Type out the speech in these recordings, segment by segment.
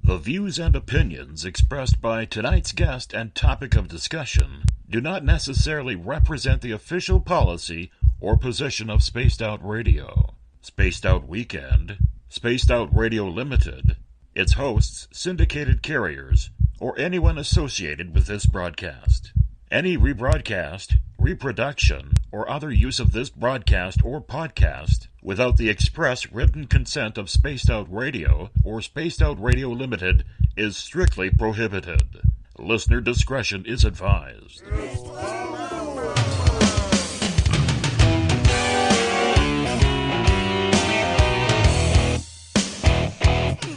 The views and opinions expressed by tonight's guest and topic of discussion do not necessarily represent the official policy or position of Spaced Out Radio, Spaced Out Weekend, Spaced Out Radio Limited, its hosts, syndicated carriers, or anyone associated with this broadcast. Any rebroadcast, reproduction, or other use of this broadcast or podcast without the express written consent of Spaced Out Radio or Spaced Out Radio Limited is strictly prohibited. Listener discretion is advised.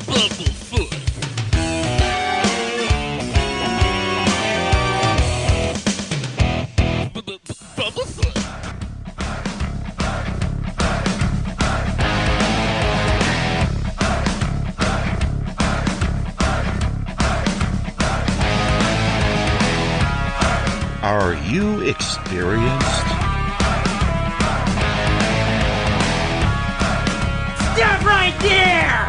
Bumblefoot. Bumblefoot. Are you experienced? Stop right there!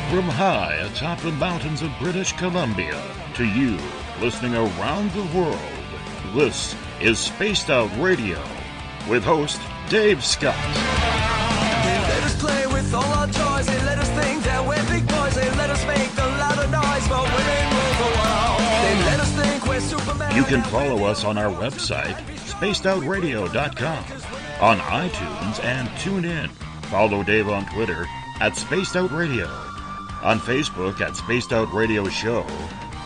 From high atop the mountains of British Columbia to you listening around the world, this is Spaced Out Radio with host Dave Scott. They let us play with all our toys. They let us think that we're big boys. They let us make the louder noise, but we ain't rule the world. They let us think we're Superman. You can follow us on our website, spacedoutradio.com, on iTunes and TuneIn. Follow Dave on Twitter at Spaced Out Radio, on Facebook at Spaced Out Radio Show,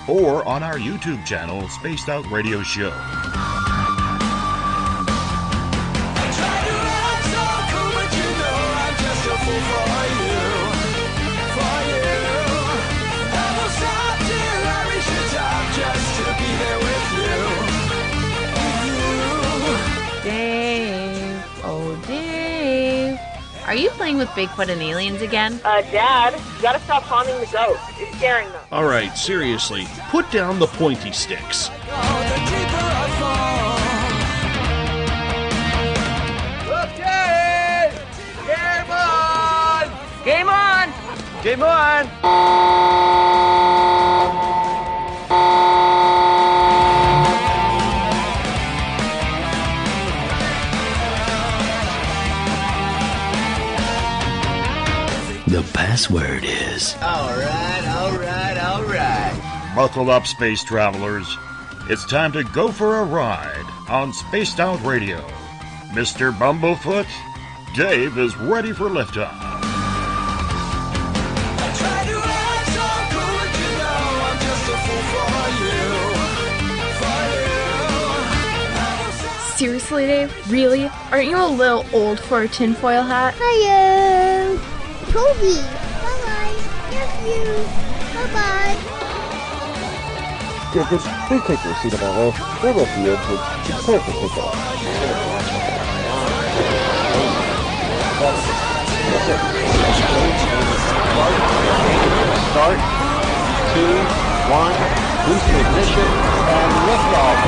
or on our YouTube channel, Spaced Out Radio Show. I try to act so cool, but you know I'm just a fool for you. For you. I will stop till I reach the top just to be there with you. Dave, oh Dave, are you playing with Bigfoot and aliens again? Dad, you gotta stop haunting the ghost. It's scaring them. All right, seriously, put down the pointy sticks. Oh, the deeper I fall. Okay! Game on! Game on! The password is... All right. Buckle up, space travelers. It's time to go for a ride on Spaced Out Radio. Mr. Bumblefoot, Dave is ready for liftoff. I try to act so cool, but you know I'm just a fool for you. Seriously, Dave? Really? Aren't you a little old for a tinfoil hat? Hello, Toby. Bye-bye. Love you. Bye-bye. Please take your seat above us. We're with you. It's perfect to go. Start. 2, 1. Boost ignition and lift off.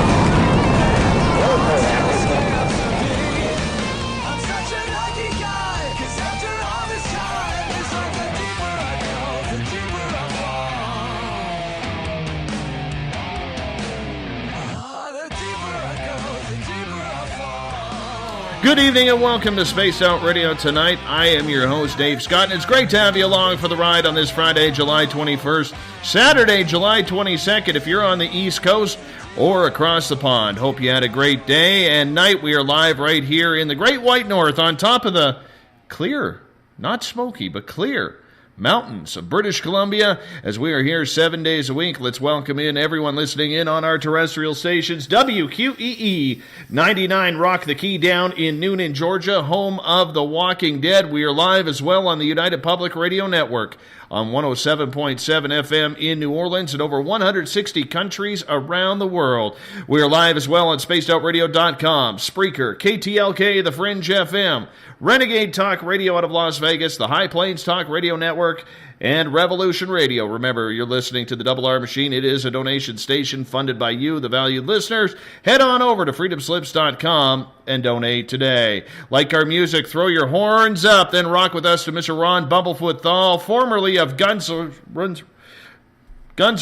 I'm such a lucky guy, 'cause after all this time, it's like the deeper I go, the deeper I fall. The deeper I go, the deeper I fall. Good evening and welcome to Spaced Out Radio tonight. I am your host, Dave Scott, and it's great to have you along for the ride on this Friday, July 21st, Saturday, July 22nd, if you're on the East Coast or across the pond. Hope you had a great day and night. We are live right here in the Great White North on top of the clear, not smoky, but clear mountains of British Columbia, as we are here 7 days a week. Let's welcome in everyone listening in on our terrestrial stations. WQEE 99 Rock the Key down in Noonan, Georgia, home of The Walking Dead. We are live as well on the United Public Radio Network on 107.7 FM in New Orleans and over 160 countries around the world. We are live as well on spacedoutradio.com, Spreaker, KTLK, The Fringe FM, Renegade Talk Radio out of Las Vegas, the High Plains Talk Radio Network, and Revolution Radio. Remember, you're listening to the Double R Machine. It is a donation station funded by you, the valued listeners. Head on over to freedomslips.com and donate today. Like our music, throw your horns up, then rock with us to Mr. Ron Bumblefoot THAL, formerly of Guns N'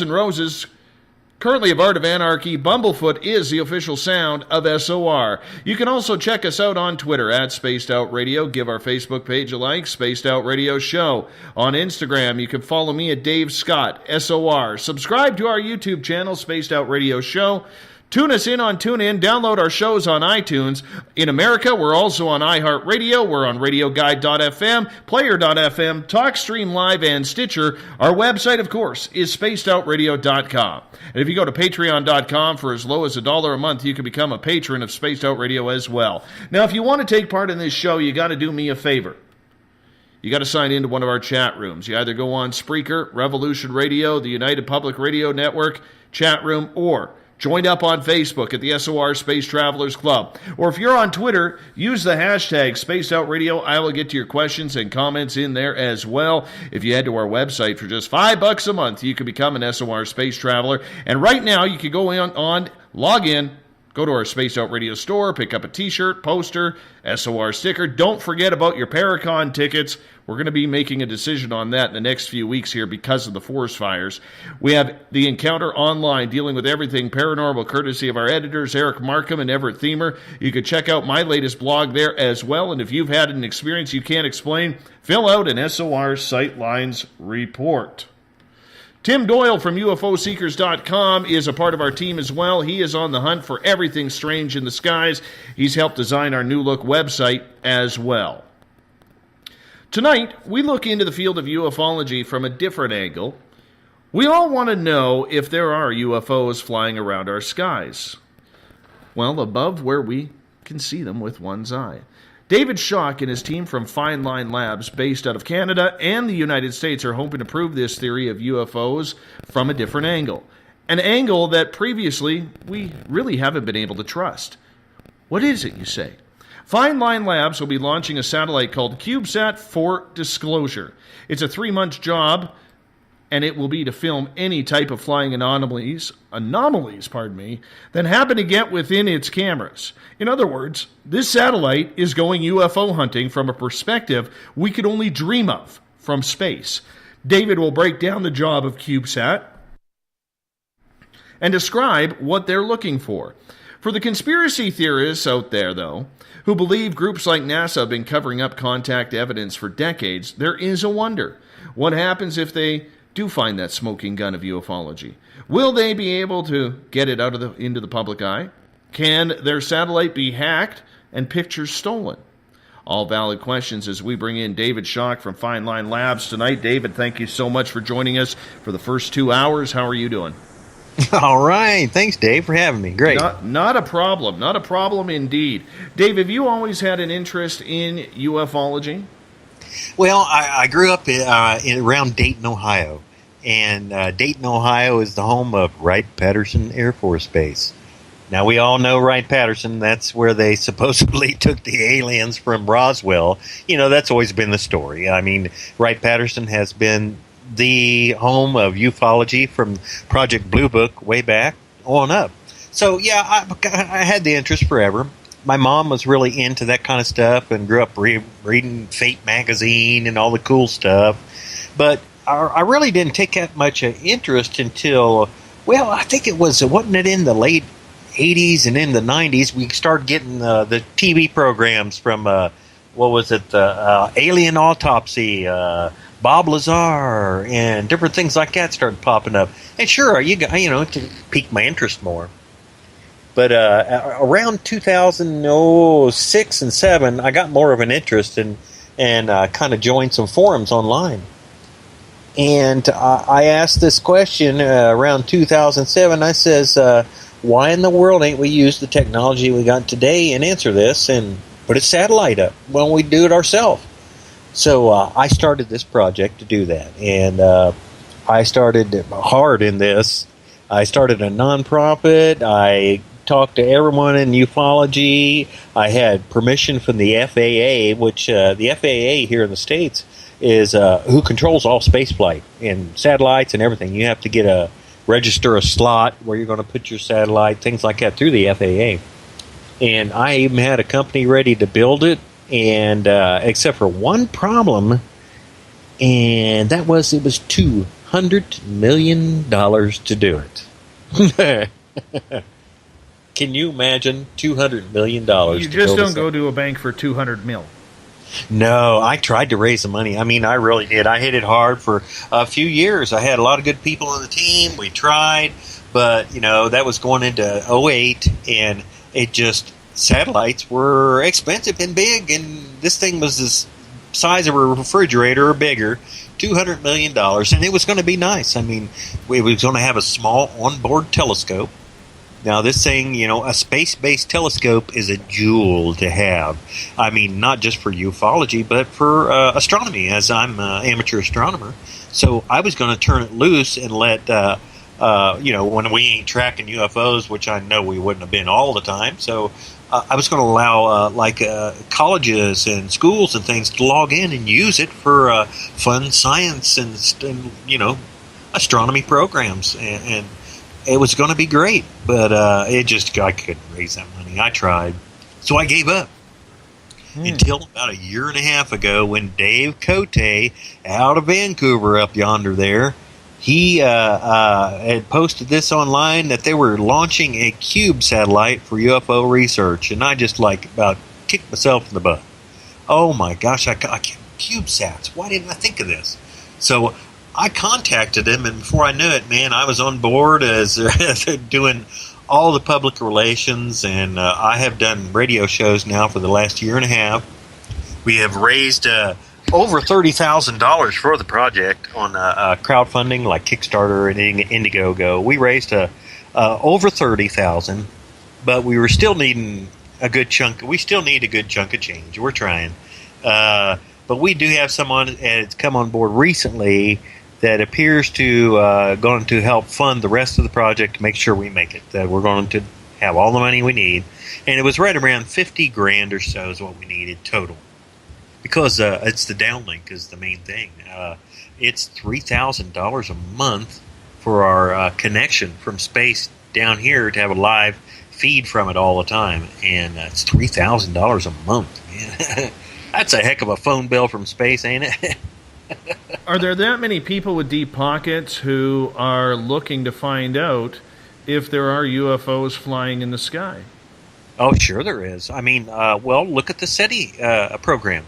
Roses, currently of Art of Anarchy. Bumblefoot is the official sound of SOR. You can also check us out on Twitter at Spaced Out Radio. Give our Facebook page a like, Spaced Out Radio Show. On Instagram, you can follow me at Dave Scott, SOR. Subscribe to our YouTube channel, Spaced Out Radio Show. Tune us in on TuneIn. Download our shows on iTunes. In America, we're also on iHeartRadio. We're on RadioGuide.fm, Player.fm, TalkStream Live, and Stitcher. Our website, of course, is SpacedOutRadio.com. And if you go to Patreon.com for as low as $1 a month, you can become a patron of Spaced Out Radio as well. Now, if you want to take part in this show, you got to do me a favor. You got to sign into one of our chat rooms. You either go on Spreaker, Revolution Radio, the United Public Radio Network chat room, or join up on Facebook at the SOR Space Travelers Club. Or if you're on Twitter, use the hashtag Spaced Out Radio. I will get to your questions and comments in there as well. If you head to our website for just $5 a month, you can become an SOR Space Traveler. And right now, you can go on log in, go to our Spaced Out Radio store, pick up a t-shirt, poster, SOR sticker. Don't forget about your Paracon tickets. We're going to be making a decision on that in the next few weeks here because of the forest fires. We have the Encounter Online dealing with everything paranormal, courtesy of our editors, Eric Markham and Everett Thiemer. You can check out my latest blog there as well. And if you've had an experience you can't explain, fill out an SOR Sightlines report. Tim Doyle from UFOseekers.com is a part of our team as well. He is on the hunt for everything strange in the skies. He's helped design our new look website as well. Tonight, we look into the field of ufology from a different angle. We all want to know if there are UFOs flying around our skies. Well, above where we can see them with one's eye. David Schock and his team from Fine Line Labs, based out of Canada and the United States, are hoping to prove this theory of UFOs from a different angle. An angle that previously we really haven't been able to trust. What is it, you say? Fine Line Labs will be launching a satellite called CubeSat for Disclosure. It's a 3-month job, and it will be to film any type of flying anomalies, that happen to get within its cameras. In other words, this satellite is going UFO hunting from a perspective we could only dream of from space. David will break down the job of CubeSat and describe what they're looking for. For the conspiracy theorists out there, though, who believe groups like NASA have been covering up contact evidence for decades, there is a wonder. What happens if they do find that smoking gun of ufology? Will they be able to get it into the public eye? Can their satellite be hacked and pictures stolen? All valid questions as we bring in David Schock from Fine Line Labs tonight. David, thank you so much for joining us for the first 2 hours. How are you doing? All right. Thanks, Dave, for having me. Great. Not a problem. Not a problem indeed. Dave, have you always had an interest in ufology? Well, I grew up around Dayton, Ohio. And Dayton, Ohio is the home of Wright-Patterson Air Force Base. Now, we all know Wright-Patterson. That's where they supposedly took the aliens from Roswell. You know, that's always been the story. I mean, Wright-Patterson has been the home of ufology from Project Blue Book way back on up. So, yeah, I had the interest forever. My mom was really into that kind of stuff and grew up reading Fate magazine and all the cool stuff. But I really didn't take that much interest until, well, I think wasn't it in the late 80s and in the 90s we started getting the TV programs from, Alien Autopsy, Bob Lazar, and different things like that started popping up. And sure, it piqued my interest more. But around 2006 and 7, I got more of an interest and kind of joined some forums online. And I asked this question around 2007. I says, why in the world ain't we use the technology we got today and answer this and put a satellite up when we do it ourselves? So I started this project to do that. And I started hard in this. I started a nonprofit. I talked to everyone in ufology. I had permission from the FAA, which the FAA here in the States is who controls all spaceflight and satellites and everything. You have to register a slot where you're going to put your satellite, things like that, through the FAA. And I even had a company ready to build it, and except for one problem, and that was it was $200 million to do it. Can you imagine $200 million? You just don't go to a bank for $200 million. No, I tried to raise the money. I mean, I really did. I hit it hard for a few years. I had a lot of good people on the team. We tried, but, that was going into 2008, and it just, satellites were expensive and big, and this thing was the size of a refrigerator or bigger, $200 million, and it was going to be nice. I mean, we was going to have a small onboard telescope. Now, this thing, a space-based telescope is a jewel to have. I mean, not just for ufology, but for astronomy, as I'm an amateur astronomer. So I was going to turn it loose and let, when we ain't tracking UFOs, which I know we wouldn't have been all the time. So I was going to allow, colleges and schools and things to log in and use it for fun science and astronomy programs. And it was going to be great, but I couldn't raise that money. I tried. So I gave up until about a year and a half ago when Dave Cote out of Vancouver up yonder there, he had posted this online that they were launching a cube satellite for UFO research, and I just about kicked myself in the butt. Oh my gosh, I can't CubeSats. Why didn't I think of this? So I contacted him, and before I knew it, man, I was on board as doing all the public relations, and I have done radio shows now for the last year and a half. We have raised over $30,000 for the project on crowdfunding like Kickstarter and Indiegogo. We raised over $30,000, but we were still needing a good chunk. We still need a good chunk of change. We're trying, but we do have someone that's come on board recently that appears to going to help fund the rest of the project to make sure we make it. That we're going to have all the money we need, and it was right around $50,000 or so is what we needed total. Because it's the downlink is the main thing. It's $3,000 a month for our connection from space down here to have a live feed from it all the time, and it's $3,000 a month. Man. That's a heck of a phone bill from space, ain't it? Are there that many people with deep pockets who are looking to find out if there are UFOs flying in the sky? Oh, sure there is. I mean, look at the SETI program.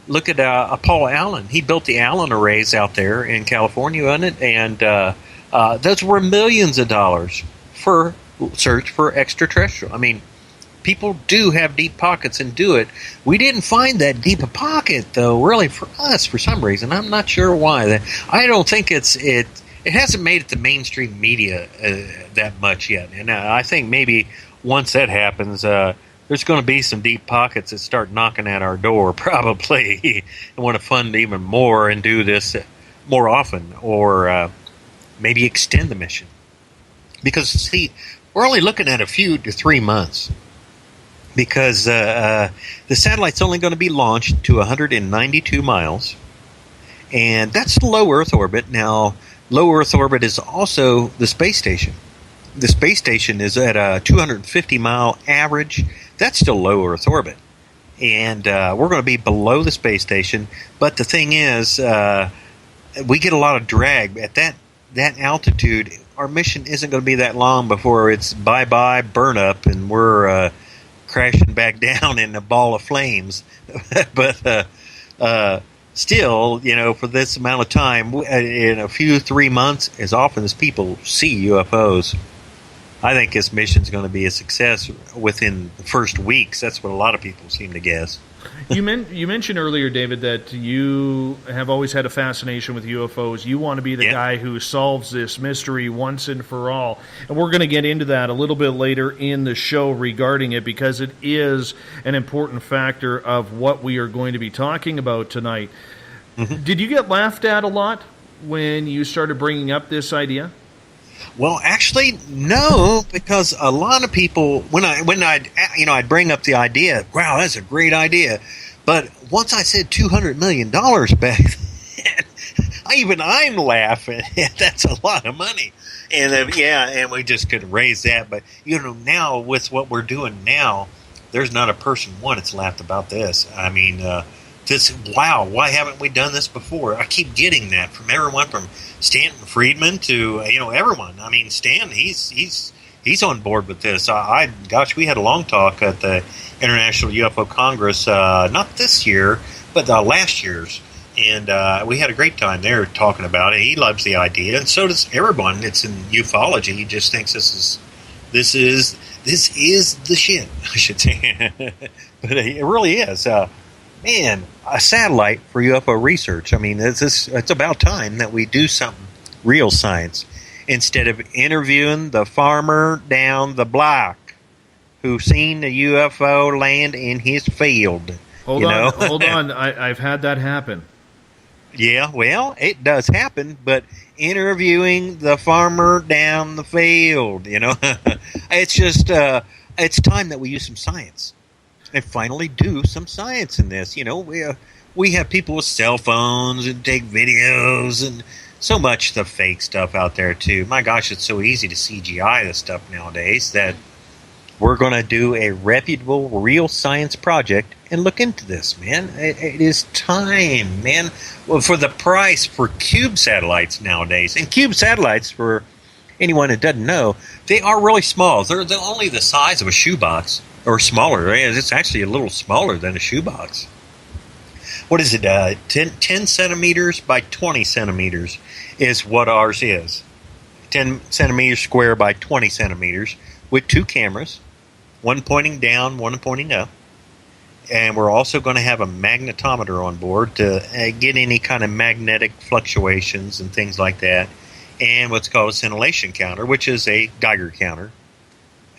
Look at Paul Allen. He built the Allen arrays out there in California, wasn't it? And those were millions of dollars for search for extraterrestrial. I mean, people do have deep pockets and do it. We didn't find that deep a pocket, though, really, for us, for some reason. I'm not sure why. I don't think it hasn't made it to mainstream media that much yet. And I think maybe once that happens, there's going to be some deep pockets that start knocking at our door, probably, and want to fund even more and do this more often, or maybe extend the mission. Because, see, we're only looking at a few to 3 months. Because the satellite's only going to be launched to 192 miles, and that's low Earth orbit. Now, low Earth orbit is also the space station. The space station is at a 250-mile average. That's still low Earth orbit, and we're going to be below the space station. But the thing is, we get a lot of drag at that altitude. Our mission isn't going to be that long before it's bye-bye, burn up, and we're crashing back down in a ball of flames. But still, for this amount of time, in a few 3 months, as often as people see UFOs, I think this mission's going to be a success within the first weeks. That's what a lot of people seem to guess. You mentioned earlier, David, that you have always had a fascination with UFOs. You want to be the guy who solves this mystery once and for all. And we're going to get into that a little bit later in the show regarding it, because it is an important factor of what we are going to be talking about tonight. Mm-hmm. Did you get laughed at a lot when you started bringing up this idea? Well, actually, no, because a lot of people, when I'd bring up the idea, wow, that's a great idea. But once I said $200 million back then, I'm laughing. That's a lot of money. And and we just couldn't raise that. But, now with what we're doing now, there's not a person, that's laughed about this. I mean, wow, why haven't we done this before? I keep getting that from everyone, from Stanton Friedman to everyone. I mean, Stan, he's on board with this. We had a long talk at the International UFO Congress, not this year, but last year's, and we had a great time there talking about it. He loves the idea, and so does everyone that's in ufology. He just thinks this is the shit, I should say. But it really is. Man, a satellite for UFO research. I mean, it's about time that we do something real science instead of interviewing the farmer down the block who seen the UFO land in his field. Hold on. I've had that happen. Yeah, well, it does happen, but interviewing the farmer down the field, it's just, it's time that we use some science. And finally do some science in this. We have people with cell phones and take videos and so much of the fake stuff out there too. My gosh, it's so easy to CGI this stuff nowadays that we're going to do a reputable, real science project and look into this, man. It is time, man. Well, for the price for cube satellites nowadays, and cube satellites, for anyone that doesn't know, they are really small. They're only the size of a shoebox. Or smaller. It's actually a little smaller than a shoebox. What is it? 10 centimeters by 20 centimeters is what ours is. 10 centimeters square by 20 centimeters with two cameras, one pointing down, one pointing up. And we're also going to have a magnetometer on board to get any kind of magnetic fluctuations and things like that. And what's called a scintillation counter, which is a Geiger counter.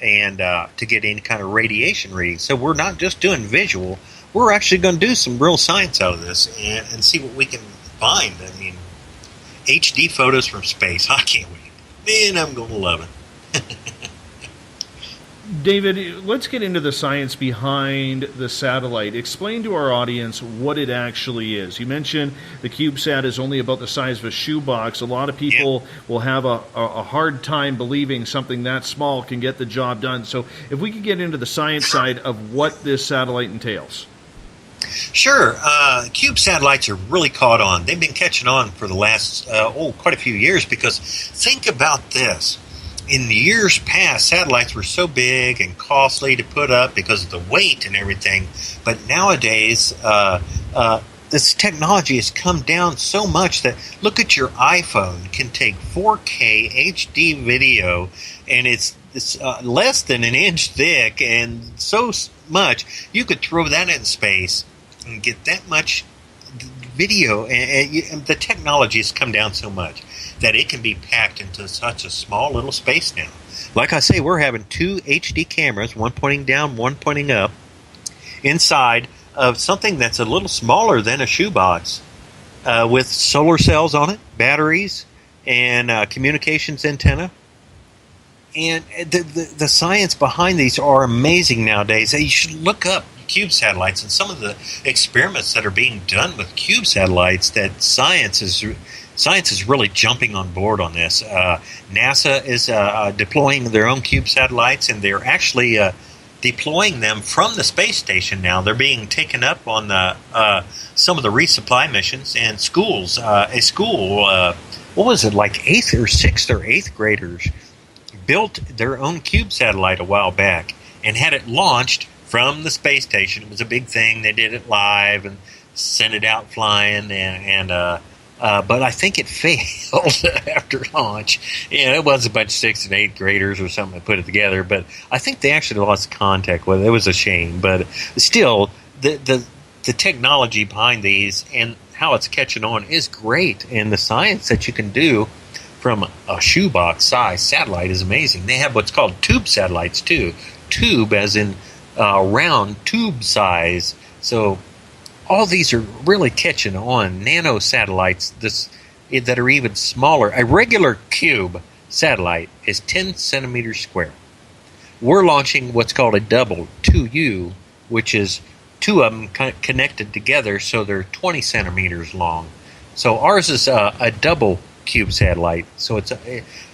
And to get any kind of radiation reading. So we're not just doing visual. We're actually going to do some real science out of this and see what we can find. I mean, HD photos from space. I can't wait. Man, I'm going to love it. David, let's get into the science behind the satellite. Explain to our audience what it actually is. You mentioned the CubeSat is only about the size of a shoebox. A lot of people will have a hard time believing something that small can get the job done. So if we could get into the science side of what this satellite entails. Sure. Cube satellites are really caught on. They've been catching on for the last, quite a few years, because think about this. In the years past, satellites were so big and costly to put up because of the weight and everything. But nowadays, this technology has come down so much that look at your iPhone can take 4K HD video, and it's less than an inch thick, and so much you could throw that in space and get that much video. And the technology has come down so much that it can be packed into such a small little space now. Like I say, we're having two HD cameras, one pointing down, one pointing up, inside of something that's a little smaller than a shoebox, with solar cells on it, batteries, and communications antenna. And the science behind these are amazing nowadays. You should look up cube satellites and some of the experiments that are being done with cube satellites. That science is really jumping on board on this. NASA is deploying their own cube satellites, and they're actually deploying them from the space station now. They're being taken up on some of the resupply missions, and schools. A school, what was it, like 6th or 8th graders built their own cube satellite a while back and had it launched from the space station. It was a big thing. They did it live and sent it out flying, and But I think it failed after launch. It was a bunch of 6th and 8th graders or something that put it together, but I think they actually lost contact with it. It was a shame, but still, the technology behind these and how it's catching on is great, and the science that you can do from a shoebox size satellite is amazing. They have what's called tube satellites too. Tube as in round tube size. So all these are really catching on. Nano satellites that are even smaller. A regular cube satellite is 10 centimeters square. We're launching what's called a double 2U, which is two of them connected together, so they're 20 centimeters long. So ours is a double cube satellite. So it's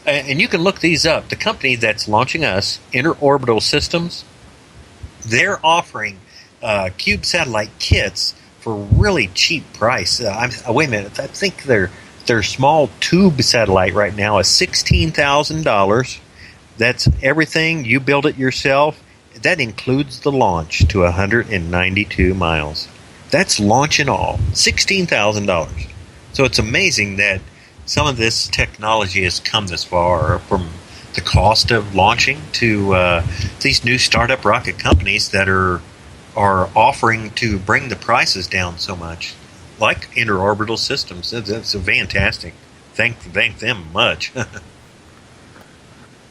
and you can look these up. The company that's launching us, Interorbital Systems, they're offering cube satellite kits for really cheap price. Wait a minute, I think their small tube satellite right now is $16,000. That's everything. You build it yourself. That includes the launch to 192 miles. That's launch and all. $16,000. So it's amazing that some of this technology has come this far, from the cost of launching to these new startup rocket companies that are offering to bring the prices down so much, like Interorbital Systems. That's fantastic. Thank them much.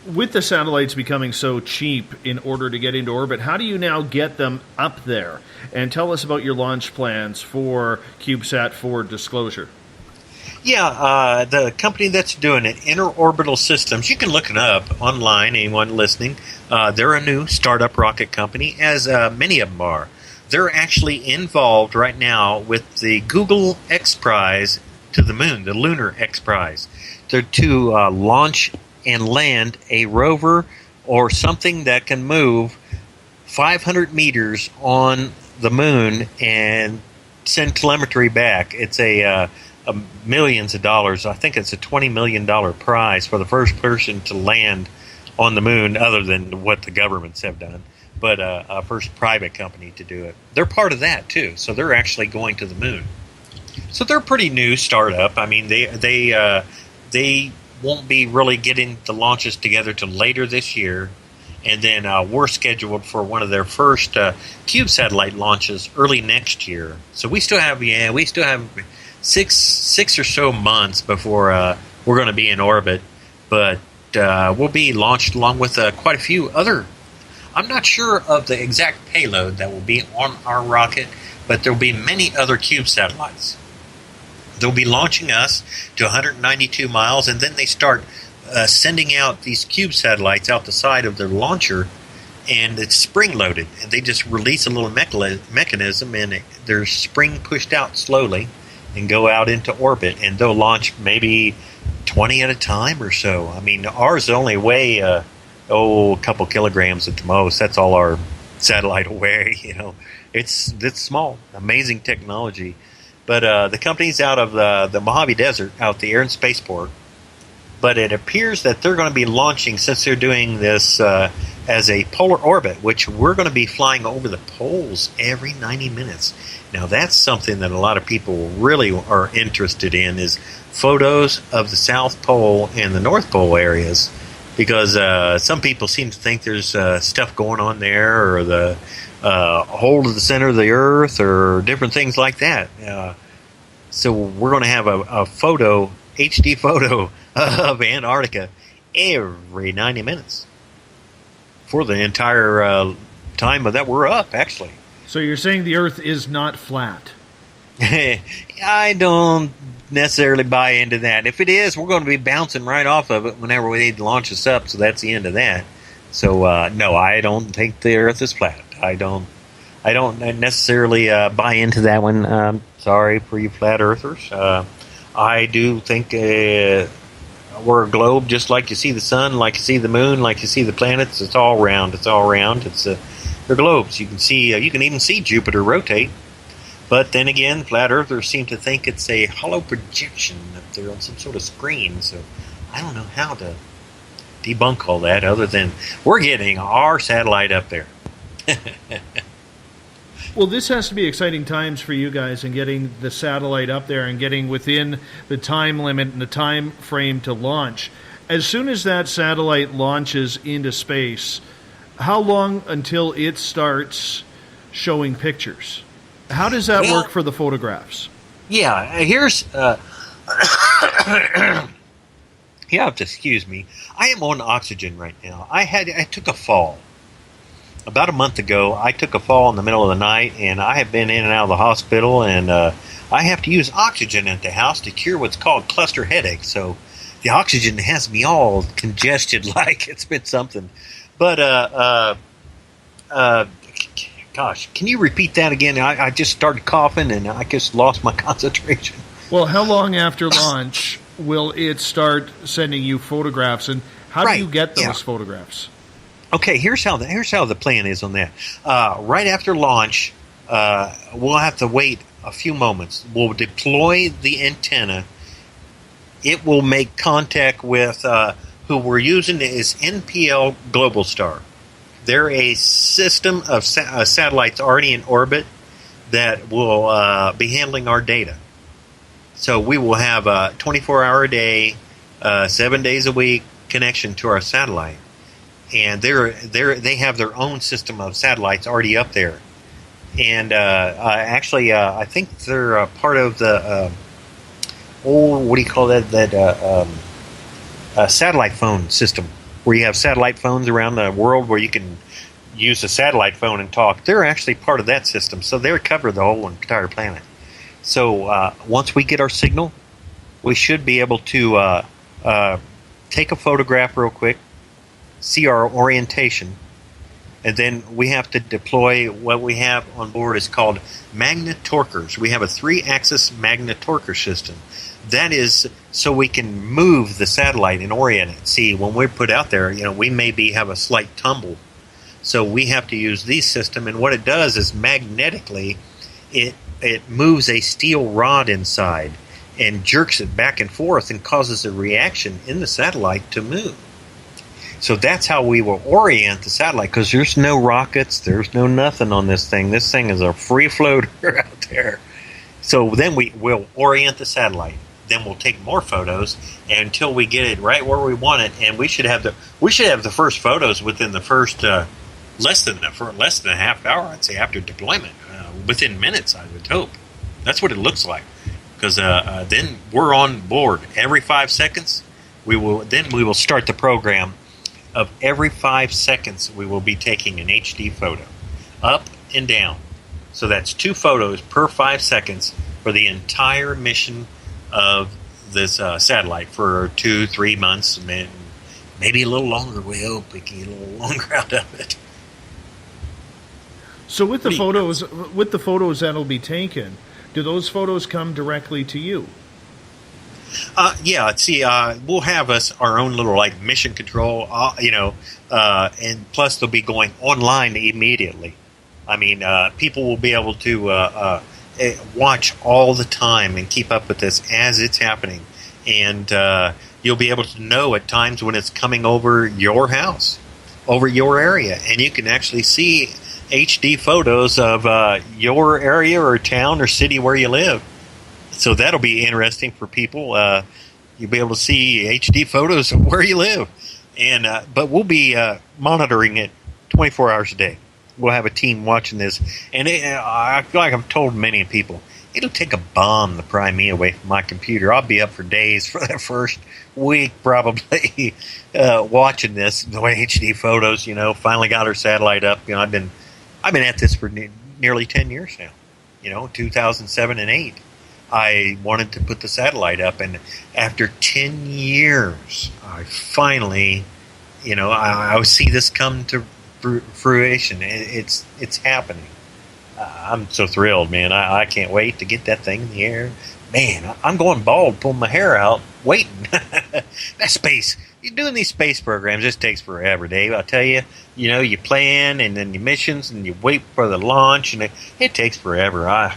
With the satellites becoming so cheap in order to get into orbit, how do you now get them up there? And tell us about your launch plans for CubeSat for disclosure. Yeah, the company that's doing it, Interorbital Systems, you can look it up online, anyone listening. They're a new startup rocket company, as many of them are. They're actually involved right now with the Google X Prize to the moon, the Lunar X Prize. They're to launch and land a rover or something that can move 500 meters on the moon and send telemetry back. It's a millions of dollars. I think it's a $20 million prize for the first person to land on the moon, other than what the governments have done, but a first private company to do it. They're part of that too, so they're actually going to the moon. So they're a pretty new startup. I mean, they won't be really getting the launches together till later this year, and then we're scheduled for one of their first cube satellite launches early next year. So we still have six or so months before we're going to be in orbit, but we'll be launched along with quite a few other. I'm not sure of the exact payload that will be on our rocket, but there will be many other cube satellites. They'll be launching us to 192 miles, and then they start sending out these cube satellites out the side of their launcher, and it's spring-loaded. And they just release a little mechanism, and they're spring-pushed out slowly and go out into orbit, and they'll launch maybe 20 at a time or so. I mean, ours only weigh a couple kilograms at the most. That's all our satellite will weigh. It's small. Amazing technology. But the company's out of the Mojave Desert, out the Air and Spaceport. But it appears that they're going to be launching, since they're doing this as a polar orbit, which we're going to be flying over the poles every 90 minutes. Now, that's something that a lot of people really are interested in, is photos of the South Pole and the North Pole areas, because some people seem to think there's stuff going on there, or the hole to the center of the Earth, or different things like that. So we're going to have a HD photo of Antarctica every 90 minutes for the entire time that we're up, actually. So you're saying the Earth is not flat? I don't necessarily buy into that. If it is, we're going to be bouncing right off of it whenever we need to launch us up, so that's the end of that. So, no, I don't think the Earth is flat. I don't necessarily buy into that one. Sorry for you flat earthers. I do think we're a globe, just like you see the sun, like you see the moon, like you see the planets. It's all round. It's all round. They're globes. You can see. You can even see Jupiter rotate. But then again, flat earthers seem to think it's a hollow projection up there on some sort of screen. So I don't know how to debunk all that, other than we're getting our satellite up there. Well, this has to be exciting times for you guys in getting the satellite up there and getting within the time limit and the time frame to launch. As soon as that satellite launches into space, how long until it starts showing pictures? How does that work for the photographs? Yeah, here's... you have to excuse me. I am on oxygen right now. I took a fall. About a month ago, I took a fall in the middle of the night, and I have been in and out of the hospital, and I have to use oxygen at the house to cure what's called cluster headache. So the oxygen has me all congested like it's been something. But, gosh, can you repeat that again? I just started coughing, and I just lost my concentration. Well, how long after launch will it start sending you photographs, and how do you get those photographs? Okay, here's how the plan is on that. Right after launch, we'll have to wait a few moments. We'll deploy the antenna. It will make contact with who we're using is NPL Globalstar. They're a system of satellites already in orbit that will be handling our data. So we will have a 24-hour a day, 7 days a week connection to our satellite. And they have their own system of satellites already up there. And actually, I think they're part of the, what do you call that? Satellite phone system, where you have satellite phones around the world where you can use a satellite phone and talk. They're actually part of that system, so they cover the whole entire planet. So once we get our signal, we should be able to take a photograph real quick, see our orientation, and then we have to deploy what we have on board is called magnetorquers. We have a 3-axis magnetorquer system. That is so we can move the satellite and orient it. See, when we're put out there, we maybe have a slight tumble. So we have to use this system, and what it does is magnetically it moves a steel rod inside and jerks it back and forth and causes a reaction in the satellite to move. So that's how we will orient the satellite, because there's no rockets, there's no nothing on this thing. This thing is a free floater out there. So then we will orient the satellite. Then we'll take more photos until we get it right where we want it, and we should have the first photos within the first less than a half hour, I'd say, after deployment. Within minutes, I would hope. That's what it looks like, because then we're on board every 5 seconds. We will start the program of every 5 seconds we will be taking an HD photo, up and down. So that's 2 photos per 5 seconds for the entire mission of this satellite for 2-3 months, maybe a little longer. We hope we can get a little longer out of it. So with the photos that'll be taken, do those photos come directly to you? Yeah. See, we'll have our own little mission control, and plus they'll be going online immediately. I mean, people will be able to watch all the time and keep up with this as it's happening, and you'll be able to know at times when it's coming over your house, over your area, and you can actually see HD photos of your area or town or city where you live. So that'll be interesting for people. You'll be able to see HD photos of where you live, and but we'll be monitoring it 24 hours a day. We'll have a team watching this, and I feel like I've told many people, it'll take a bomb to pry me away from my computer. I'll be up for days for the first week probably watching this, the HD photos. Finally got our satellite up. I've been at this for nearly 10 years now. 2007 and 8. I wanted to put the satellite up, and after 10 years, I finally, I see this come to fruition. It's happening. I'm so thrilled, man. I can't wait to get that thing in the air. Man, I'm going bald, pulling my hair out, waiting. That space. You're doing these space programs, this takes forever, Dave. I'll tell you, you plan, and then your missions, and you wait for the launch, and it takes forever.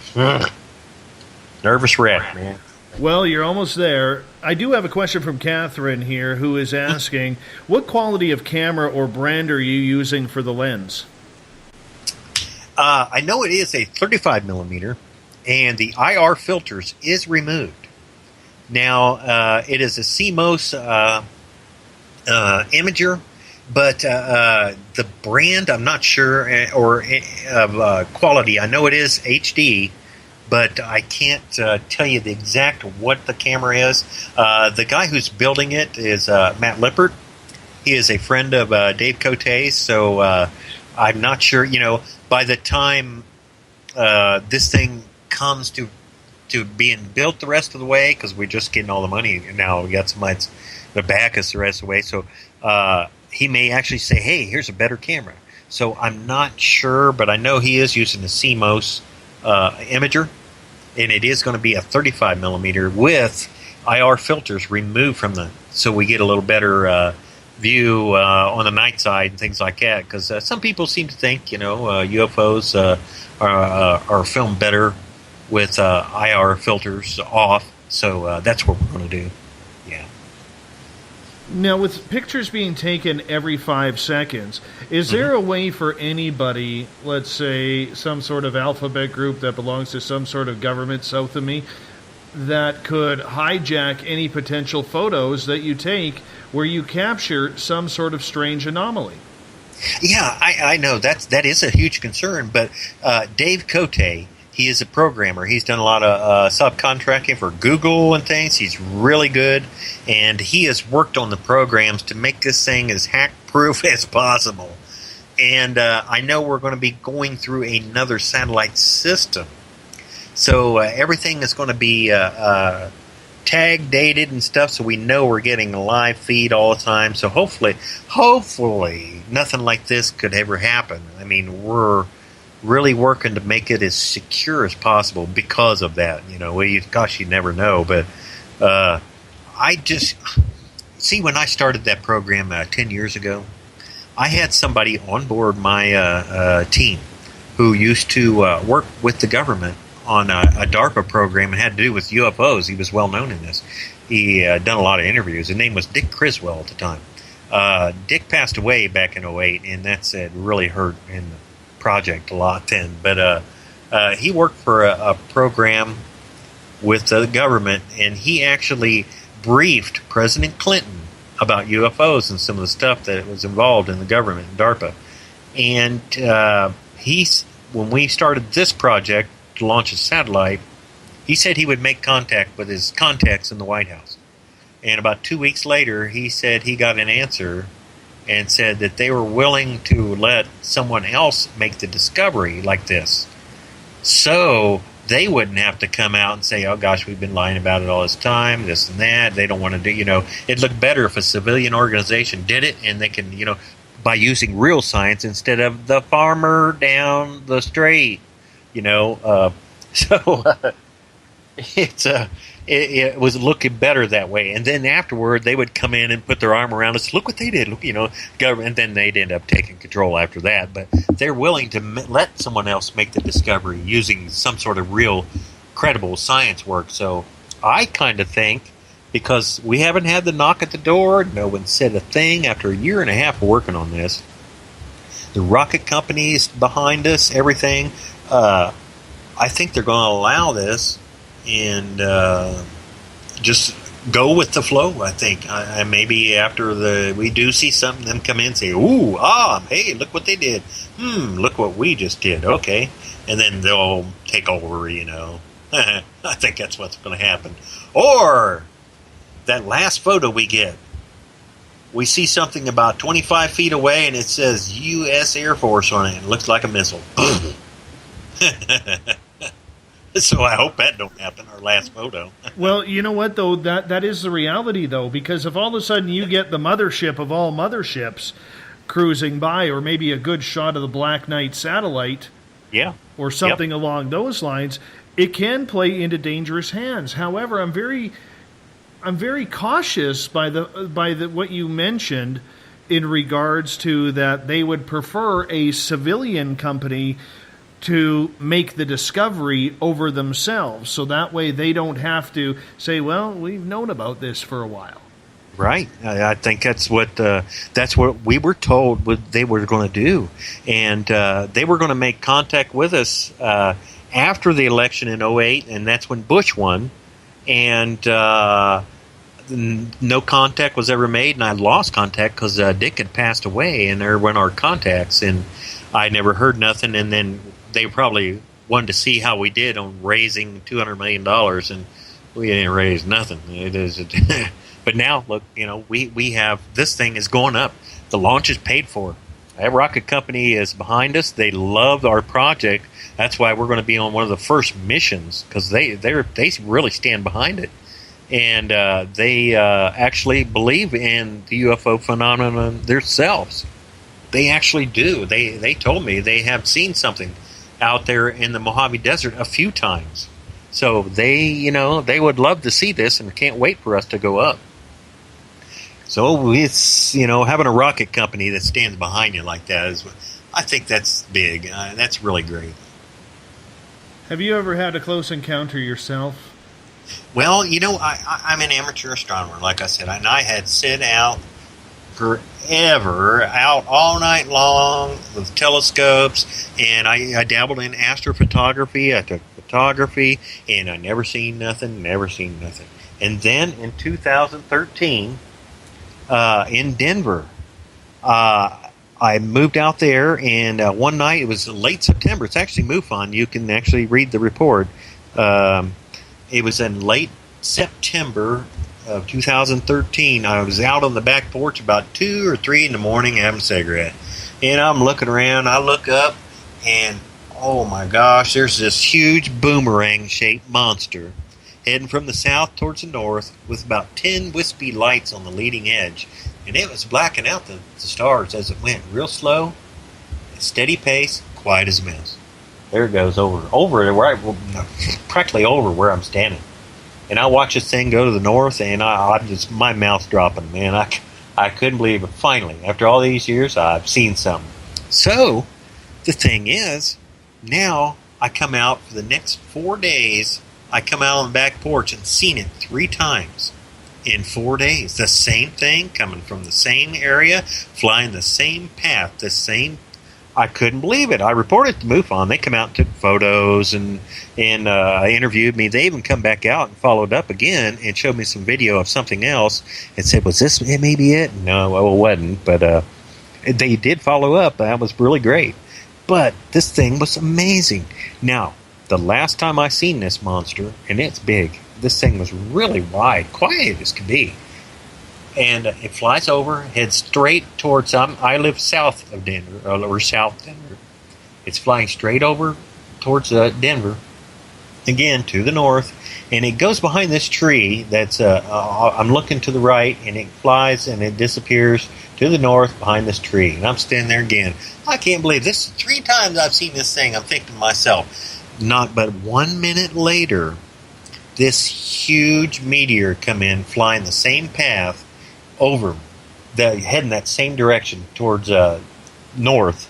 Nervous wreck, man. Well, you're almost there. I do have a question from Catherine here, who is asking, what quality of camera or brand are you using for the lens? I know it is a 35 millimeter, and the IR filters is removed. Now, it is a CMOS imager, but the brand, I'm not sure, or of quality. I know it is HD, but I can't tell you the exact what the camera is. The guy who's building it is Matt Lippert. He is a friend of Dave Cote's, so I'm not sure. By the time this thing comes to being built the rest of the way, because we're just getting all the money now. We got somebody to back us the rest of the way, so he may actually say, "Hey, here's a better camera." So I'm not sure, but I know he is using the CMOS imager, and it is going to be a 35 millimeter with IR filters removed from so we get a little better view on the night side and things like that. Because some people seem to think, UFOs are filmed better with IR filters off. So that's what we're going to do. Yeah. Now, with pictures being taken every 5 seconds, is there a way for anybody, let's say some sort of alphabet group that belongs to some sort of government south of me, that could hijack any potential photos that you take where you capture some sort of strange anomaly? Yeah, I know that is a huge concern, but Dave Cote, he is a programmer. He's done a lot of subcontracting for Google and things. He's really good, and he has worked on the programs to make this thing as hack-proof as possible. And I know we're going to be going through another satellite system. So everything is going to be tag dated and stuff, so we know we're getting a live feed all the time. So hopefully nothing like this could ever happen. I mean, we're really working to make it as secure as possible because of that. Gosh, you never know. But I just see, when I started that program 10 years ago, I had somebody on board my team who used to work with the government on a DARPA program and had to do with UFOs. He was well known in this. He done a lot of interviews. His name was Dick Criswell at the time. Dick passed away back in 2008, and that's really hurt in the project a lot then. But he worked for a program with the government, and he actually briefed President Clinton about UFOs and some of the stuff that was involved in the government and DARPA. And when we started this project to launch a satellite, he said he would make contact with his contacts in the White House. And about 2 weeks later, he said he got an answer and said that they were willing to let someone else make the discovery like this, so they wouldn't have to come out and say, "Oh gosh, we've been lying about it all this time, this and that." They don't want to do, it'd look better if a civilian organization did it, and they can, by using real science instead of the farmer down the street. It was looking better that way. And then afterward, they would come in and put their arm around us. Look what they did. Look, government. And then they'd end up taking control after that. But they're willing to let someone else make the discovery using some sort of real, credible science work. So I kind of think, because we haven't had the knock at the door, no one said a thing after a year and a half of working on this. The rocket companies behind us, everything. I think they're going to allow this and just go with the flow. I think maybe after we do see something, them come in and say, "Ooh, hey, look what they did. Look what we just did." Okay, and then they'll take over. I think that's what's going to happen. Or that last photo we get, we see something about 25 feet away, and it says U.S. Air Force on it. It looks like a missile. So I hope that don't happen, our last photo. Well, you know what, though? That is the reality, though, because if all of a sudden you get the mothership of all motherships cruising by, or maybe a good shot of the Black Knight satellite, or something along those lines, it can play into dangerous hands. However, I'm very cautious by what you mentioned in regards to that they would prefer a civilian company to make the discovery over themselves, so that way they don't have to say, "Well, we've known about this for a while." Right. I think that's what we were told what they were going to do, and they were going to make contact with us after the election in '08, and that's when Bush won, and no contact was ever made, and I lost contact because Dick had passed away, and there went our contacts, and I never heard nothing, and then they probably wanted to see how we did on raising $200 million, and we didn't raise nothing. It is. But now, look, we have, this thing is going up. The launch is paid for. That rocket company is behind us. They love our project. That's why we're going to be on one of the first missions, because they really stand behind it. And they actually believe in the UFO phenomenon themselves. They actually do. They told me they have seen something out there in the Mojave Desert a few times. So they would love to see this and can't wait for us to go up. So it's, having a rocket company that stands behind you like that is, I think that's big. That's really great. Have you ever had a close encounter yourself? Well, I'm an amateur astronomer, like I said, and I had sit out forever, out all night long with telescopes, and I dabbled in astrophotography. I took photography, and I never seen nothing. And then in 2013, in Denver, I moved out there, and one night, it was late September. It's actually MUFON. You can actually read the report. It was in late September of 2013. I was out on the back porch about 2 or 3 in the morning having a cigarette. And I'm looking around. I look up, and oh my gosh, there's this huge boomerang-shaped monster heading from the south towards the north with about 10 wispy lights on the leading edge. And it was blacking out the stars as it went, real slow, steady pace, quiet as a mouse. There it goes practically over where I'm standing. And I watch this thing go to the north, and I'm just, my mouth's dropping, man. I couldn't believe it. Finally, after all these years, I've seen something. So, the thing is, now I come out for the next 4 days. I come out on the back porch and seen it 3 times in 4 days. The same thing, coming from the same area, flying the same path, the same. I couldn't believe it. I reported to MUFON. They come out and took photos and interviewed me. They even come back out and followed up again and showed me some video of something else and said, was this maybe it? No, it wasn't. But they did follow up. That was really great. But this thing was amazing. Now, the last time I seen this monster, and it's big, this thing was really wide, quiet as could be. And it flies over, heads straight towards, I live south of Denver, or South Denver. It's flying straight over towards Denver, again, to the north. And it goes behind this tree that's, I'm looking to the right, and it flies and it disappears to the north behind this tree. And I'm standing there again. I can't believe this. 3 times I've seen this thing. I'm thinking to myself, not but 1 minute later, this huge meteor come in, flying the same path, over, heading that same direction towards north.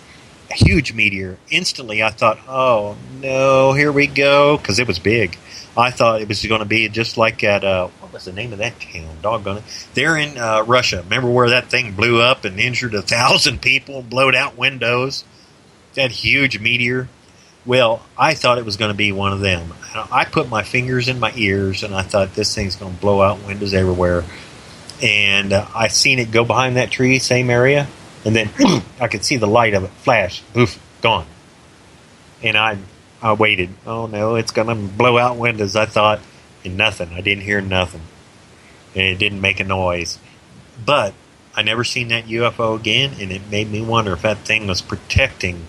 A huge meteor. Instantly, I thought, oh no, here we go, because it was big. I thought it was going to be just like at what was the name of that town? Doggone it! They're in Russia. Remember where that thing blew up and injured 1,000 people, blowed out windows? That huge meteor. Well, I thought it was going to be one of them. I put my fingers in my ears, and I thought this thing's going to blow out windows everywhere. And I seen it go behind that tree, same area, and then I could see the light of it flash, poof, gone. And I waited. Oh no, it's gonna blow out windows, I thought, and nothing. I didn't hear nothing, and it didn't make a noise. But I never seen that UFO again, and it made me wonder if that thing was protecting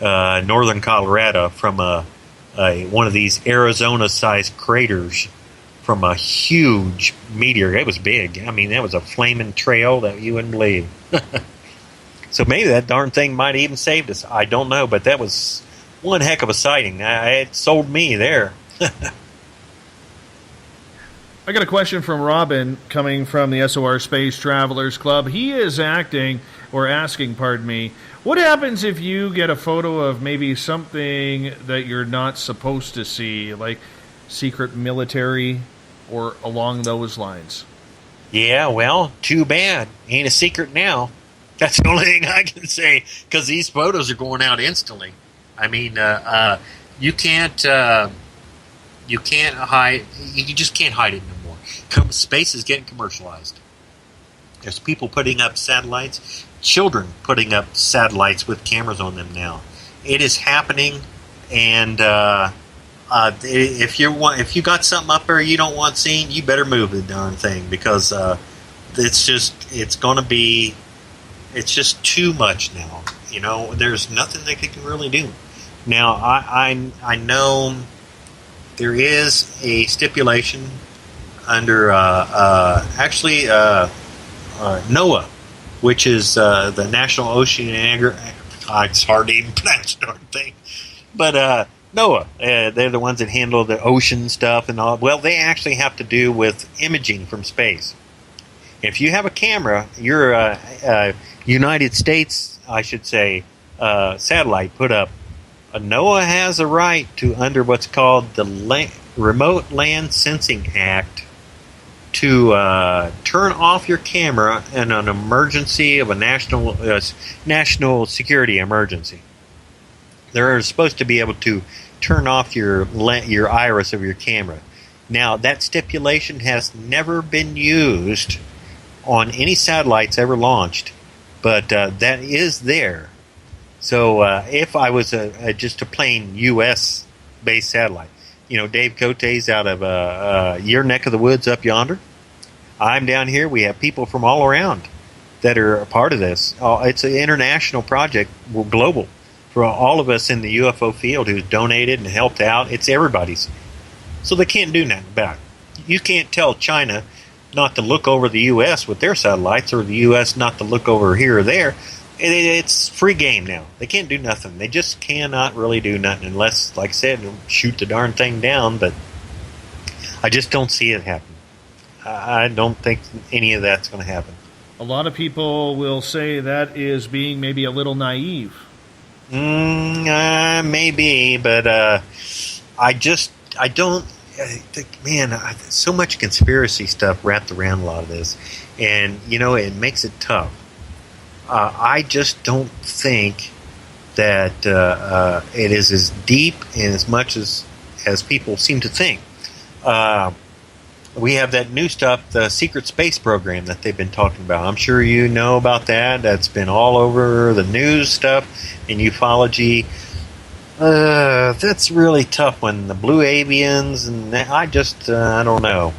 northern Colorado from one of these Arizona-sized craters. From a huge meteor. It was big. I mean, that was a flaming trail that you wouldn't believe. So maybe that darn thing might have even saved us. I don't know, but that was one heck of a sighting. It sold me there. I got a question from Robin coming from the SOR Space Travelers Club. He is asking, what happens if you get a photo of maybe something that you're not supposed to see, like secret military or along those lines? Yeah, well, too bad. Ain't a secret now. That's the only thing I can say, because these photos are going out instantly. I mean, you can't hide. You just can't hide it no more. Space is getting commercialized. There's people putting up satellites, children putting up satellites with cameras on them now. It is happening, and if you got something up there you don't want seen, you better move the darn thing, because it's just too much now. You know, there's nothing they can really do. Now, I know there is a stipulation under NOAA, which is the National Oceanic. It's hard to even pronounce the darn thing, but NOAA, they're the ones that handle the ocean stuff and all. Well, they actually have to do with imaging from space. If you have a camera, your United States, I should say, satellite put up, NOAA has a right to, under what's called the Remote Land Sensing Act, to turn off your camera in an emergency of a national security emergency. They're supposed to be able to turn off your iris of your camera. Now, that stipulation has never been used on any satellites ever launched, but that is there. So if I was just a plain U.S.-based satellite, you know, Dave Cote's out of your neck of the woods up yonder. I'm down here. We have people from all around that are a part of this. It's an international project. We're global. For all of us in the UFO field who's donated and helped out, it's everybody's. So they can't do nothing about it. You can't tell China not to look over the U.S. with their satellites, or the U.S. not to look over here or there. It's free game now. They can't do nothing. They just cannot really do nothing unless, like I said, shoot the darn thing down. But I just don't see it happen. I don't think any of that's going to happen. A lot of people will say that is being maybe a little naive. Maybe, but I don't think, man, so much conspiracy stuff wrapped around a lot of this, and you know, it makes it tough. I just don't think that it is as deep and as much as people seem to think. We have that new stuff, the secret space program that they've been talking about. I'm sure you know about that. That's been all over the news stuff and ufology. That's really tough when the blue avians, and I don't know.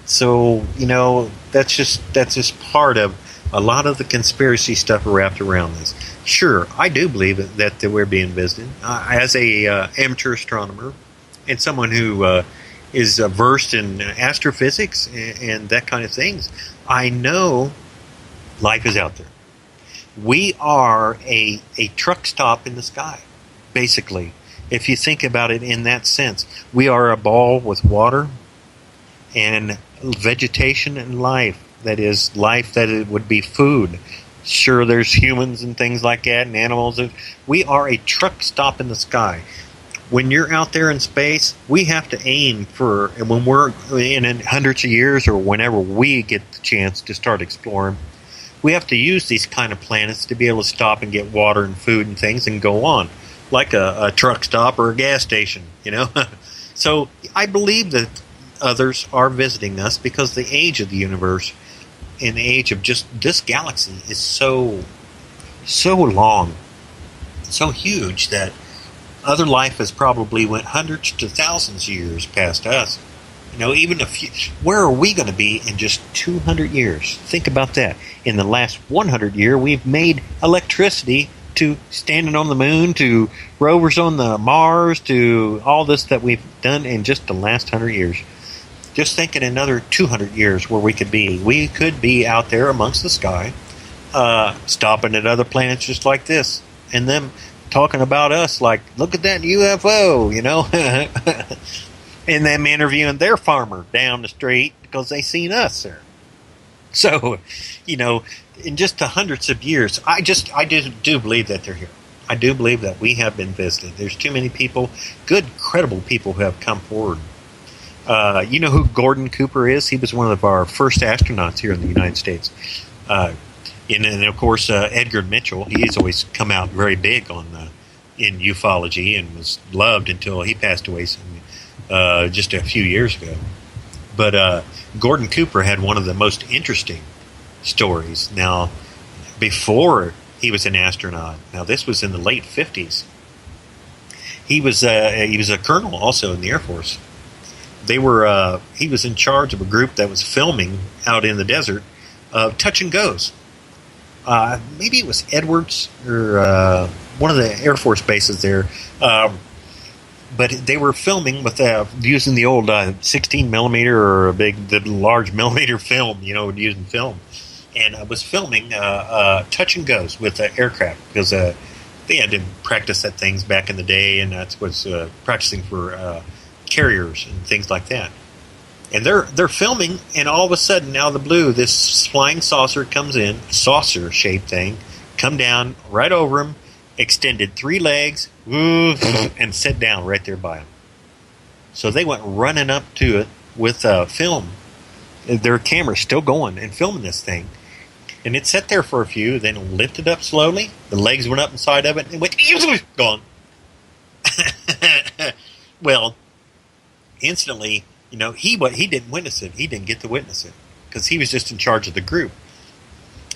So, you know, that's just part of a lot of the conspiracy stuff wrapped around this. Sure, I do believe that we're being visited. As a amateur astronomer and someone who is versed in astrophysics and that kind of things, I know life is out there. We are a truck stop in the sky, basically. If you think about it in that sense, we are a ball with water and vegetation and life. That is life that it would be food. Sure, there's humans and things like that and animals. We are a truck stop in the sky. When you're out there in space, we have to aim for, and when we're in hundreds of years or whenever we get the chance to start exploring, we have to use these kind of planets to be able to stop and get water and food and things and go on, like a truck stop or a gas station, you know. So I believe that others are visiting us because the age of the universe and the age of just this galaxy is so long, so huge that other life has probably went hundreds to thousands of years past us. You know, even where are we going to be in just 200 years? Think about that. In the last 100 years, we've made electricity, to standing on the moon, to rovers on the Mars, to all this that we've done in just the last 100 years. Just think in another 200 years where we could be. We could be out there amongst the sky, stopping at other planets just like this, and them talking about us like, look at that UFO, you know, and them interviewing their farmer down the street because they seen us there. So, you know, in just the hundreds of years, I do believe that they're here. I do believe that we have been visited. There's too many people, good, credible people who have come forward. You know who Gordon Cooper is? He was one of our first astronauts here in the United States. And of course, Edgar Mitchell, he's always come out very big on in ufology and was loved until he passed away just a few years ago. But Gordon Cooper had one of the most interesting stories. Now, before he was an astronaut, now this was in the late 50s, he was a colonel also in the Air Force. He was in charge of a group that was filming out in the desert of touch and goes. Maybe it was Edwards or one of the Air Force bases there. But they were filming with using the old 16 millimeter or the large millimeter film, using film. And I was filming touch and goes with aircraft because they had to practice that things back in the day, and that was practicing for carriers and things like that. And they're filming, and all of a sudden, out of the blue, this flying saucer comes in, saucer-shaped thing, come down right over them, extended 3 legs, and sat down right there by them. So they went running up to it with film. Their camera's still going and filming this thing. And it sat there for a few, then lifted up slowly. The legs went up inside of it and went, gone. Well, instantly, he didn't witness it. He didn't get to witness it because he was just in charge of the group.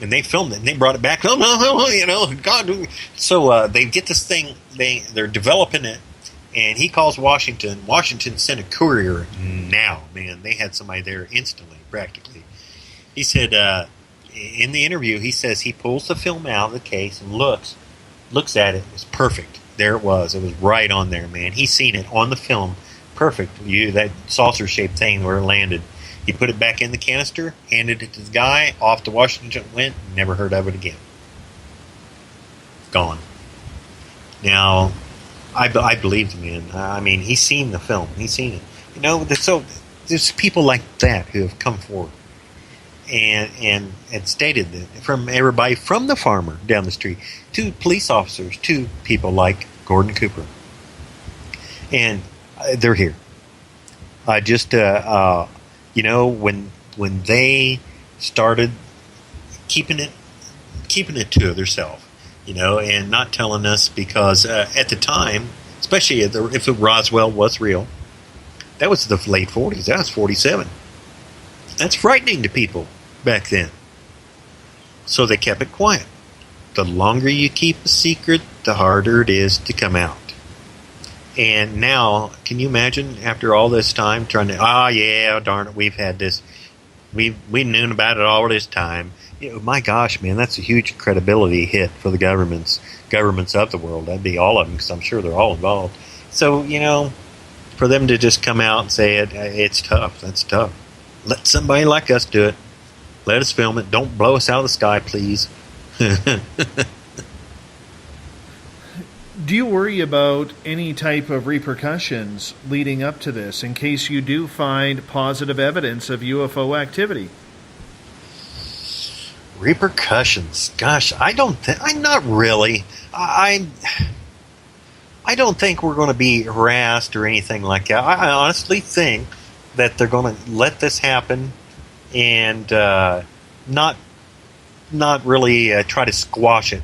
And they filmed it and they brought it back. God. So they get this thing. They're developing it, and he calls Washington. Washington sent a courier now. Man, they had somebody there instantly, practically. He said in the interview, he says he pulls the film out of the case and looks at it. It was perfect. There it was. It was right on there, man. He's seen it on the film. Perfect. That saucer-shaped thing where it landed. He put it back in the canister, handed it to the guy, off to Washington went, never heard of it again. Gone. Now, I believed him, man. I mean, he's seen the film. He's seen it. So there's people like that who have come forward and stated that from everybody, from the farmer down the street to police officers to people like Gordon Cooper. And they're here. I just, when they started keeping it to themselves, and not telling us because at the time, especially if the Roswell was real, that was the late 40s. That was 47. That's frightening to people back then. So they kept it quiet. The longer you keep a secret, the harder it is to come out. And now, can you imagine after all this time trying to, darn it, we've had this, we knew about it all this time. My gosh, man, that's a huge credibility hit for the governments of the world. That'd be all of them because I'm sure they're all involved. So, for them to just come out and say it's tough. That's tough. Let somebody like us do it. Let us film it. Don't blow us out of the sky, please. Do you worry about any type of repercussions leading up to this in case you do find positive evidence of UFO activity? Repercussions? Gosh, I'm not really. I don't think we're going to be harassed or anything like that. I honestly think that they're going to let this happen and not really try to squash it.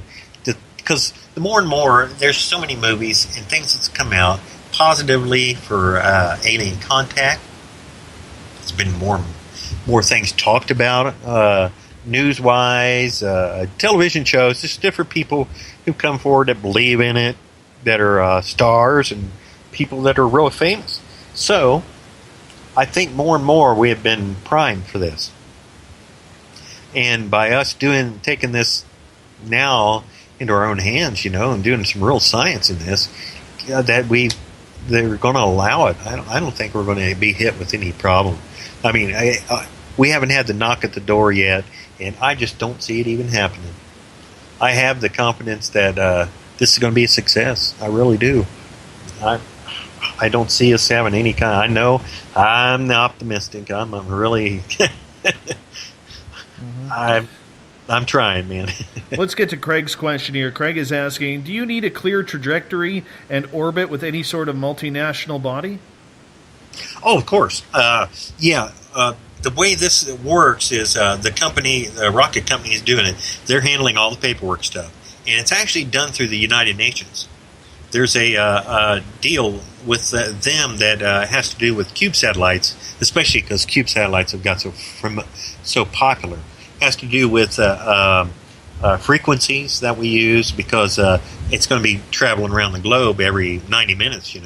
Because the more and more, there's so many movies and things that's come out positively for alien contact. There's been more things talked about, news-wise, television shows. There's different people who come forward that believe in it, that are stars, and people that are real famous. So, I think more and more we have been primed for this. And by us taking this now into our own hands, and doing some real science in this, they're going to allow it. I don't think we're going to be hit with any problem. I mean, we haven't had the knock at the door yet, and I just don't see it even happening. I have the confidence that this is going to be a success. I really do. I don't see us having any kind. I know I'm the optimistic. I'm really. I'm trying, man. Let's get to Craig's question here. Craig is asking, do you need a clear trajectory and orbit with any sort of multinational body? Oh, of course. The way this works is the rocket company is doing it. They're handling all the paperwork stuff. And it's actually done through the United Nations. There's a deal with them that has to do with cube satellites, especially because cube satellites have got so popular. It has to do with frequencies that we use because it's going to be traveling around the globe every 90 minutes,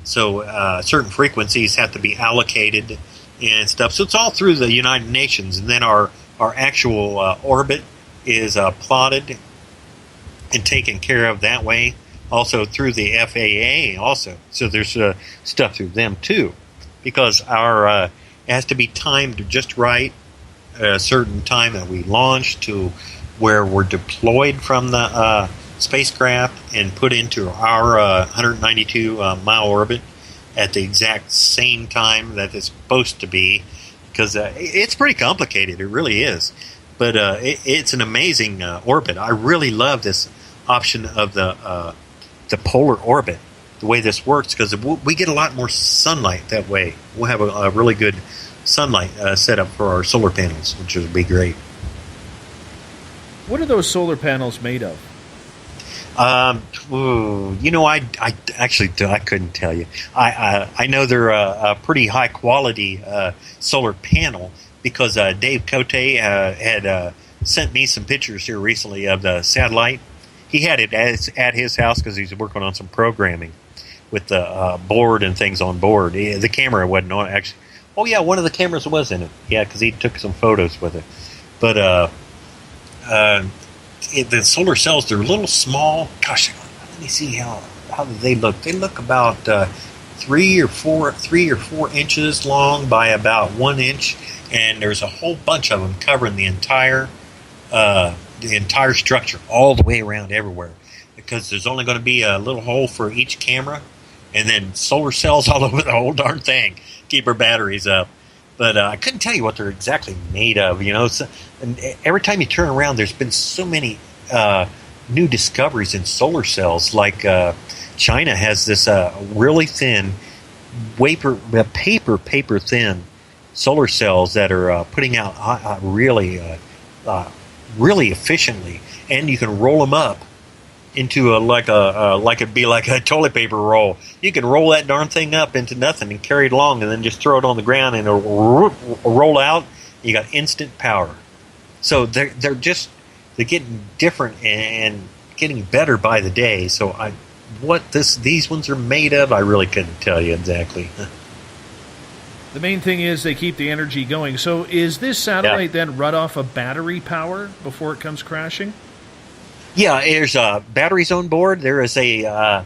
So certain frequencies have to be allocated and stuff. So it's all through the United Nations. And then our actual orbit is plotted and taken care of that way. Also through the FAA also. So there's stuff through them too. Because our it has to be timed just right, a certain time that we launch to where we're deployed from the spacecraft and put into our 192-mile orbit at the exact same time that it's supposed to be. Because it's pretty complicated. It really is. But it's an amazing orbit. I really love this option of the polar orbit, the way this works, because we get a lot more sunlight that way. We'll have a really good sunlight set up for our solar panels, which would be great. What are those solar panels made of? I couldn't tell you. I know they're a pretty high quality solar panel because Dave Cote had sent me some pictures here recently of the satellite. He had it at his house because he's working on some programming with the board and things on board. The camera wasn't on, actually. Oh, yeah, one of the cameras was in it. Yeah, because he took some photos with it. But the solar cells, they're a little small. Gosh, let me see how do they look. They look about 3 or 4 inches long by about 1 inch, and there's a whole bunch of them covering the entire structure all the way around everywhere, because there's only going to be a little hole for each camera, and then solar cells all over the whole darn thing keep our batteries up. But I couldn't tell you what they're exactly made of. So, and every time you turn around, there's been so many new discoveries in solar cells. Like China has this really thin, paper thin solar cells that are putting out really efficiently, and you can roll them up into like it'd be like a toilet paper roll. You can roll that darn thing up into nothing and carry it along, and then just throw it on the ground, and it'll roll out. You got instant power. So they're getting different and getting better by the day. So these ones are made of, I really couldn't tell you exactly. The main thing is they keep the energy going. So is this satellite then run off of battery power before it comes crashing? Yeah, there's batteries on board. There is there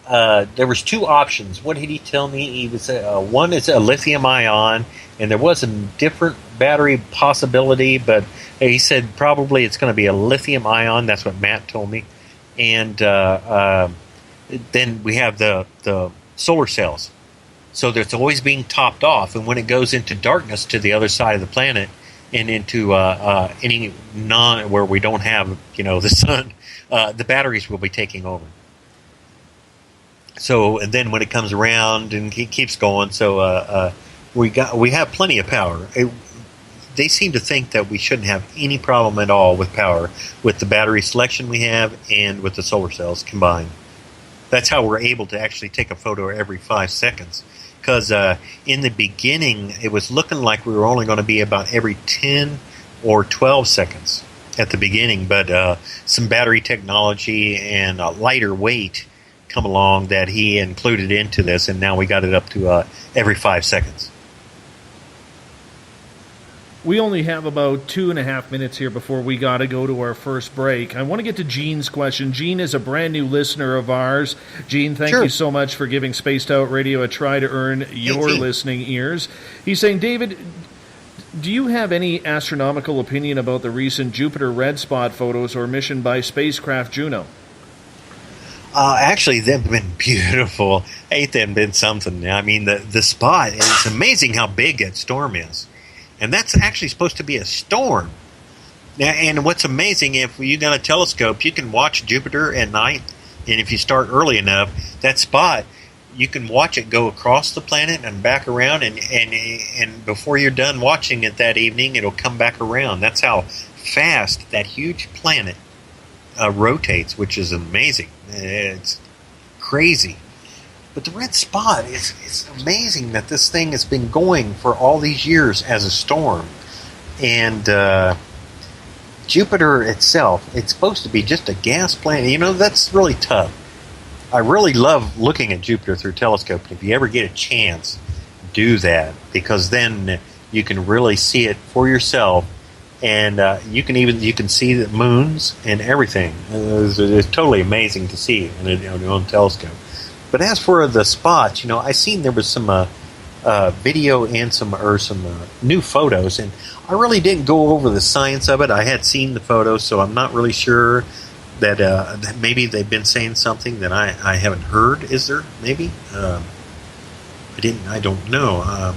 was 2 options. What did he tell me? He was one is a lithium ion, and there was a different battery possibility, but he said probably it's going to be a lithium ion. That's what Matt told me. And then we have the solar cells. So that's always being topped off, and when it goes into darkness to the other side of the planet and into any where we don't have the sun, the batteries will be taking over. So, and then when it comes around and it keeps going, so we have plenty of power. They seem to think that we shouldn't have any problem at all with power with the battery selection we have and with the solar cells combined. That's how we're able to actually take a photo every 5 seconds. Because in the beginning, it was looking like we were only going to be about every 10 or 12 seconds at the beginning. But some battery technology and a lighter weight come along that he included into this, and now we got it up to every 5 seconds. We only have about 2.5 minutes here before we got to go to our first break. I want to get to Gene's question. Gene is a brand new listener of ours. Gene, thank you so much for giving Spaced Out Radio a try to earn your listening ears. He's saying, David, do you have any astronomical opinion about the recent Jupiter red spot photos or mission by spacecraft Juno? Actually, they've been beautiful. Ain't them been something? I mean, the spot, it's amazing how big that storm is. And that's actually supposed to be a storm. Now, and what's amazing, if you got a telescope, you can watch Jupiter at night. And if you start early enough, that spot you can watch it go across the planet and back around, and before you're done watching it that evening, it'll come back around. That's how fast that huge planet rotates, which is amazing. It's crazy. But the red spot, it's amazing that this thing has been going for all these years as a storm. And Jupiter itself, it's supposed to be just a gas planet. You know, that's really tough. I really love looking at Jupiter through a telescope. If you ever get a chance, do that, because then you can really see it for yourself, and you can see the moons and everything. It's totally amazing to see in your own telescope. But as for the spots, you know, I seen there was some video and some new photos, and I really didn't go over the science of it. I had seen the photos, so I'm not really sure that maybe they've been saying something that I haven't heard. Is there? Maybe I don't know. I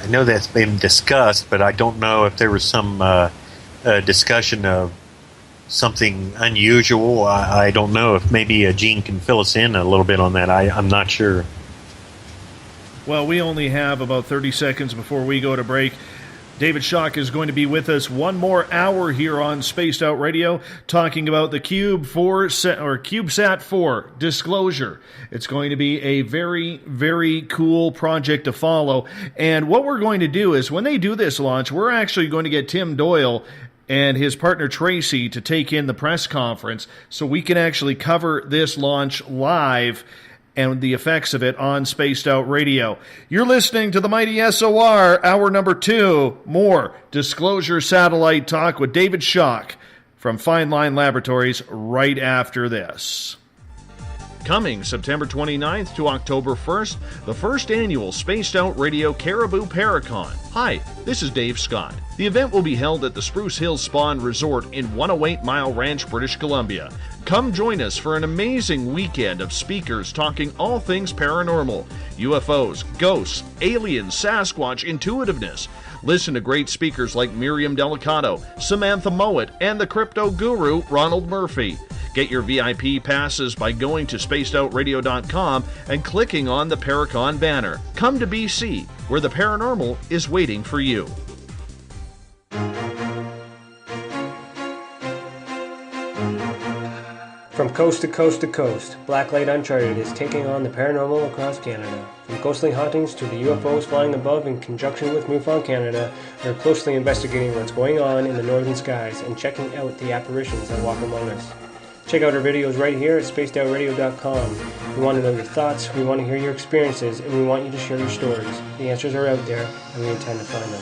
know that's been discussed, but I don't know if there was some discussion of something unusual. I don't know if maybe Gene can fill us in a little bit on that. I'm not sure. Well, we only have about 30 seconds before we go to break. David Schock is going to be with us one more hour here on Spaced Out Radio, talking about the CubeSat 4 disclosure. It's going to be a very, very cool project to follow. And what we're going to do is, when they do this launch, we're actually going to get Tim Doyle and his partner Tracy to take in the press conference so we can actually cover this launch live and the effects of it on Spaced Out Radio. You're listening to the Mighty SOR, hour number 2. More Disclosure Satellite Talk with David Schock from Fine Line Laboratories right after this. Coming September 29th to October 1st, the first annual Spaced Out Radio Caribou Paracon. Hi, this is Dave Scott. The event will be held at the Spruce Hills Spa and Resort in 108 Mile Ranch, British Columbia. Come join us for an amazing weekend of speakers talking all things paranormal, UFOs, ghosts, aliens, Sasquatch, intuitiveness. Listen to great speakers like Miriam Delicato, Samantha Mowat, and the crypto guru Ronald Murphy. Get your VIP passes by going to spacedoutradio.com and clicking on the Paracon banner. Come to BC, where the paranormal is waiting for you. From coast to coast to coast, Blacklight Uncharted is taking on the paranormal across Canada. From ghostly hauntings to the UFOs flying above in conjunction with MUFON Canada, we're closely investigating what's going on in the northern skies and checking out the apparitions that walk among us. Check out our videos right here at spacedoutradio.com. We want to know your thoughts, we want to hear your experiences, and we want you to share your stories. The answers are out there, and we intend to find them.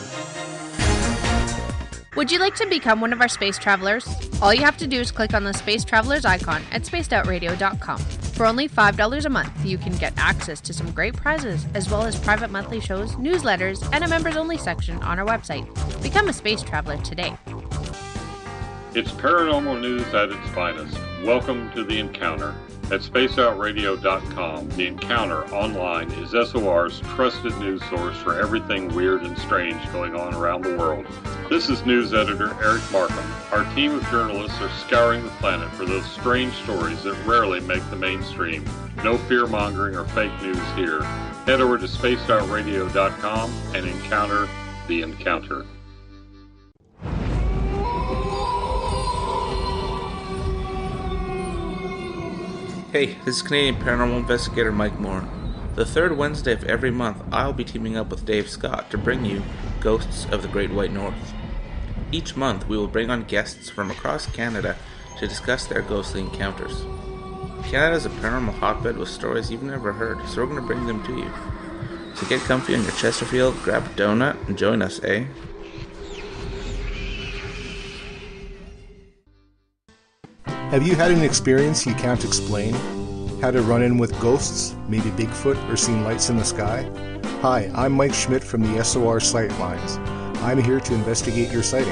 Would you like to become one of our space travelers? All you have to do is click on the Space Travelers icon at spacedoutradio.com. For only $5 a month, you can get access to some great prizes, as well as private monthly shows, newsletters, and a members-only section on our website. Become a space traveler today. It's paranormal news at its finest. Welcome to The Encounter. At spacedoutradio.com, The Encounter online is SOR's trusted news source for everything weird and strange going on around the world. This is news editor Eric Markham. Our team of journalists are scouring the planet for those strange stories that rarely make the mainstream. No fear-mongering or fake news here. Head over to spacedoutradio.com and encounter The Encounter. Hey, this is Canadian Paranormal Investigator Mike Moore. The third Wednesday of every month, I'll be teaming up with Dave Scott to bring you Ghosts of the Great White North. Each month, we will bring on guests from across Canada to discuss their ghostly encounters. Canada is a paranormal hotbed with stories you've never heard, so we're going to bring them to you. So get comfy on your Chesterfield, grab a donut, and join us, eh? Have you had an experience you can't explain? Had a run-in with ghosts, maybe Bigfoot, or seen lights in the sky? Hi, I'm Mike Schmidt from the SOR Sightlines. I'm here to investigate your sighting.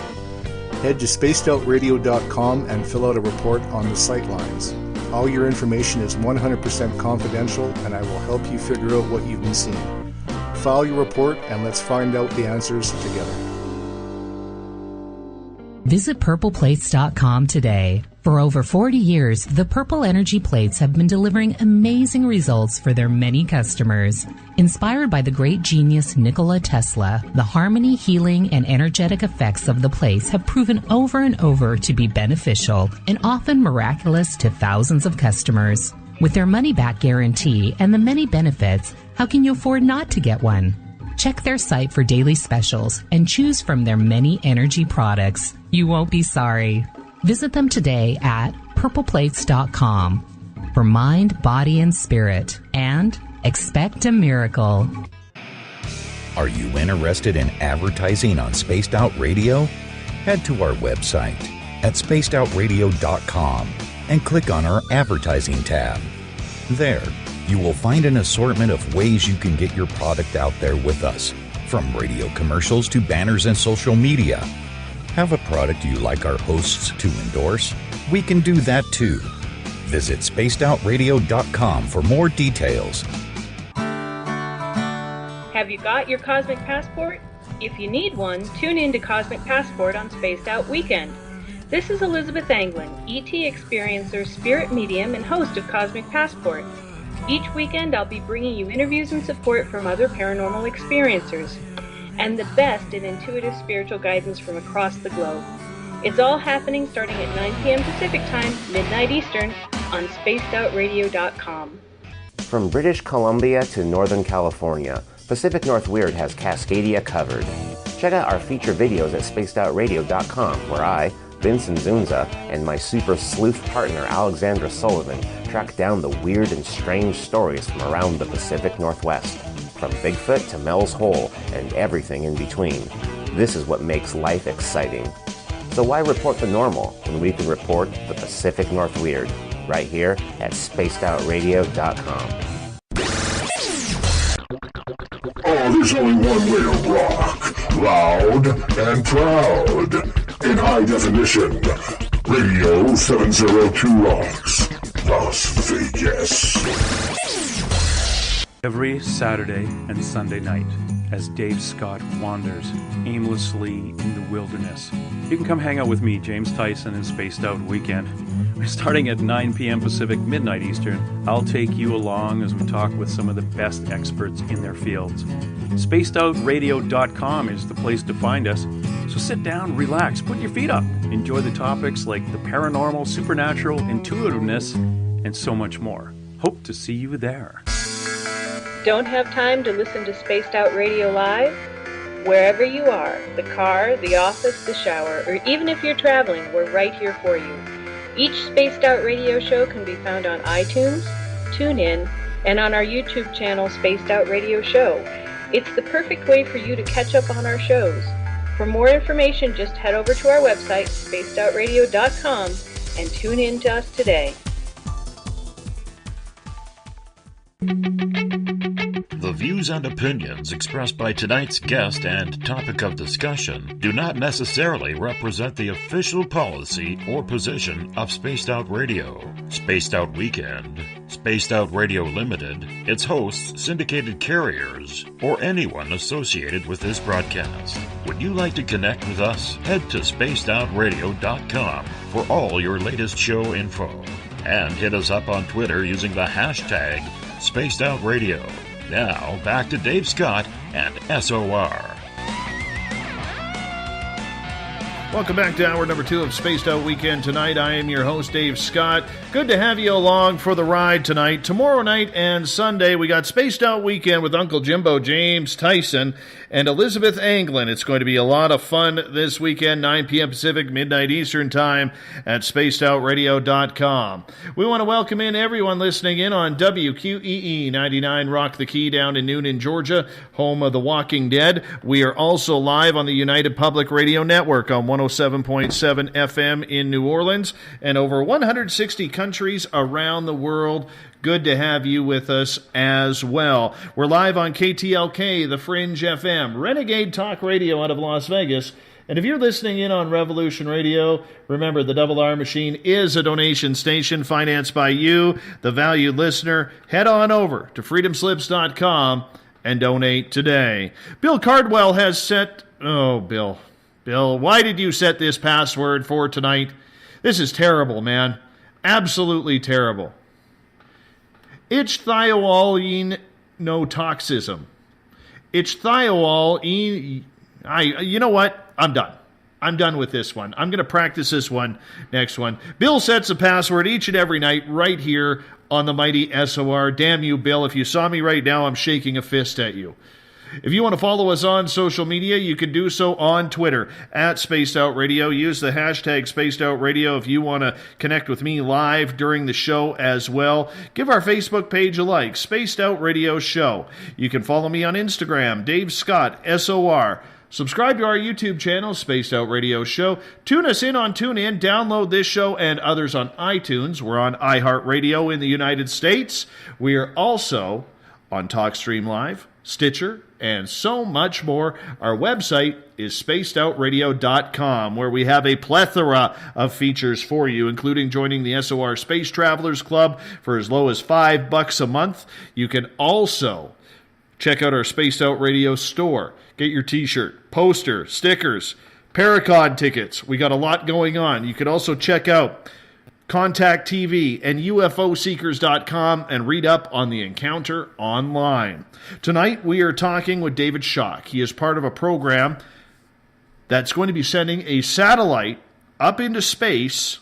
Head to spacedoutradio.com and fill out a report on the Sightlines. All your information is 100% confidential, and I will help you figure out what you've been seeing. File your report and let's find out the answers together. Visit purpleplates.com today. For over 40 years, the Purple Energy Plates have been delivering amazing results for their many customers. Inspired by the great genius Nikola Tesla, the harmony, healing, and energetic effects of the plates have proven over and over to be beneficial and often miraculous to thousands of customers. With their money-back guarantee and the many benefits, how can you afford not to get one? Check their site for daily specials and choose from their many energy products. You won't be sorry. Visit them today at purpleplates.com for mind, body, and spirit, and expect a miracle. Are you interested in advertising on Spaced Out Radio? Head to our website at spacedoutradio.com and click on our advertising tab. There, you will find an assortment of ways you can get your product out there with us, from radio commercials to banners and social media. Have a product you like our hosts to endorse? We can do that too. Visit spacedoutradio.com for more details. Have you got your Cosmic Passport? If you need one, tune in to Cosmic Passport on Spaced Out Weekend. This is Elizabeth Anglin, ET experiencer, spirit medium, and host of Cosmic Passport. Each weekend I'll be bringing you interviews and support from other paranormal experiencers, and the best in intuitive spiritual guidance from across the globe. It's all happening starting at 9 p.m. Pacific Time, midnight Eastern, on spacedoutradio.com. From British Columbia to Northern California, Pacific North Weird has Cascadia covered. Check out our feature videos at spacedoutradio.com, where I, Vincent Zunza, and my super sleuth partner Alexandra Sullivan track down the weird and strange stories from around the Pacific Northwest, from Bigfoot to Mel's Hole and everything in between. This is what makes life exciting. So why report the normal when we can report the Pacific North Weird right here at spacedoutradio.com. Oh, there's only one way to rock. Loud and proud. In high definition. Radio 702 rocks. Las Vegas. Every Saturday and Sunday night, as Dave Scott wanders aimlessly in the wilderness, you can come hang out with me, James Tyson, in Spaced Out Weekend. Starting at 9 p.m. Pacific, midnight Eastern, I'll take you along as we talk with some of the best experts in their fields. SpacedOutRadio.com is the place to find us. So sit down, relax, put your feet up. Enjoy the topics like the paranormal, supernatural, intuitiveness, and so much more. Hope to see you there. Don't have time to listen to Spaced Out Radio Live? Wherever you are, the car, the office, the shower, or even if you're traveling, we're right here for you. Each Spaced Out Radio show can be found on iTunes, TuneIn, and on our YouTube channel, Spaced Out Radio Show. It's the perfect way for you to catch up on our shows. For more information, just head over to our website, spacedoutradio.com, and tune in to us today. The views and opinions expressed by tonight's guest and topic of discussion do not necessarily represent the official policy or position of Spaced Out Radio, Spaced Out Weekend, Spaced Out Radio Limited, its hosts, syndicated carriers, or anyone associated with this broadcast. Would you like to connect with us? Head to spacedoutradio.com for all your latest show info. And hit us up on Twitter using the hashtag Spaced Out Radio. Now, back to Dave Scott and SOR. Welcome back to hour number 2 of Spaced Out Weekend tonight. I am your host, Dave Scott. Good to have you along for the ride tonight. Tomorrow night and Sunday, we got Spaced Out Weekend with Uncle Jimbo, James Tyson, and Elizabeth Anglin. It's going to be a lot of fun this weekend, 9 p.m. Pacific, midnight Eastern Time at spacedoutradio.com. We want to welcome in everyone listening in on WQEE 99 Rock the Key down in Noonan, Georgia, home of The Walking Dead. We are also live on the United Public Radio Network on 107.7 FM in New Orleans and over 160 countries around the world. Good to have you with us as well. We're live on KTLK, The Fringe FM, Renegade Talk Radio out of Las Vegas. And if you're listening in on Revolution Radio, remember the Double R Machine is a donation station financed by you, the valued listener. Head on over to freedomslips.com and donate today. Bill Cardwell has set... Oh, Bill Bill, why did you set this password for tonight? This is terrible, man. Absolutely terrible. Ichthyolene notoxism. Ichthyolene. You know what? I'm done. I'm done with this one. I'm going to practice this one next one. Bill sets a password each and every night right here on the mighty SOR. Damn you, Bill. If you saw me right now, I'm shaking a fist at you. If you want to follow us on social media, you can do so on Twitter at Spaced Out Radio. Use the hashtag Spaced Out Radio if you want to connect with me live during the show as well. Give our Facebook page a like, Spaced Out Radio Show. You can follow me on Instagram, Dave Scott, SOR. Subscribe to our YouTube channel, Spaced Out Radio Show. Tune us in on TuneIn. Download this show and others on iTunes. We're on iHeartRadio in the United States. We are also on TalkStream Live, Stitcher, and so much more. Our website is spacedoutradio.com, where we have a plethora of features for you, including joining the SOR Space Travelers Club for as low as $5 a month. You can also check out our Spaced Out Radio store. Get your t-shirt, poster, stickers, Paracon tickets. We got a lot going on. You can also check out Contact TV and UFOseekers.com and read up on the encounter online. Tonight we are talking with David Schock. He is part of a program that's going to be sending a satellite up into space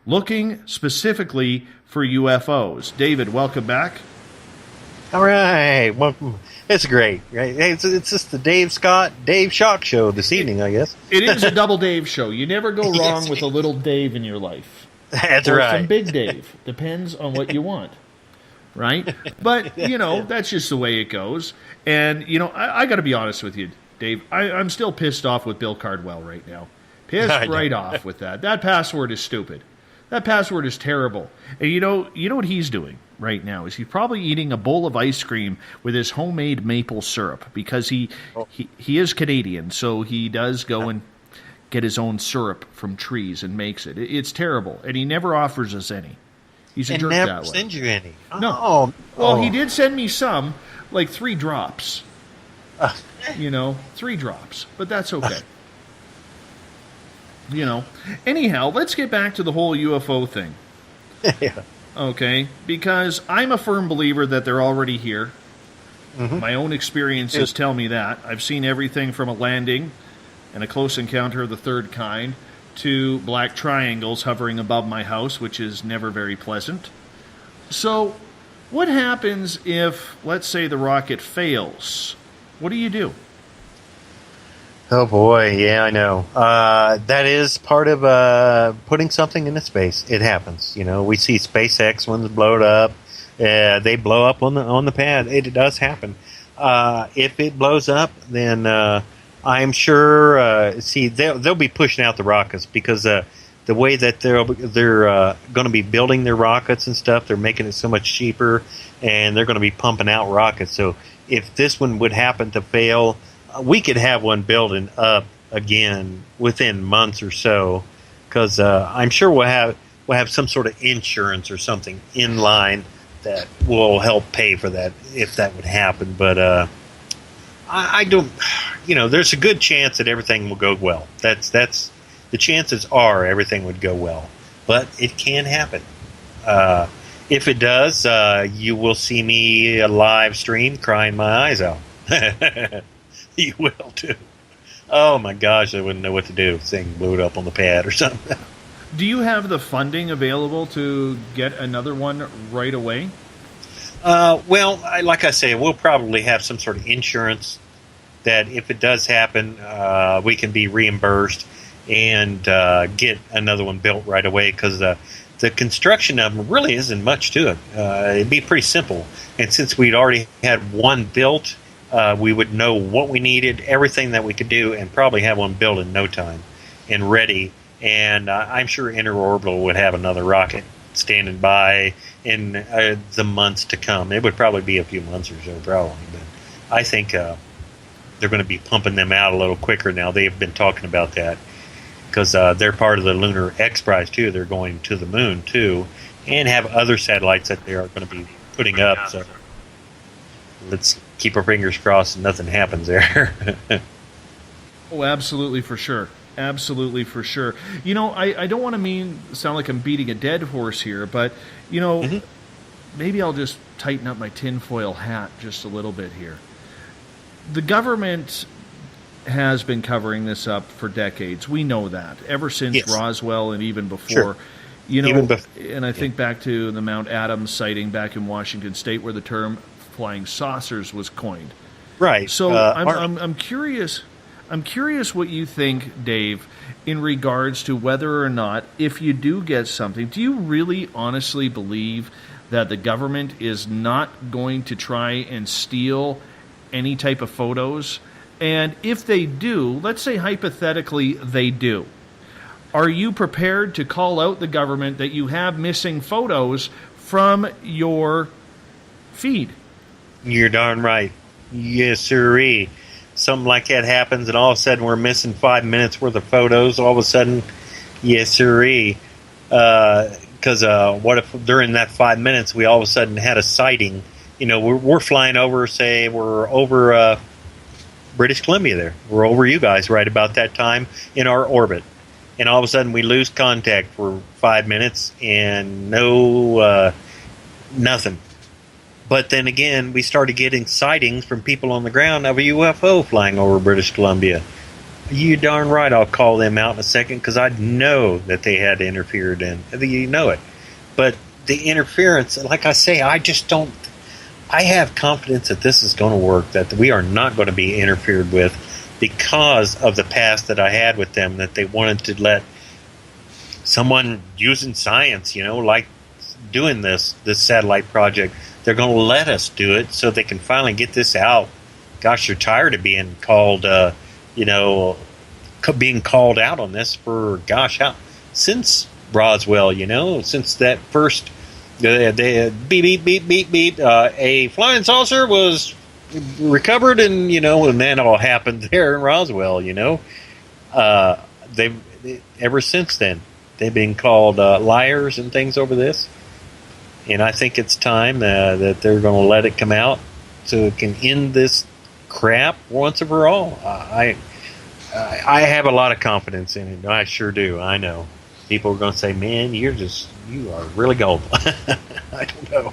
looking specifically for UFOs. David, welcome back. All right. Well, it's great. Right? It's just the Dave Schock show this evening, I guess. It is a double Dave show. You never go wrong with a little Dave in your life. That's or right. Some big Dave. Depends on what you want. Right? But, that's just the way it goes. And, I got to be honest with you, Dave. I'm still pissed off with Bill Cardwell right now. Pissed right off with that. That password is stupid. That password is terrible. And you know what he's doing right now is he's probably eating a bowl of ice cream with his homemade maple syrup because he is Canadian, so he does go and get his own syrup from trees and makes it. It's terrible, and he never offers us any. He's a jerk that way. Never send you any. No. Well, he did send me some, like 3 drops. 3 drops, but that's okay. Anyhow, let's get back to the whole UFO thing. Yeah. Okay, because I'm a firm believer that they're already here. Mm-hmm. My own experiences tell me that. I've seen everything from a landing and a close encounter of the third kind to black triangles hovering above my house, which is never very pleasant. So, what happens if, let's say, the rocket fails? What do you do? Oh boy, yeah, I know. That is part of putting something into space. It happens. We see SpaceX ones blow it up. They blow up on the pad. It does happen. If it blows up, then I'm sure. They'll be pushing out the rockets because the way that they're going to be building their rockets and stuff, they're making it so much cheaper, and they're going to be pumping out rockets. So if this one would happen to fail, we could have one building up again within months or so, because I'm sure we'll have some sort of insurance or something in line that will help pay for that if that would happen. But I don't, there's a good chance that everything will go well. That's the chances are everything would go well, but it can happen. If it does, you will see me live stream crying my eyes out. You will too. Oh my gosh, I wouldn't know what to do if thing blew it up on the pad or something. Do you have the funding available to get another one right away? Well, like I say, we'll probably have some sort of insurance that if it does happen, we can be reimbursed and get another one built right away, because the construction of them really isn't much to it. It'd be pretty simple. And since we'd already had one built, we would know what we needed, everything that we could do, and probably have one built in no time and ready. And I'm sure Interorbital would have another rocket standing by in the months to come. It would probably be a few months or so, probably. But I think they're going to be pumping them out a little quicker now. They've been talking about that because they're part of the Lunar X Prize, too. They're going to the moon, too, and have other satellites that they are going to be putting up. So let's keep our fingers crossed and nothing happens there. Oh, absolutely, for sure. Absolutely, for sure. You know, I don't want to sound like I'm beating a dead horse here, but, you know, maybe I'll just tighten up my tinfoil hat just a little bit here. The government has been covering this up for decades. We know that. Ever since Roswell and even before. Sure. You know, and I think back to the Mount Adams sighting back in Washington State where the term flying saucers was coined. Right. So I'm curious. I'm curious what you think, Dave, in regards to whether or not, if you do get something, do you really honestly believe that the government is not going to try and steal any type of photos? And if they do, let's say hypothetically they do, are you prepared to call out the government that you have missing photos from your feed? You're darn right. Yes, sirree. Something like that happens, and all of a sudden we're missing 5 minutes worth of photos. All of a sudden, yes, sirree. Because what if during that 5 minutes we all of a sudden had a sighting? You know, we're flying over, say, we're over British Columbia there. We're over you guys right about that time in our orbit. And all of a sudden we lose contact for 5 minutes and nothing. But then again, we started getting sightings from people on the ground of a UFO flying over British Columbia. You darn right I'll call them out in a second because I know that they had interfered in. You know it. But the interference, like I say, I just don't... I have confidence that this is going to work, that we are not going to be interfered with because of the past that I had with them, that they wanted to let someone using science, you know, like doing this satellite project, they're going to let us do it so they can finally get this out. Gosh, they're tired of being called, being called out on this for, since Roswell, you know, since that first, beep, beep, beep, beep, beep, a flying saucer was recovered, and, you know, and that all happened there in Roswell, you know. Ever since then, they've been called liars and things over this. And I think it's time that they're going to let it come out so it can end this crap once and for all. I have a lot of confidence in it. I sure do. I know. People are going to say, man, you are really gullible. I don't know.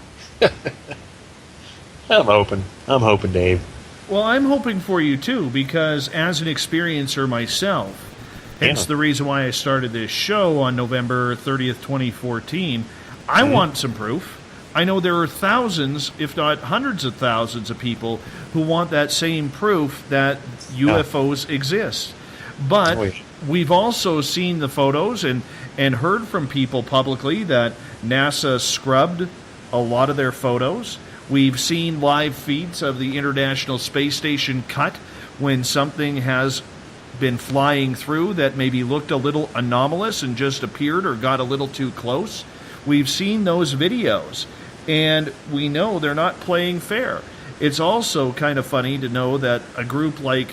I'm hoping, Dave. Well, I'm hoping for you too, because as an experiencer myself, hence the reason why I started this show on November 30th, 2014, I want some proof. I know there are thousands, if not hundreds of thousands of people who want that same proof that UFOs exist. But we've also seen the photos and heard from people publicly that NASA scrubbed a lot of their photos. We've seen live feeds of the International Space Station cut when something has been flying through that maybe looked a little anomalous and just appeared or got a little too close. We've seen those videos, and we know they're not playing fair. It's also kind of funny to know that a group like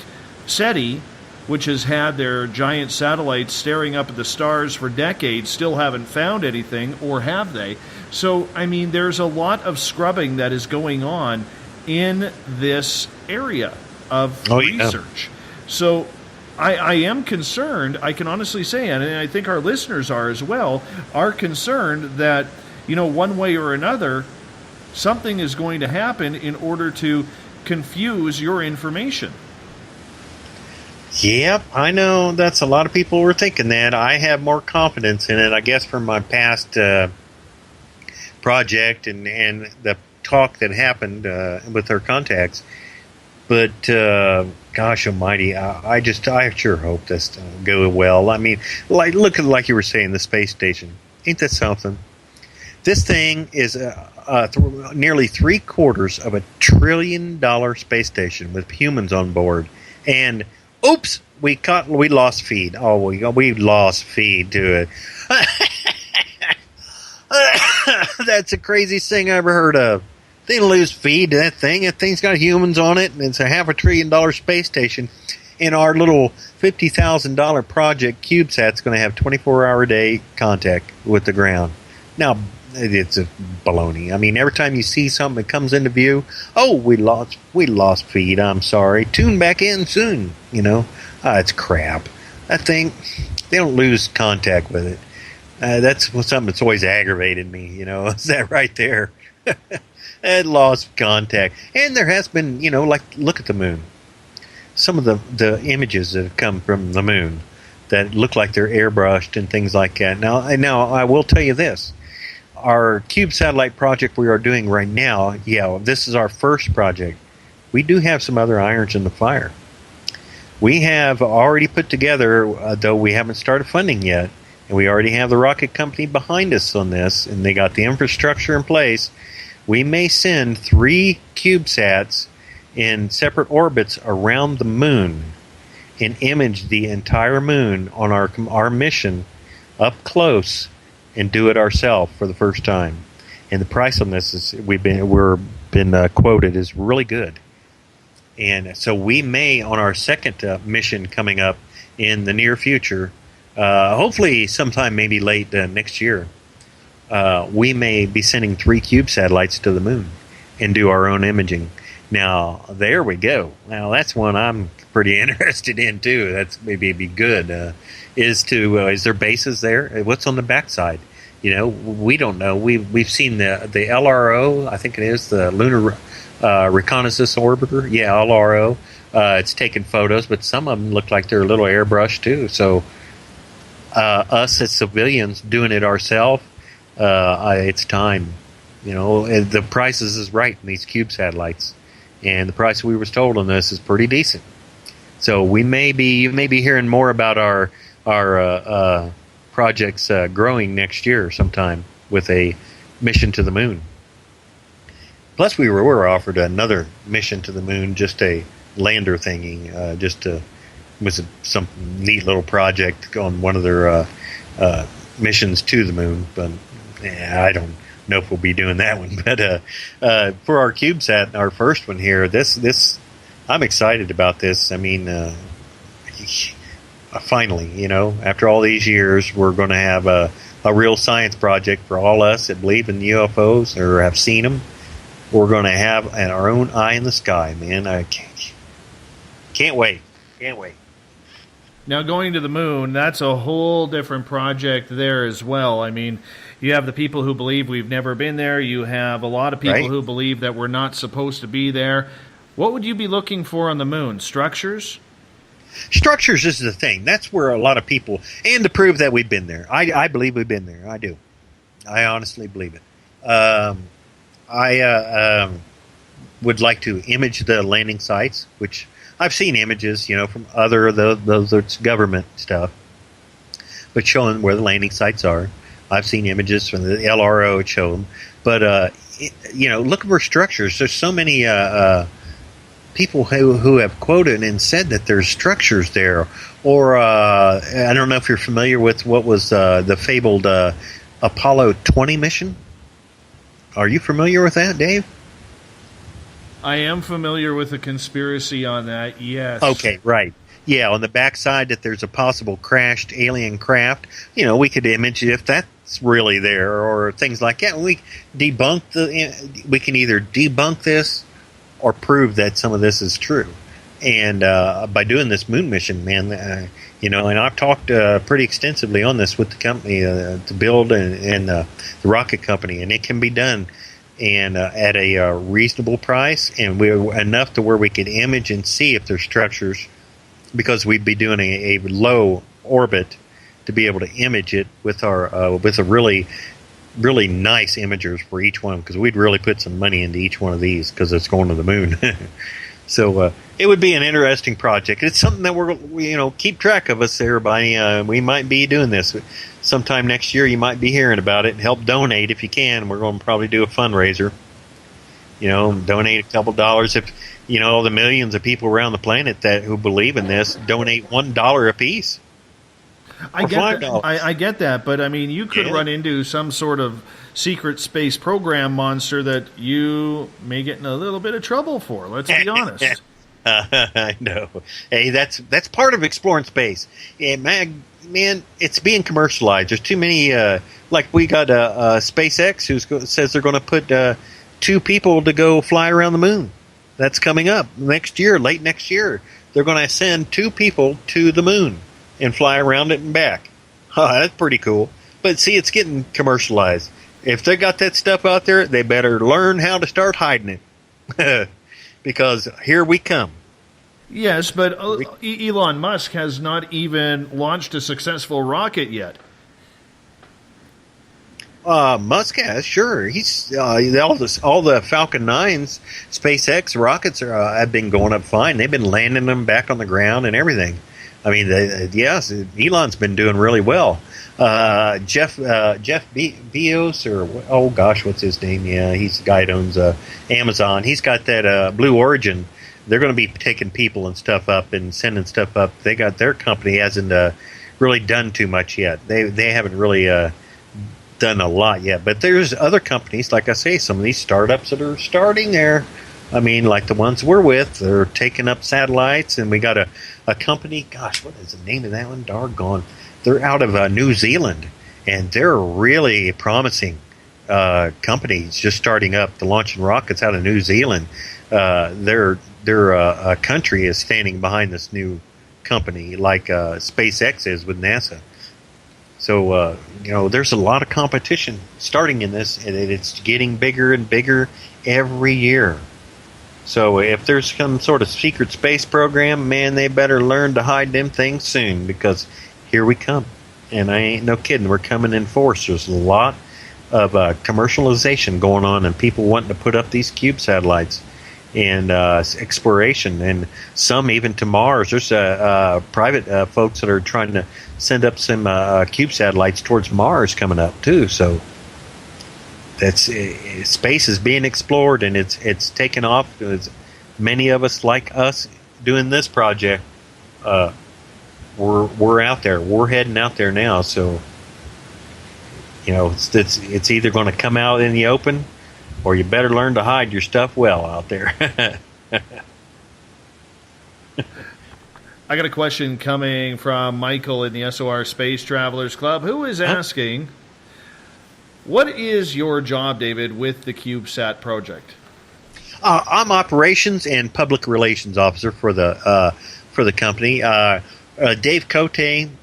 SETI, which has had their giant satellites staring up at the stars for decades, still haven't found anything, or have they? So, I mean, there's a lot of scrubbing that is going on in this area of research. So, I am concerned, I can honestly say, and I think our listeners are as well, are concerned that, you know, one way or another, something is going to happen in order to confuse your information. Yep, I know that's a lot of people were thinking that. I have more confidence in it, I guess, from my past project and the talk that happened with our contacts. But gosh almighty, I sure hope this will go well. I mean, look at, like you were saying, the space station. Ain't that something? This thing is nearly $750 billion space station with humans on board. And oops, we lost feed. Oh, we lost feed to it. That's the craziest thing I ever heard of. They didn't lose feed to that thing. That thing's got humans on it, and it's a $500 billion space station. And our little $50,000 project CubeSat's going to have 24-hour-a-day contact with the ground. Now, it's a baloney. I mean, every time you see something that comes into view, oh, we lost feed. I'm sorry. Tune back in soon. You know, it's crap. that thing, they don't lose contact with it. That's something that's always aggravated me, is that right there. It lost contact. And there has been, like, look at the moon. Some of the images that have come from the moon that look like they're airbrushed and things like that. Now, I will tell you this. Our Cube satellite project we are doing right now, this is our first project. We do have some other irons in the fire. We have already put together, though we haven't started funding yet, and we already have the rocket company behind us on this, and they got the infrastructure in place. We may send 3 CubeSats in separate orbits around the moon and image the entire moon on our mission up close and do it ourselves for the first time. And the price on this is we're been quoted is really good. And so we may, on our second mission coming up in the near future, hopefully sometime maybe late next year, we may be sending 3 Cube satellites to the moon and do our own imaging. Now, there we go. Now, that's one I'm pretty interested in, too. That's maybe it'd be good. Is there bases there? What's on the backside? We don't know. We've seen the LRO, I think it is, the Lunar Reconnaissance Orbiter. Yeah, LRO. It's taking photos, but some of them look like they're a little airbrushed, too. So us as civilians doing it ourselves, it's time. The prices is right in these Cube satellites. And the price we was told on this is pretty decent. So you may be hearing more about our projects growing next year sometime with a mission to the moon. Plus, we were offered another mission to the moon, just a lander thingy, was some neat little project on one of their missions to the moon. But I don't know if we'll be doing that one. But for our CubeSat, our first one here, this I'm excited about this. I mean, finally, after all these years, we're going to have a real science project for all us that believe in UFOs or have seen them. We're going to have our own eye in the sky, man. I can't wait. Can't wait. Now, going to the moon, that's a whole different project there as well. I mean, you have the people who believe we've never been there. You have a lot of people who believe that we're not supposed to be there. What would you be looking for on the moon? Structures? Structures is the thing. That's where a lot of people, and to prove that we've been there. I believe we've been there. I do. I honestly believe it. I would like to image the landing sites, which I've seen images, from other those government stuff, but showing where the landing sites are. I've seen images from the LRO that show them, but looking for structures. There's so many people who have quoted and said that there's structures there, or I don't know if you're familiar with what was the fabled Apollo 20 mission. Are you familiar with that, Dave? I am familiar with the conspiracy on that, yes. Okay, right. Yeah, on the backside that there's a possible crashed alien craft. We could image it if that's really there or things like that. We can either debunk this or prove that some of this is true. And by doing this moon mission, man, and I've talked pretty extensively on this with the company to build and the rocket company, and it can be done and at a reasonable price, and we're enough to where we could image and see if there's structures, because we'd be doing a low orbit to be able to image it with our with a really nice imagers for each one, because we'd really put some money into each one of these because it's going to the moon. So it would be an interesting project. It's something that keep track of us, everybody. We might be doing this sometime next year. You might be hearing about it. And help donate if you can. We're going to probably do a fundraiser. Donate a couple dollars. If the millions of people around the planet who believe in this, donate $1 a piece. I get that, but I mean, you could run into some sort of secret space program monster that you may get in a little bit of trouble for. Let's be honest. I know. Hey, that's part of exploring space. Yeah, man, it's being commercialized. There's too many. Like we got SpaceX who says they're going to put 2 people to go fly around the moon. That's coming up next year, late next year. They're going to send 2 people to the moon. and fly around it and back. Oh, that's pretty cool. But see, it's getting commercialized. If they got that stuff out there, they better learn how to start hiding it. Because here we come. Yes, but Elon Musk has not even launched a successful rocket yet. Musk has, sure. He's all the Falcon 9s, SpaceX rockets have been going up fine. They've been landing them back on the ground and everything. I mean, yes, Elon's been doing really well. Jeff Bezos, or what's his name? Yeah, he's the guy that owns Amazon. He's got that Blue Origin. They're going to be taking people and stuff up and sending stuff up. They got their company hasn't really done too much yet. They haven't really done a lot yet. But there's other companies, like I say, some of these startups that are starting there. I mean, like the ones we're with, they're taking up satellites, and we got a company. Gosh, what is the name of that one? Doggone. They're out of New Zealand, and they're a really promising company. Just starting up, the launching rockets out of New Zealand. Their country is standing behind this new company, like SpaceX is with NASA. So there's a lot of competition starting in this, and it's getting bigger and bigger every year. So if there's some sort of secret space program, man, they better learn to hide them things soon, because here we come. And I ain't no kidding, we're coming in force. There's a lot of commercialization going on, and people wanting to put up these cube satellites and exploration, and some even to Mars. There's private folks that are trying to send up some cube satellites towards Mars coming up too. So that's space is being explored, and it's taken off. As many of us, like us, doing this project, we're out there. We're heading out there now. So it's either going to come out in the open, or you better learn to hide your stuff well out there. I got a question coming from Michael in the SOR Space Travelers Club, who is asking, what is your job, David, with the CubeSat project? I'm operations and public relations officer for the company. Dave Cote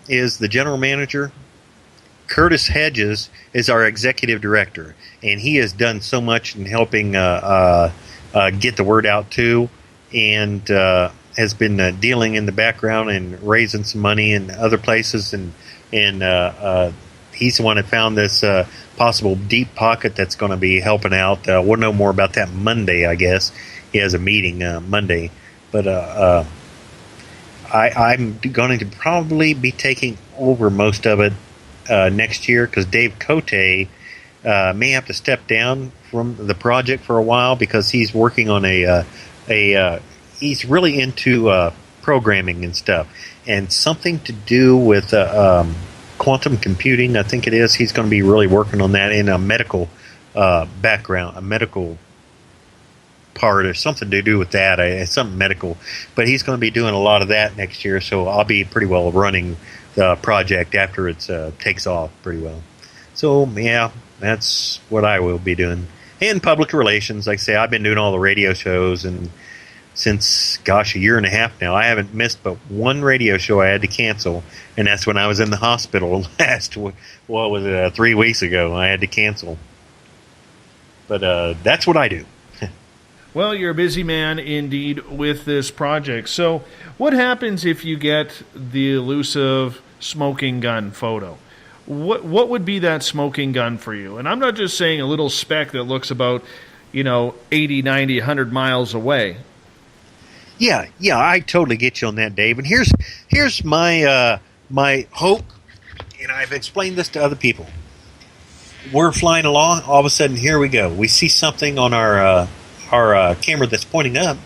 is the general manager. Curtis Hedges is our executive director, and he has done so much in helping get the word out too, and has been dealing in the background and raising some money in other places, and he's the one that found this possible deep pocket that's going to be helping out. We'll know more about that Monday, I guess. He has a meeting Monday, but I'm going to probably be taking over most of it next year, because Dave Cote may have to step down from the project for a while, because he's working on he's really into programming and stuff, and something to do with quantum computing, I think it is. He's going to be really working on that in a medical background, a medical part, or something to do with that, something medical. But he's going to be doing a lot of that next year, so I'll be pretty well running the project after it takes off pretty well. So, yeah, that's what I will be doing. And public relations, like I say, I've been doing all the radio shows, and since, a year and a half now, I haven't missed but one radio show I had to cancel, and that's when I was in the hospital 3 weeks ago. I had to cancel. But that's what I do. Well, you're a busy man indeed with this project. So what happens if you get the elusive smoking gun photo? What would be that smoking gun for you? And I'm not just saying a little speck that looks about, 80, 90, 100 miles away. Yeah, I totally get you on that, Dave. And here's my my hope, and I've explained this to other people. We're flying along, all of a sudden, here we go. We see something on our camera that's pointing up.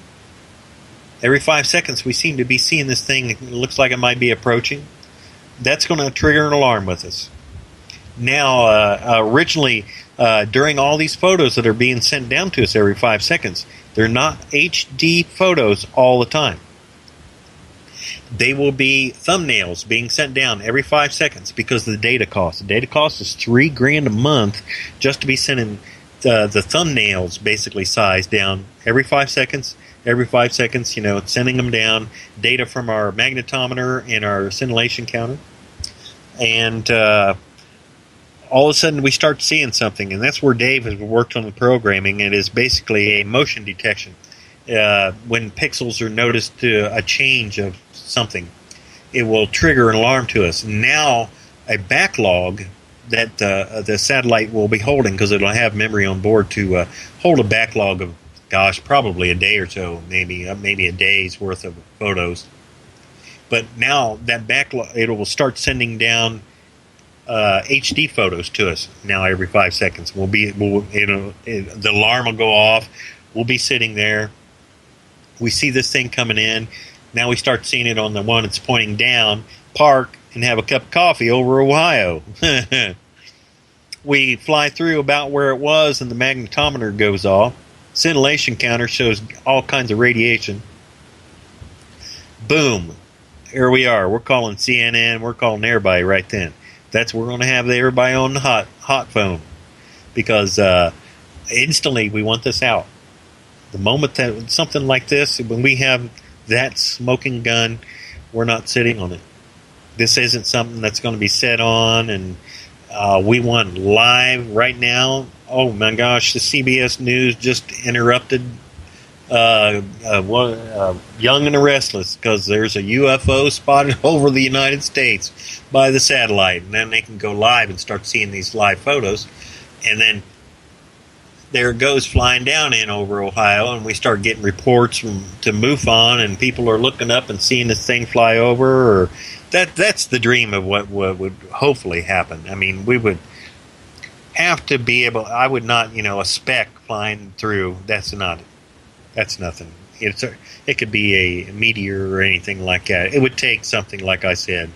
Every 5 seconds, we seem to be seeing this thing. It looks like it might be approaching. That's going to trigger an alarm with us. Now, originally, during all these photos that are being sent down to us every 5 seconds, they're not HD photos all the time. They will be thumbnails being sent down every 5 seconds because of the data cost. The data cost is $3,000 a month just to be sending the thumbnails basically size down every 5 seconds. Every 5 seconds, sending them down, data from our magnetometer and our scintillation counter. And all of a sudden we start seeing something, and that's where Dave has worked on the programming. It is basically a motion detection. When pixels are noticed a change of something, it will trigger an alarm to us. Now a backlog that the satellite will be holding, because it'll have memory on board to hold a backlog of, probably a day or so, maybe a day's worth of photos. But now that backlog, it will start sending down HD photos to us now every 5 seconds. The alarm will go off. We'll be sitting there. We see this thing coming in. Now we start seeing it on the one that's pointing down. Park and have a cup of coffee over Ohio. We fly through about where it was, and the magnetometer goes off. Scintillation counter shows all kinds of radiation. Boom. Here we are. We're calling CNN. We're calling everybody right then. We're going to have everybody on the hot phone, because instantly we want this out. The moment that something like this, when we have that smoking gun, we're not sitting on it. This isn't something that's going to be set on, and we want live right now. Oh my gosh, the CBS News just interrupted Young and the Restless, because there's a UFO spotted over the United States by the satellite. And then they can go live and start seeing these live photos. And then there it goes flying down in over Ohio, and we start getting reports to MUFON, and people are looking up and seeing this thing fly over. Or that's the dream of what would hopefully happen. I mean, we would have to be able. I would not, a speck flying through. That's nothing. It could be a meteor or anything like that. It would take something, like I said,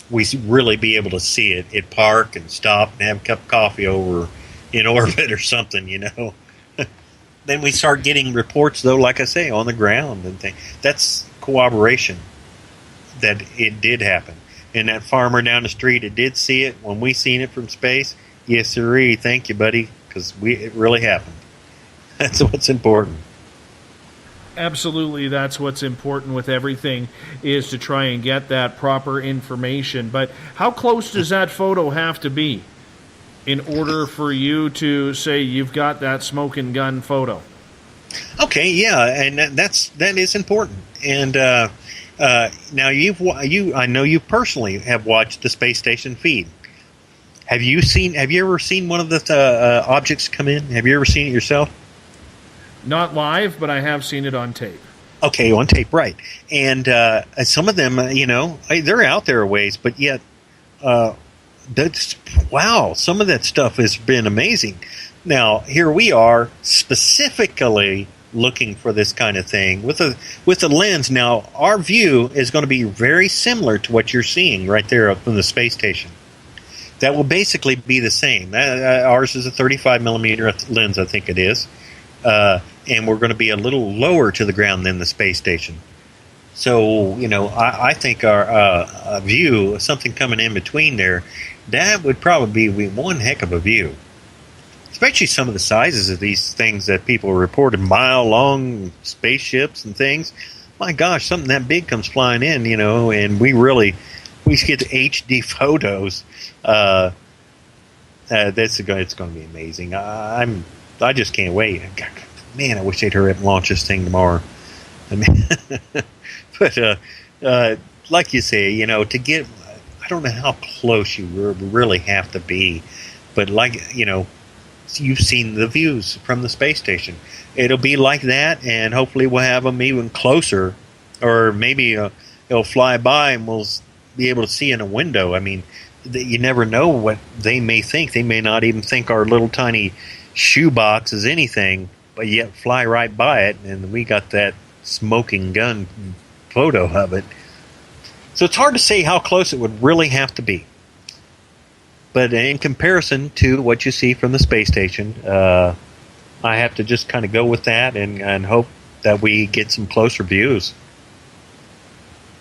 we really be able to see it park and stop and have a cup of coffee over in orbit or something, Then we start getting reports, though, like I say, on the ground and things. That's corroboration that it did happen. And that farmer down the street, it did see it. When we seen it from space, yes, sirree, thank you, buddy, because it really happened. That's what's important. Absolutely, that's what's important with everything, is to try and get that proper information. But how close does that photo have to be in order for you to say you've got that smoking gun photo? Okay, yeah, and that is important. And now I know you personally have watched the space station feed. Have you ever seen one of the objects come in? Have you ever seen it yourself? Not live, but I have seen it on tape. Okay, on tape, right. And some of them, they're out there a ways, but yet, some of that stuff has been amazing. Now, here we are specifically looking for this kind of thing with a lens. Now, our view is going to be very similar to what you're seeing right there up from the space station. That will basically be the same. Ours is a 35 millimeter lens, I think it is. And we're going to be a little lower to the ground than the space station. So, I think our view, something coming in between there, that would probably be one heck of a view. Especially some of the sizes of these things that people reported, mile-long spaceships and things. My gosh, something that big comes flying in, and we get HD photos. It's going to be amazing. I just can't wait. Man, I wish they'd hurry up and launch this thing tomorrow. But like you say, to get, I don't know how close you really have to be, but you've seen the views from the space station. It'll be like that, and hopefully we'll have them even closer, or maybe it'll fly by and we'll be able to see in a window. I mean, you never know what they may think. They may not even think our little tiny shoebox is anything, but yet fly right by it, and we got that smoking gun photo of it. So it's hard to say how close it would really have to be. But in comparison to what you see from the space station, I have to just kind of go with that and hope that we get some closer views.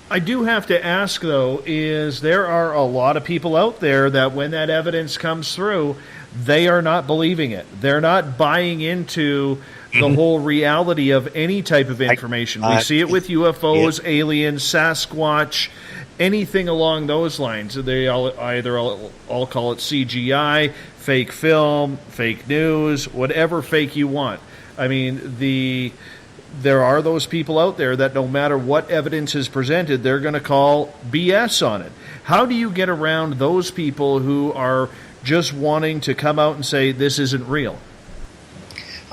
I do have to ask, though, is there are a lot of people out there that when that evidence comes through, they are not believing it. They're not buying into the whole reality of any type of information. We see it with UFOs, aliens, Sasquatch, anything along those lines. They all call it CGI, fake film, fake news, whatever fake you want. I mean, there are those people out there that no matter what evidence is presented, they're going to call BS on it. How do you get around those people who are just wanting to come out and say this isn't real?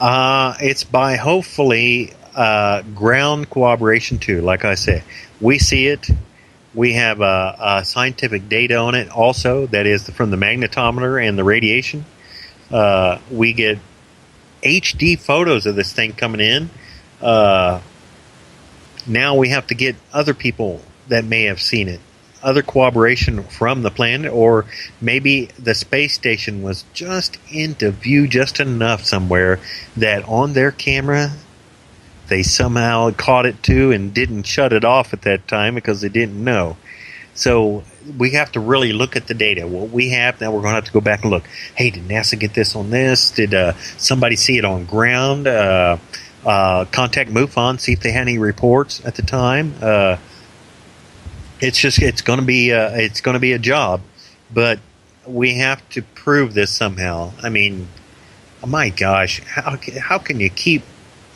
It's by hopefully ground cooperation too. Like I said, we see it. We have scientific data on it also, that is from the magnetometer and the radiation. We get HD photos of this thing coming in. Now we have to get other people that may have seen it, other cooperation from the planet, or maybe the space station was just into view just enough somewhere that on their camera they somehow caught it too and didn't shut it off at that time because they didn't know. So we have to really look at the data. What we have now, we're going to have to go back and look. Hey, did NASA get this on this? Did somebody see it on ground? Contact MUFON, see if they had any reports at the time. It's going to be a job, but we have to prove this somehow. I mean, my gosh, how can you keep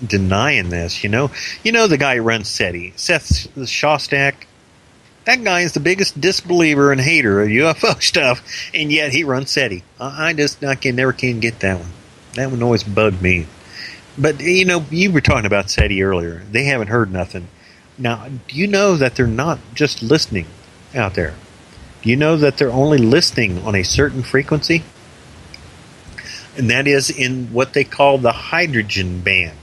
denying this? You know the guy who runs SETI, Seth Shostak. That guy is the biggest disbeliever and hater of UFO stuff, and yet he runs SETI. I never can get that one. That one always bugged me. But you were talking about SETI earlier. They haven't heard nothing. Now, do you know that they're not just listening out there? Do you know that they're only listening on a certain frequency? And that is in what they call the hydrogen band.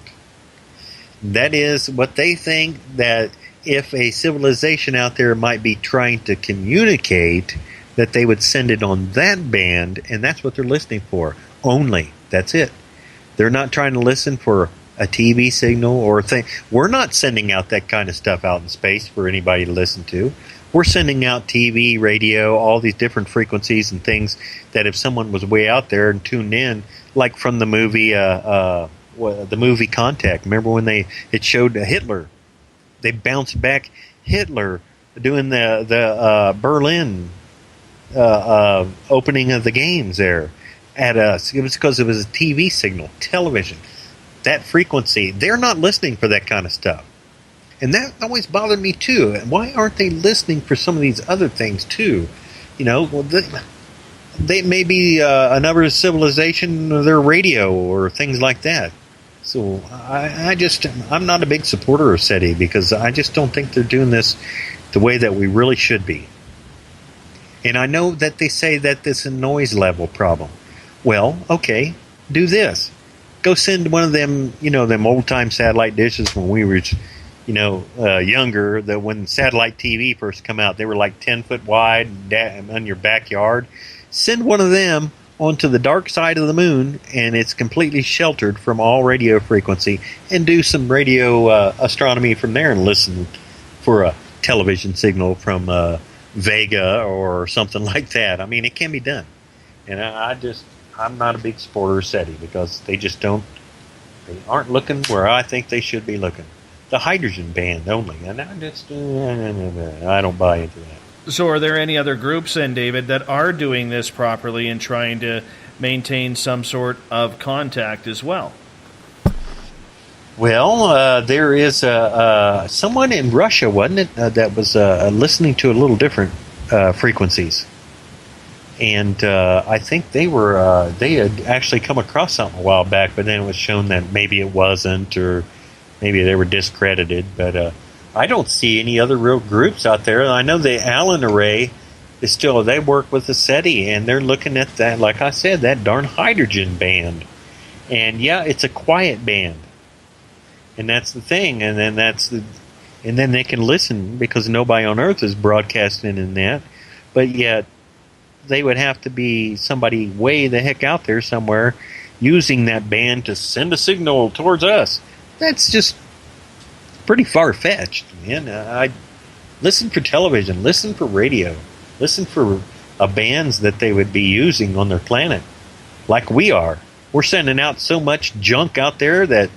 That is what they think, that if a civilization out there might be trying to communicate, that they would send it on that band, and that's what they're listening for. Only. That's it. They're not trying to listen for a TV signal or a thing. We're not sending out that kind of stuff out in space for anybody to listen to. We're sending out TV, radio, all these different frequencies and things that if someone was way out there and tuned in, like from the movie Contact. Remember when it showed Hitler? They bounced back Hitler doing the Berlin opening of the games there at us. It was because it was a TV signal, television. That frequency, they're not listening for that kind of stuff. And that always bothered me too. Why aren't they listening for some of these other things too? They may be another civilization of their radio or things like that. So I'm not a big supporter of SETI because I just don't think they're doing this the way that we really should be. And I know that they say that this is a noise level problem. Well, okay, do this. Go send one of them, them old-time satellite dishes when we were, younger, that when satellite TV first come out, they were like 10 foot wide on your backyard. Send one of them onto the dark side of the moon, and it's completely sheltered from all radio frequency, and do some radio astronomy from there and listen for a television signal from Vega or something like that. I mean, it can be done. And I'm not a big supporter of SETI because they aren't looking where I think they should be looking. The hydrogen band only. And I don't buy into that. So are there any other groups then, David, that are doing this properly and trying to maintain some sort of contact as well? Well, there is someone in Russia, wasn't it, that was listening to a little different frequencies. And I think they had actually come across something a while back, but then it was shown that maybe it wasn't, or maybe they were discredited. But I don't see any other real groups out there. I know the Allen Array is still, they work with the SETI, and they're looking at that, like I said, that darn hydrogen band. And yeah, it's a quiet band. And that's the thing. And then they can listen because nobody on Earth is broadcasting in that. But yet, they would have to be somebody way the heck out there somewhere using that band to send a signal towards us. That's just pretty far-fetched, man. I listen for television, listen for radio, listen for bands that they would be using on their planet. like we are. We're sending out so much junk out there that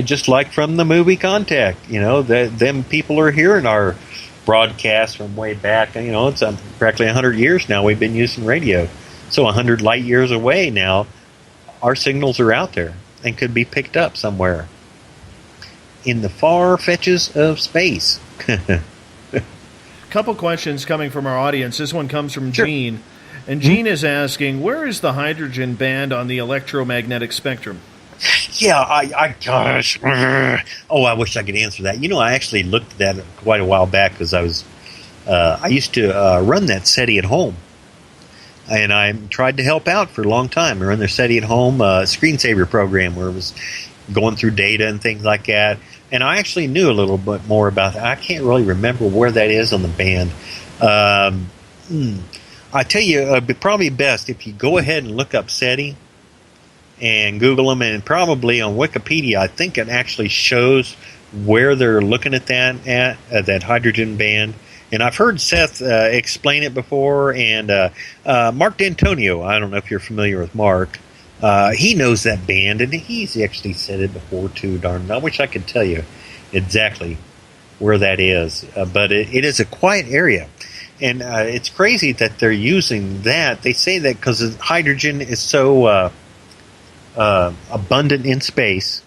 just like from the movie Contact, them people are hearing our broadcast from way back. It's practically 100 years now we've been using radio. So 100 light years away now, our signals are out there and could be picked up somewhere in the far fetches of space. Couple questions coming from our audience. This one comes from Gene. And Gene is asking, where is the hydrogen band on the electromagnetic spectrum? Yeah, gosh. I wish I could answer that. I actually looked at that quite a while back because I used to run that SETI at home. And I tried to help out for a long time. I run their SETI at home screensaver program where it was going through data and things like that. And I actually knew a little bit more about that. I can't really remember where that is on the band. I tell you, it'd be probably best if you go ahead and look up SETI and Google them, and probably on Wikipedia, I think it actually shows where they're looking at that hydrogen band. And I've heard Seth explain it before, and Mark D'Antonio, I don't know if you're familiar with Mark, he knows that band, and he's actually said it before too, darn. I wish I could tell you exactly where that is, but it is a quiet area. And it's crazy that they're using that. They say that because hydrogen is so abundant in space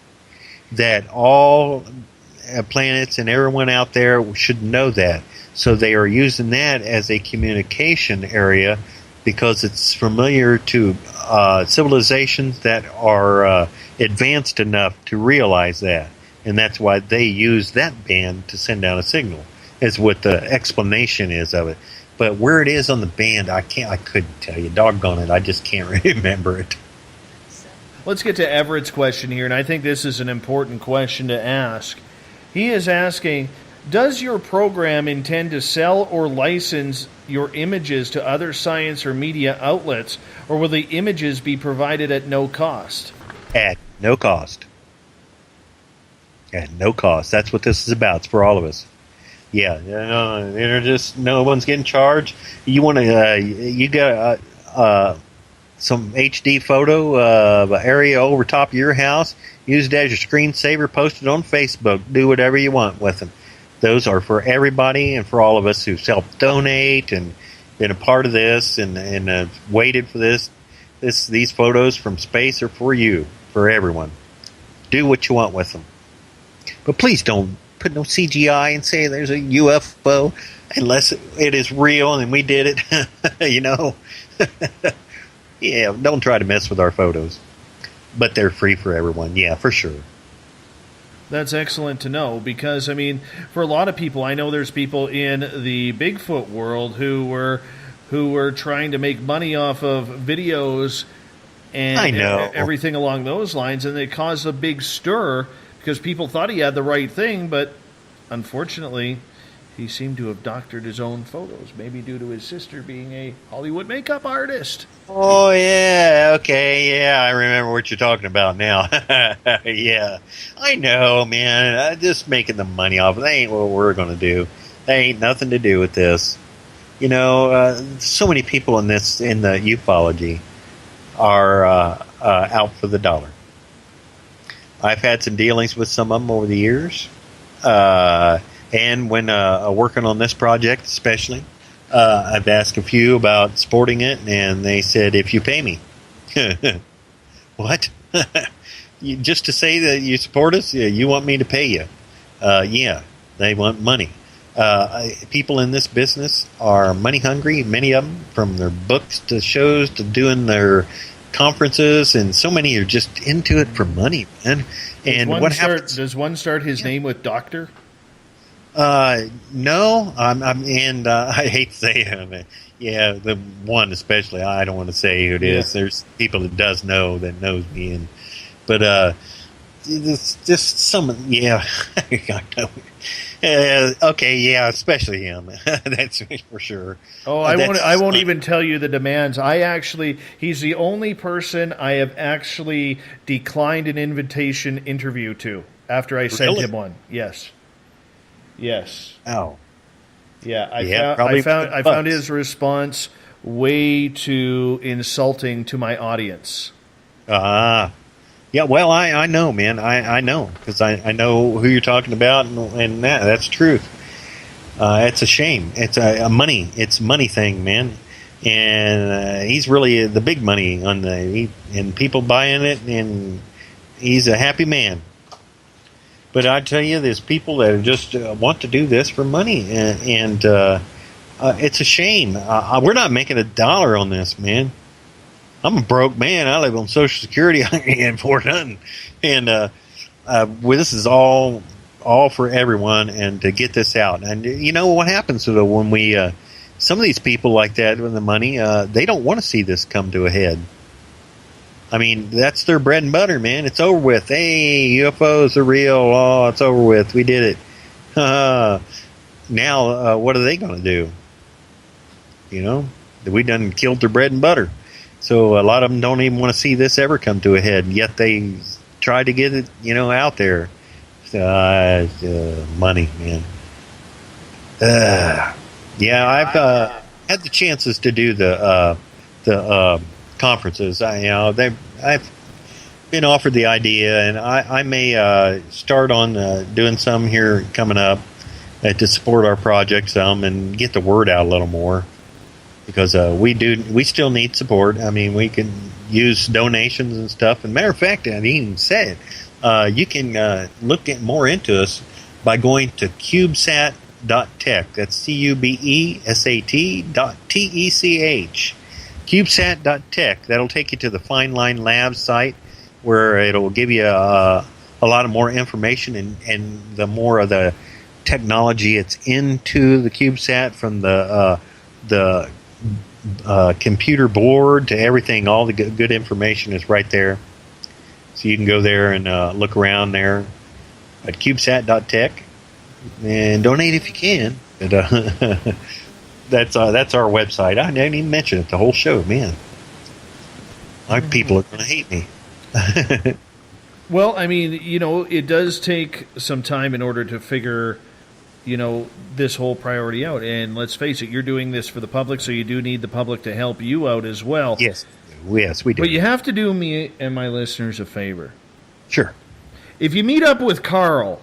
that all planets and everyone out there should know that. So they are using that as a communication area because it's familiar to civilizations that are advanced enough to realize that. And that's why they use that band to send out a signal. Is what the explanation is of it. But where it is on the band, I couldn't tell you. Doggone it, I just can't remember it. Let's get to Everett's question here, and I think this is an important question to ask. He is asking, does your program intend to sell or license your images to other science or media outlets, or will the images be provided at no cost? At no cost. At no cost. That's what this is about. It's for all of us. Yeah, they're just no one's getting charged. You want to, you got some HD photo of an area over top of your house. Use it as your screensaver. Post it on Facebook. Do whatever you want with them. Those are for everybody and for all of us who self-donate and been a part of this and waited for this. These photos from space are for you, for everyone. Do what you want with them, but please don't put no CGI and say there's a UFO unless it is real and we did it. Yeah, don't try to mess with our photos. But they're free for everyone. Yeah, for sure. That's excellent to know because, for a lot of people, I know there's people in the Bigfoot world who were trying to make money off of videos and everything along those lines, and it caused a big stir because people thought he had the right thing, but unfortunately, he seemed to have doctored his own photos, maybe due to his sister being a Hollywood makeup artist. Oh, yeah, okay, yeah, I remember what you're talking about now. Yeah, I know, man, just making the money off. That ain't what we're going to do. That ain't nothing to do with this. So many people in the ufology are out for the dollar. I've had some dealings with some of them over the years. And when working on this project especially, I've asked a few about supporting it, and they said, if you pay me. What? Just to say that you support us? You want me to pay you? Yeah, they want money. People in this business are money hungry, many of them, from their books to shows to doing their conferences, and so many are just into it for money, man. And what happens? Does one start his name with Doctor? No, I hate to say it. Yeah, the one especially. I don't want to say who it is. There's people that does know that knows me, but it's just some. Yeah, I know. Okay, yeah, especially him. That's for sure. Oh, I won't even tell you the demands. He's the only person I have actually declined an invitation interview to after I sent him one. Yes. Oh. Yeah, I found his response way too insulting to my audience. Yeah, well, I know, man. I know, because I know who you're talking about, and that's truth. It's a shame. It's a money thing, man. And he's really the big money and people buying it, and he's a happy man. But I tell you, there's people that just want to do this for money, and it's a shame. We're not making $1 on this, man. I'm a broke man. I live on Social Security and for nothing. And this is all for everyone, and to get this out. And you know what happens though when we some of these people like that with the money, they don't want to see this come to a head. I mean, that's their bread and butter, man. It's over with. Hey, UFOs are real. Oh, it's over with. We did it. Now, what are they going to do? You know, we done killed their bread and butter. So a lot of them don't even want to see this ever come to a head, yet they try to get it, out there. Money, man. Yeah, I've had the chances to do the conferences. I've been offered the idea, and I may start on doing some here coming up to support our project some and get the word out a little more, because we still need support. I mean, we can use donations and stuff. And matter of fact, I didn't even say it. You can look at more into us by going to CubeSat.tech. That's CUBESAT.TECH. CubeSat.tech. That'll take you to the Fine Line Labs site, where it'll give you a lot of more information and the more of the technology it's into the CubeSat, from the computer board to everything. All the good information is right there. So you can go there and look around there at CubeSat.tech and donate if you can. But, that's our website. I didn't even mention it the whole show, man. My people are going to hate me. Well, I mean, it does take some time in order to figure, this whole priority out. And let's face it, you're doing this for the public, so you do need the public to help you out as well. Yes, we do. But you have to do me and my listeners a favor. Sure. If you meet up with Carl.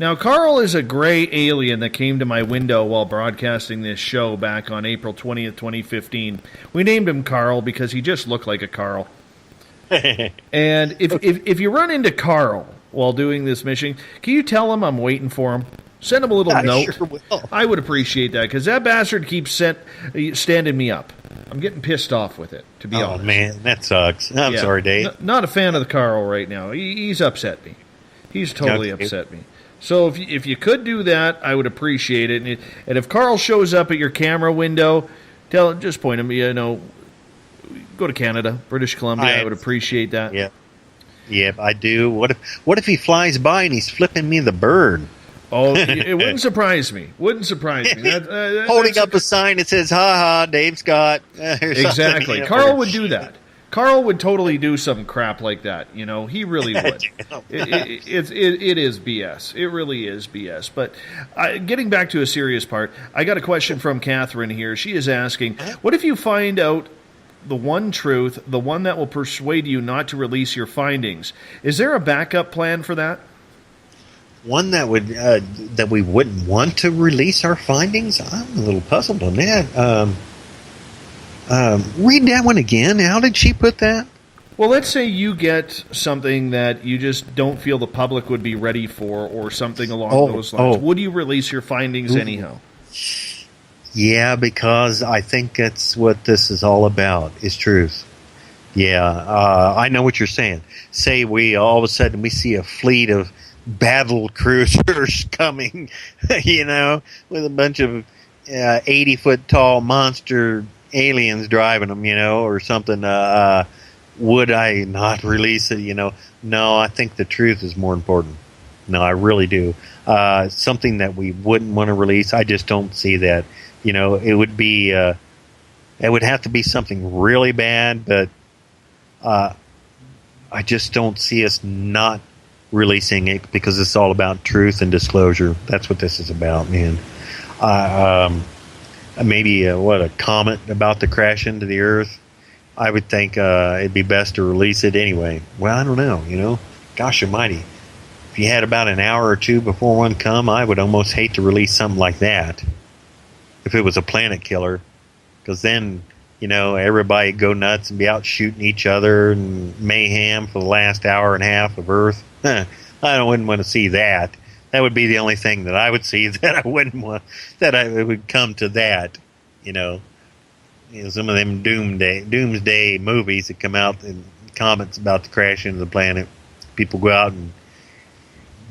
Now, Carl is a gray alien that came to my window while broadcasting this show back on April 20th, 2015. We named him Carl because he just looked like a Carl. And if you run into Carl while doing this mission, can you tell him I'm waiting for him? Send him a little note. Sure will. I would appreciate that, because that bastard keeps standing me up. I'm getting pissed off with it, to be honest. Oh, man, that sucks. I'm sorry, Dave. Not a fan of the Carl right now. He's upset me. He's totally upset me. So if you could do that, I would appreciate it. And if Carl shows up at your camera window, just point him, go to Canada, British Columbia. I would appreciate that. Yeah. Yeah, I do. What if he flies by and he's flipping me the bird? Oh, it wouldn't surprise me. Holding up a sign that says, "Ha ha, Dave Scott." Exactly. Carl would do that. Carl would totally do some crap like that. He really would. It is BS. It really is BS. But getting back to a serious part, I got a question from Catherine here. She is asking, what if you find out the one truth, the one that will persuade you not to release your findings? Is there a backup plan for that? One that would that we wouldn't want to release our findings? I'm a little puzzled on that. Read that one again. How did she put that? Well, let's say you get something that you just don't feel the public would be ready for, or something along those lines. Would you release your findings anyhow? Yeah, because I think that's what this is all about, is truth. Yeah, I know what you're saying. Say we all of a sudden we see a fleet of battle cruisers coming, with a bunch of 80-foot tall monster aliens driving them, or something. Would I not release it? No, I think the truth is more important. No, I really do. Something that we wouldn't want to release, I just don't see that. It would be, it would have to be something really bad, but I just don't see us not releasing it, because it's all about truth and disclosure. That's what this is about, man. maybe a comet about to crash into the Earth, I would think it'd be best to release it anyway. Well, I don't know, Gosh almighty. If you had about an hour or two before one come, I would almost hate to release something like that. If it was a planet killer. Because then, everybody would go nuts and be out shooting each other and mayhem for the last hour and a half of Earth. I wouldn't want to see that. That would be the only thing that I would see that I wouldn't want, it would come to that, some of them doomsday movies that come out and comets about to crash into the planet. People go out and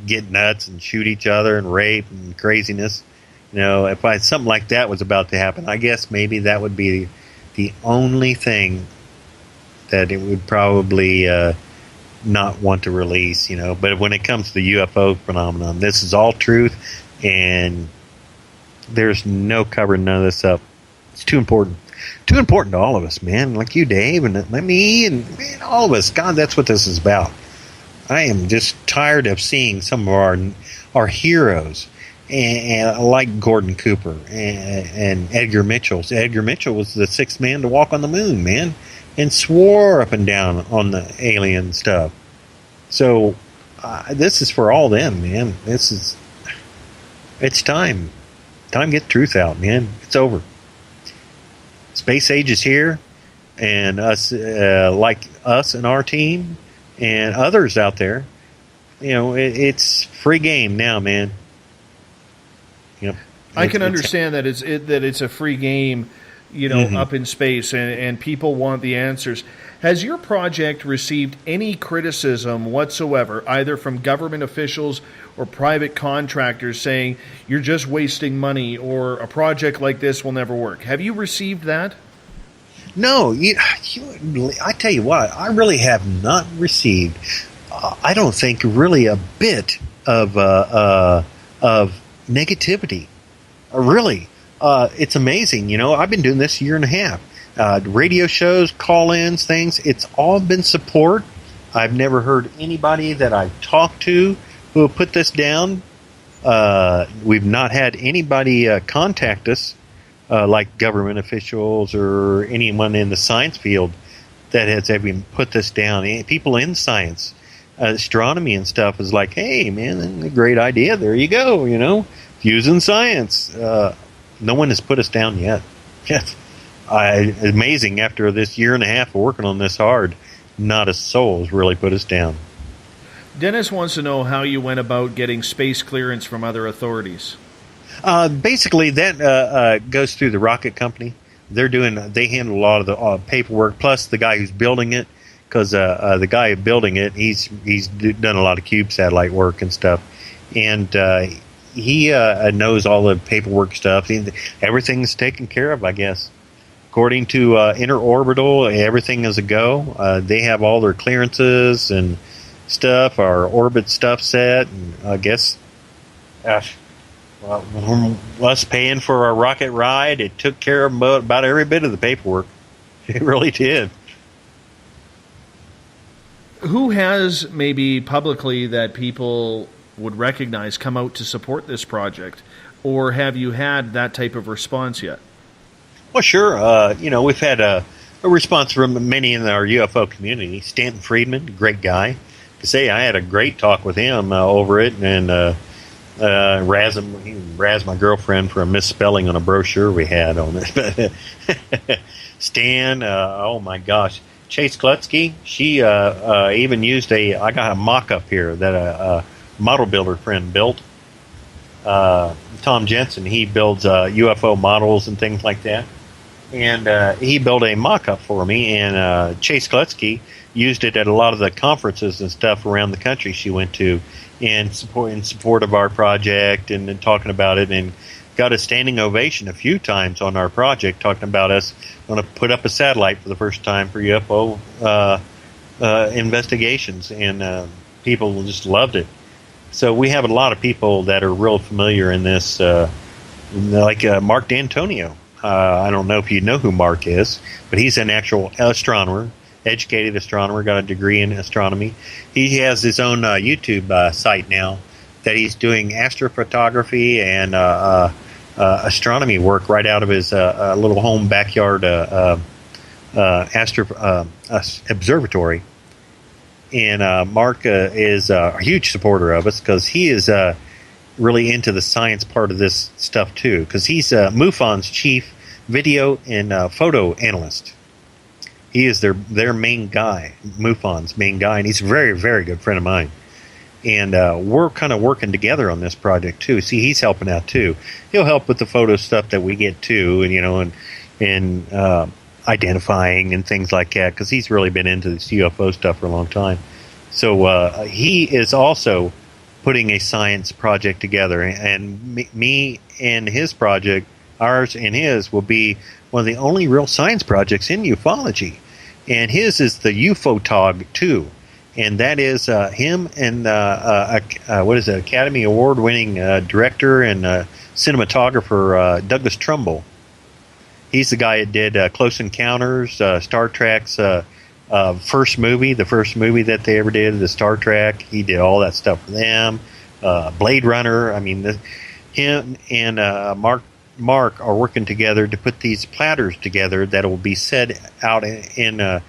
get nuts and shoot each other and rape and craziness. If something like that was about to happen, I guess maybe that would be the only thing that it would probably not want to release, But when it comes to the UFO phenomenon, this is all truth, and there's no covering none of this up. It's too important. Too important to all of us, man. Like you, Dave, and me, and all of us. God, that's what this is about. I am just tired of seeing some of our heroes, and like Gordon Cooper and Edgar Mitchell. Edgar Mitchell was the sixth man to walk on the moon, man, and swore up and down on the alien stuff. So this is for all them, man. It's time. Time to get the truth out, man. It's over. Space age is here, and us, like us and our team, and others out there, it's free game now, man. I can understand that it's a free game, up in space, and people want the answers. Has your project received any criticism whatsoever, either from government officials or private contractors saying you're just wasting money or a project like this will never work? Have you received that? No, I tell you what, I really have not received, I don't think, really a bit of negativity. Really. It's amazing, I've been doing this a year and a half. Radio shows, call-ins, things, it's all been support. I've never heard anybody that I've talked to who put this down. We've not had anybody contact us, like government officials or anyone in the science field that has ever put this down. People in science, astronomy and stuff is like, hey, man, a great idea. There you go, Fusing science. No one has put us down yet. Amazing, after this year and a half of working on this hard, not a soul has really put us down. Dennis wants to know how you went about getting space clearance from other authorities. Basically, that goes through the rocket company. They handle a lot of the paperwork, plus the guy who's building it, because the guy building it, he's done a lot of cube satellite work and stuff, and he knows all the paperwork stuff. Everything's taken care of, I guess. According to Interorbital, everything is a go. They have all their clearances and stuff, our orbit stuff set, and I guess, us paying for our rocket ride, it took care of about every bit of the paperwork. It really did. Who has, maybe publicly, that people would recognize, come out to support this project? Or have you had that type of response yet? Well, sure. We've had a response from many in our UFO community. Stanton Friedman, great guy. To say I had a great talk with him over it, and razzed my girlfriend for a misspelling on a brochure we had on it. Stan, oh my gosh. Chase Klutsky, she even used I got a mock-up here that a model builder friend built. Tom Jensen, he builds UFO models and things like that. And he built a mock-up for me, and Chase Klutsky used it at a lot of the conferences and stuff around the country she went to in support of our project and talking about it, and got a standing ovation a few times on our project, talking about us going to put up a satellite for the first time for UFO investigations, and people just loved it. So we have a lot of people that are real familiar in this, like Mark D'Antonio. I don't know if you know who Mark is, but he's an actual astronomer, educated astronomer, got a degree in astronomy. He has his own YouTube site now that he's doing astrophotography and astronomy work right out of his little home backyard observatory. And Mark is a huge supporter of us because he is really into the science part of this stuff too, because he's MUFON's chief video and photo analyst. He is their main guy, MUFON's main guy, and he's a very, very good friend of mine. And we're kind of working together on this project too. See, he's helping out too. He'll help with the photo stuff that we get too, and identifying and things like that, because he's really been into this UFO stuff for a long time. So he is also putting a science project together, and me and his project, ours and his, will be one of the only real science projects in ufology. And his is the UFO-TOG too, and that is him and Academy Award-winning director and cinematographer Douglas Trumbull. He's the guy that did Close Encounters, Star Trek's first movie, the first movie that they ever did, the Star Trek. He did all that stuff for them. Blade Runner. I mean, him and Mark are working together to put these platters together that will be set out in a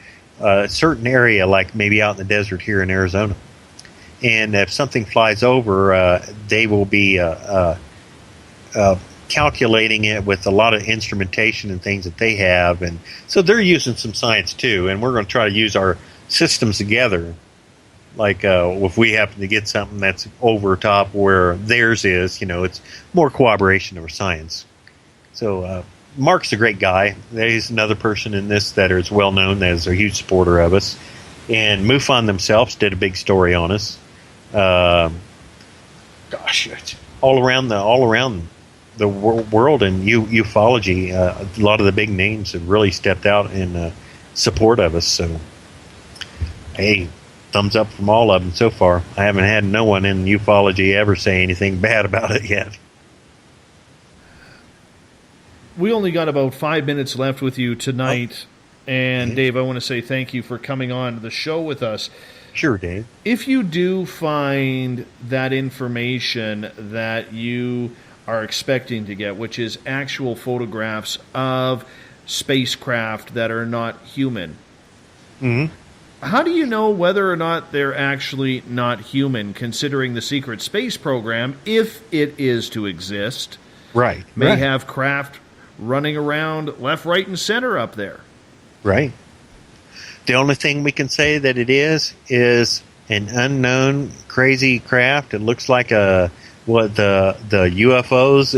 certain area, like maybe out in the desert here in Arizona. And if something flies over, they will be calculating it with a lot of instrumentation and things that they have. And so they're using some science too, and we're going to try to use our systems together. Like if we happen to get something that's over top where theirs is, it's more cooperation over science. So Mark's a great guy. He's another person in this that is well known as a huge supporter of us. And MUFON themselves did a big story on us. All around the world in ufology, a lot of the big names have really stepped out in support of us. So, hey, thumbs up from all of them so far. I haven't had no one in ufology ever say anything bad about it yet. We only got about 5 minutes left with you tonight. And, Dave, I want to say thank you for coming on to the show with us. Sure, Dave. If you do find that information that you are expecting to get, which is actual photographs of spacecraft that are not human, how do you know whether or not they're actually not human, considering the secret space program, if it is to exist, may have craft running around left, right, and center up there? Right. The only thing we can say that it is an unknown crazy craft. It looks like the UFOs,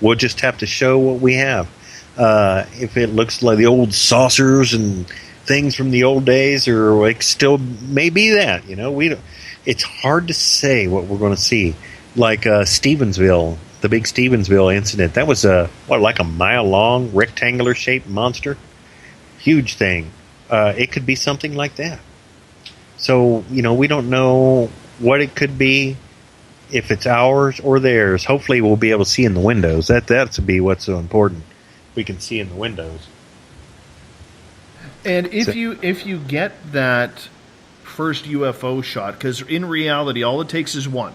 we'll just have to show what we have. If it looks like the old saucers and things from the old days, or like still may be that, it's hard to say what we're going to see. Like Stevensville, the big Stevensville incident, that was like a mile long rectangular shaped monster, huge thing. It could be something like that. So, we don't know what it could be, if it's ours or theirs. Hopefully we'll be able to see in the windows. That's be what's so important. We can see in the windows. And if you get that first UFO shot, because in reality all it takes is one.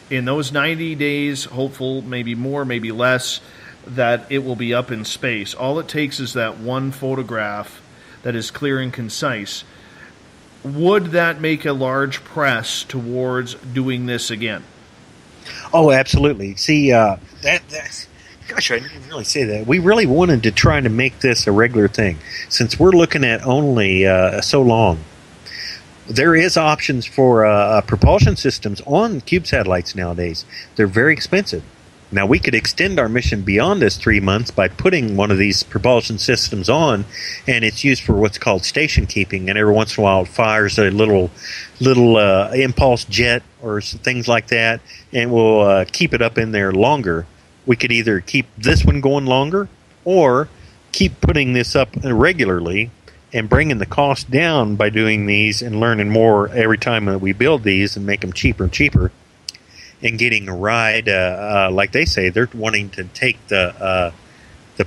In those 90 days, hopeful, maybe more, maybe less, that it will be up in space. All it takes is that one photograph that is clear and concise. Would that make a large press towards doing this again? Oh, absolutely. See, that's gosh, I didn't really say that. We really wanted to try to make this a regular thing, since we're looking at only so long. There is options for propulsion systems on cube satellites nowadays. They're very expensive. Now, we could extend our mission beyond this 3 months by putting one of these propulsion systems on, and it's used for what's called station keeping, and every once in a while it fires a little impulse jet or things like that, and we'll keep it up in there longer. We could either keep this one going longer or keep putting this up regularly and bringing the cost down by doing these and learning more every time that we build these and make them cheaper and cheaper. And getting a ride, like they say, they're wanting to take the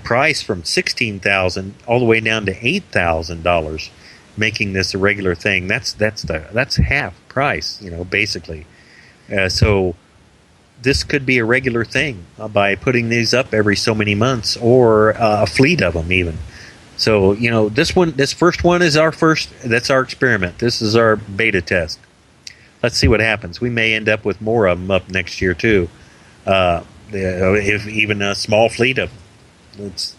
price from $16,000 all the way down to $8,000, making this a regular thing. That's half price, basically. So this could be a regular thing by putting these up every so many months, or a fleet of them even. So, you know, this first one is that's our experiment. This is our beta test. Let's see what happens. We may end up with more of them up next year too. If even a small fleet of them. It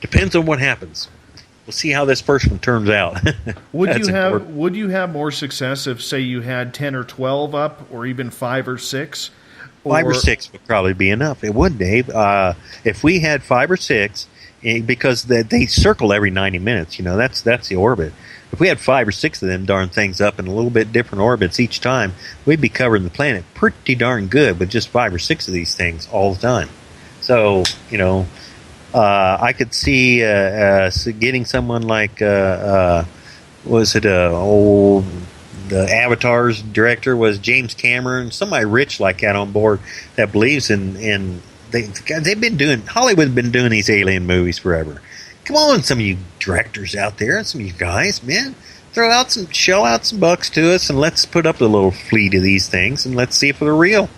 depends on what happens. We'll see how this first one turns out. Would you have more success if, say, you had 10 or 12 up, or even 5 or 6? 5 or 6 would probably be enough. It would, Dave. If we had 5 or 6, because they circle every 90 minutes, you know, that's the orbit. If we had 5 or 6 of them darn things up in a little bit different orbits each time, we'd be covering the planet pretty darn good with just 5 or 6 of these things all the time. So, you know, I could see getting someone like, the Avatar's director was James Cameron, somebody rich like that on board that believes in Hollywood's been doing these alien movies forever. Come on, some of you directors out there, some of you guys, man, shell out some bucks to us, and let's put up a little fleet of these things, and let's see if they're real.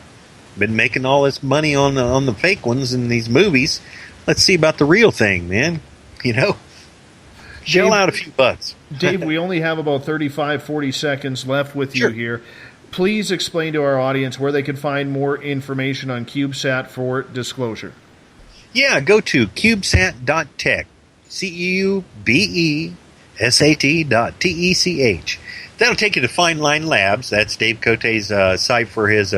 Been making all this money on the fake ones in these movies. Let's see about the real thing, man. You know, shell out a few bucks. Dave, we only have about 35, 40 seconds left with you here. Please explain to our audience where they can find more information on CubeSat for disclosure. Yeah, go to cubesat.tech, CUBESAT.TECH. That'll take you to Fine Line Labs. That's Dave Cote's site for his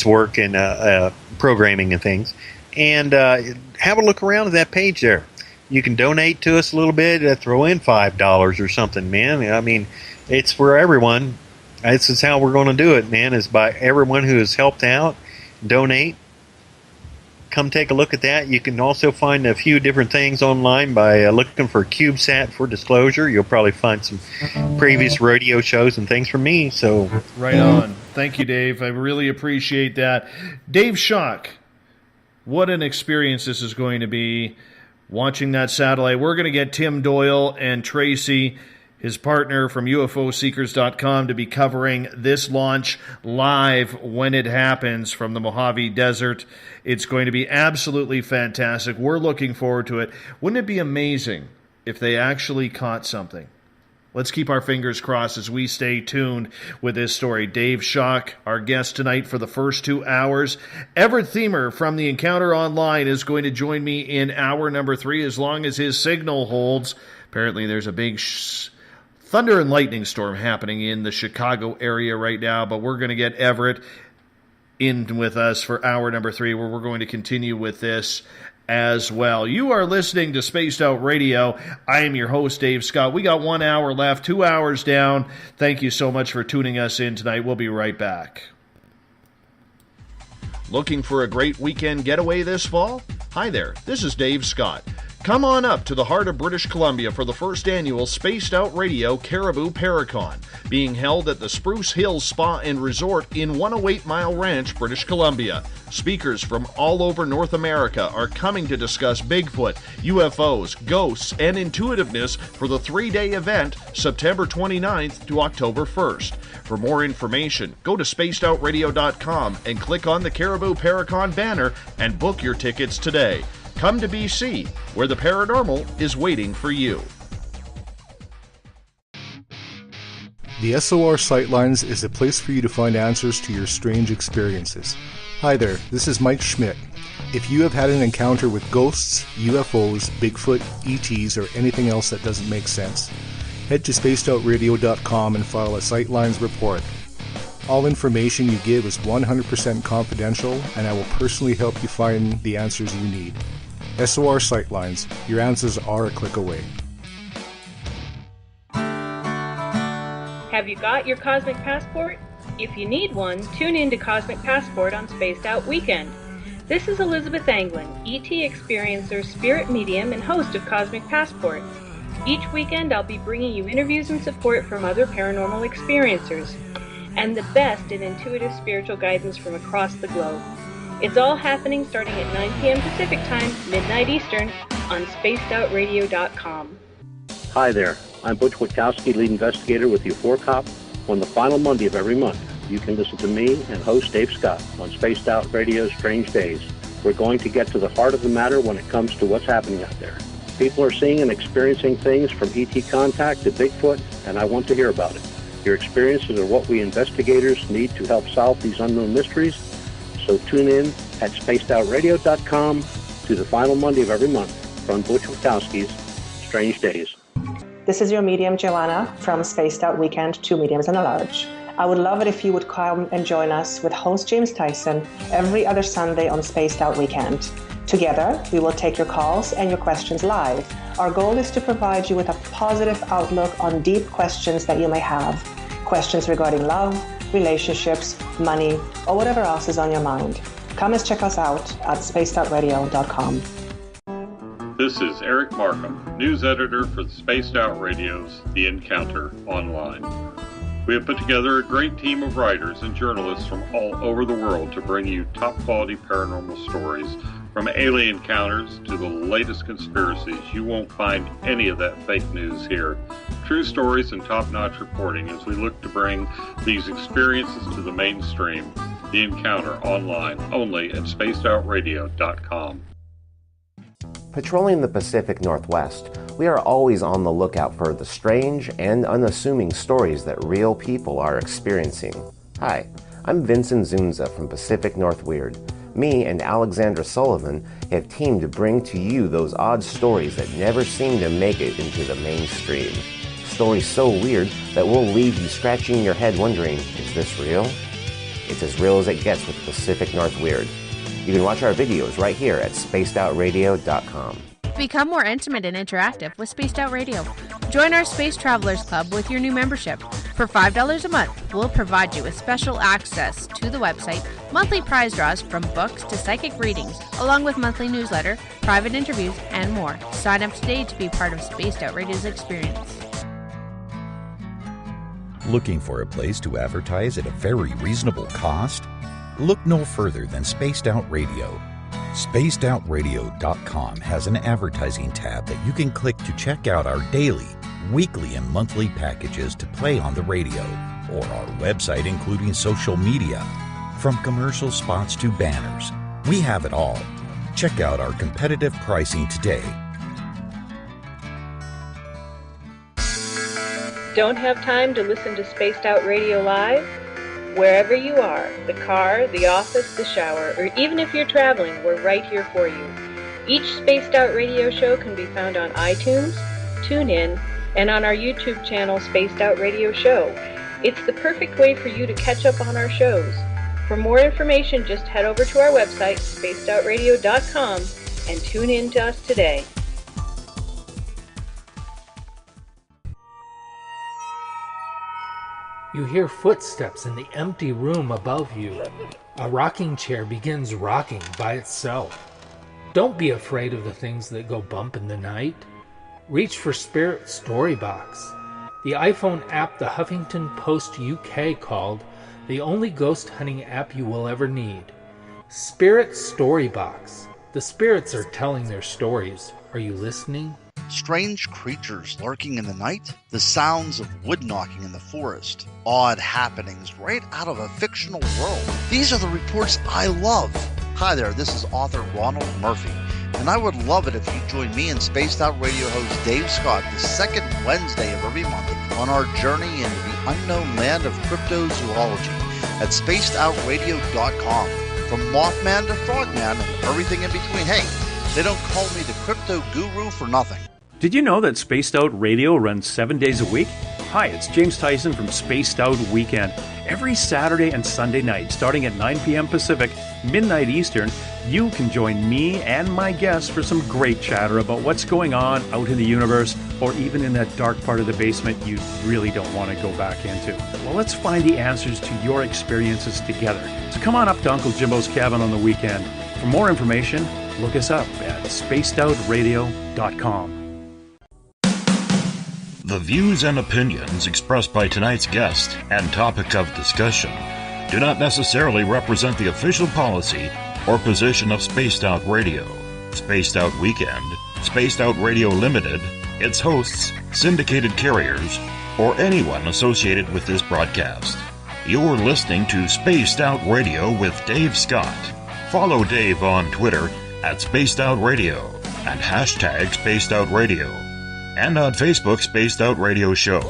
work and programming and things. And have a look around at that page there. You can donate to us a little bit, throw in $5 or something, man. I mean, it's for everyone. This is how we're going to do it, man, is by everyone who has helped out, donate. Come take a look at that. You can also find a few different things online by looking for CubeSat for disclosure. You'll probably find some previous radio shows and things from me. So right on. Thank you, Dave. I really appreciate that. Dave Schock, what an experience this is going to be, watching that satellite. We're going to get Tim Doyle and Tracy, his partner from UFOseekers.com, to be covering this launch live when it happens from the Mojave Desert. It's going to be absolutely fantastic. We're looking forward to it. Wouldn't it be amazing if they actually caught something? Let's keep our fingers crossed as we stay tuned with this story. Dave Schock, our guest tonight for the first 2 hours. Everett Thiemer from the Encounter Online is going to join me in hour number 3 as long as his signal holds. Apparently there's a big thunder and lightning storm happening in the Chicago area right now, but we're going to get Everett in with us for hour number 3, where we're going to continue with this as well. You are listening to Spaced Out Radio. I am your host, Dave Scott. We got 1 hour left, 2 hours down. Thank you so much for tuning us in tonight. We'll be right back. Looking for a great weekend getaway this fall? Hi there, this is Dave Scott. Come on up to the heart of British Columbia for the first annual Spaced Out Radio Caribou Paracon, being held at the Spruce Hills Spa and Resort in 108 Mile Ranch, British Columbia. Speakers from all over North America are coming to discuss Bigfoot, UFOs, ghosts, and intuitiveness for the 3-day event, September 29th to October 1st. For more information, go to spacedoutradio.com and click on the Caribou Paracon banner and book your tickets today. Come to BC, where the paranormal is waiting for you. The SOR Sightlines is a place for you to find answers to your strange experiences. Hi there, this is Mike Schmidt. If you have had an encounter with ghosts, UFOs, Bigfoot, ETs, or anything else that doesn't make sense, head to spacedoutradio.com and file a Sightlines report. All information you give is 100% confidential, and I will personally help you find the answers you need. SOR Sightlines. Your answers are a click away. Have you got your Cosmic Passport? If you need one, tune in to Cosmic Passport on Spaced Out Weekend. This is Elizabeth Anglin, ET experiencer, spirit medium, and host of Cosmic Passport. Each weekend I'll be bringing you interviews and support from other paranormal experiencers, and the best in intuitive spiritual guidance from across the globe. It's all happening starting at 9 p.m. Pacific Time, midnight Eastern, on spacedoutradio.com. Hi there, I'm Butch Witkowski, lead investigator with U4COP, on the final Monday of every month. you can listen to me and host Dave Scott on Spaced Out Radio's Strange Days. We're going to get to the heart of the matter when it comes to what's happening out there. People are seeing and experiencing things from ET contact to Bigfoot, and I want to hear about it. Your experiences are what we investigators need to help solve these unknown mysteries. So tune in at spacedoutradio.com to the final Monday of every month from Butch Wachowski's Strange Days. This is your medium, Joanna, from Spaced Out Weekend, 2 mediums and a large. I would love it if you would come and join us with host James Tyson every other Sunday on Spaced Out Weekend. Together, we will take your calls and your questions live. Our goal is to provide you with a positive outlook on deep questions that you may have. Questions regarding love, relationships, money, or whatever else is on your mind. Come and check us out at spacedoutradio.com. This is Eric Markham, news editor for the Spaced Out Radio's The Encounter Online. We have put together a great team of writers and journalists from all over the world to bring you top-quality paranormal stories. From alien encounters to the latest conspiracies, you won't find any of that fake news here. True stories and top-notch reporting as we look to bring these experiences to the mainstream. The Encounter Online, only at spacedoutradio.com. Patrolling the Pacific Northwest, we are always on the lookout for the strange and unassuming stories that real people are experiencing. Hi, I'm Vincent Zunza from Pacific North Weird. Me and Alexandra Sullivan have teamed to bring to you those odd stories that never seem to make it into the mainstream. Stories so weird that will leave you scratching your head wondering, is this real? It's as real as it gets with Pacific North Weird. You can watch our videos right here at spacedoutradio.com. Become more intimate and interactive with Spaced Out Radio. Join our Space Travelers Club with your new membership. For $5 a month, we'll provide you with special access to the website, monthly prize draws from books to psychic readings, along with monthly newsletter, private interviews, and more. Sign up today to be part of Spaced Out Radio's experience. Looking for a place to advertise at a very reasonable cost? Look no further than Spaced Out Radio. SpacedOutRadio.com has an advertising tab that you can click to check out our daily, weekly, and monthly packages to play on the radio, or our website including social media. From commercial spots to banners, we have it all. Check out our competitive pricing today. Don't have time to listen to Spaced Out Radio live? Wherever you are, the car, the office, the shower, or even if you're traveling, we're right here for you. Each Spaced Out Radio show can be found on iTunes, TuneIn, and on our YouTube channel, Spaced Out Radio Show. It's the perfect way for you to catch up on our shows. For more information, just head over to our website, spacedoutradio.com, and tune in to us today. You hear footsteps in the empty room above you. A rocking chair begins rocking by itself. Don't be afraid of the things that go bump in the night. Reach for Spirit Storybox, the iPhone app the Huffington Post UK called the only ghost hunting app you will ever need. Spirit Storybox. The spirits are telling their stories. Are you listening? Strange creatures lurking in the night, the sounds of wood knocking in the forest, odd happenings right out of a fictional world. These are the reports I love. Hi there, this is author Ronald Murphy, and I would love it if you join me and Spaced Out Radio host Dave Scott the second Wednesday of every month on our journey into the unknown land of cryptozoology at spacedoutradio.com. From Mothman to Frogman and everything in between. Hey, they don't call me the crypto guru for nothing. Did you know that Spaced Out Radio runs 7 days a week? Hi, it's James Tyson from Spaced Out Weekend. Every Saturday and Sunday night, starting at 9 p.m. Pacific, midnight Eastern, you can join me and my guests for some great chatter about what's going on out in the universe, or even in that dark part of the basement you really don't want to go back into. Well, let's find the answers to your experiences together. So come on up to Uncle Jimbo's cabin on the weekend. For more information, look us up at spacedoutradio.com. The views and opinions expressed by tonight's guest and topic of discussion do not necessarily represent the official policy or position of Spaced Out Radio, Spaced Out Weekend, Spaced Out Radio Limited, its hosts, syndicated carriers, or anyone associated with this broadcast. You're listening to Spaced Out Radio with Dave Scott. Follow Dave on Twitter at Spaced Out Radio and hashtag Spaced Out Radio, and on Facebook, Spaced Out Radio Show.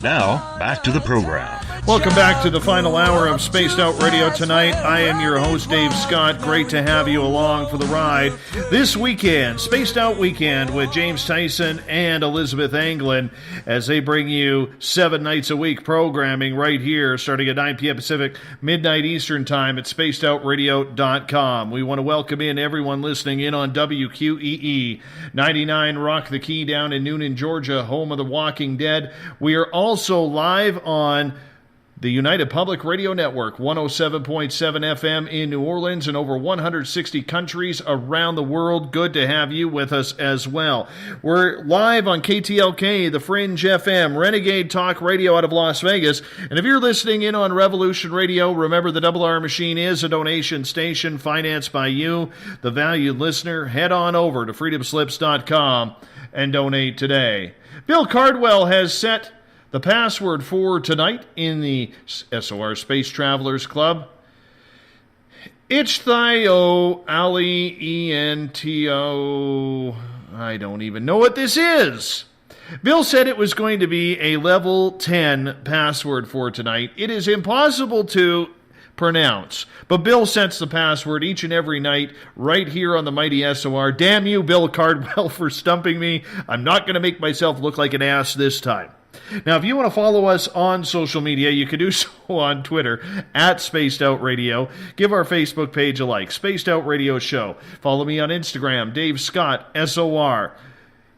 Now, back to the program. Welcome back to the final hour of Spaced Out Radio tonight. I am your host, Dave Scott. Great to have you along for the ride this weekend, Spaced Out Weekend with James Tyson and Elizabeth Anglin, as they bring you 7 nights a week programming right here, starting at 9 p.m. Pacific, midnight Eastern Time at spacedoutradio.com. We want to welcome in everyone listening in on WQEE 99 Rock the Key down in Noonan, Georgia, home of The Walking Dead. We are also live on the United Public Radio Network, 107.7 FM in New Orleans and over 160 countries around the world. Good to have you with us as well. We're live on KTLK, The Fringe FM, Renegade Talk Radio out of Las Vegas. And if you're listening in on Revolution Radio, remember the Double R Machine is a donation station financed by you, the valued listener. Head on over to freedomslips.com and donate today. Bill Cardwell has set the password for tonight in the SOR Space Travelers Club. Ichthyo Ali Ento. I don't even know what this is. Bill said it was going to be a level 10 password for tonight. It is impossible to pronounce, but Bill sets the password each and every night right here on the mighty SOR. Damn you, Bill Cardwell, for stumping me. I'm not going to make myself look like an ass this time. Now, if you want to follow us on social media, you can do so on Twitter at Spaced Out Radio. Give our Facebook page a like, Spaced Out Radio Show. Follow me on Instagram, Dave Scott, SOR.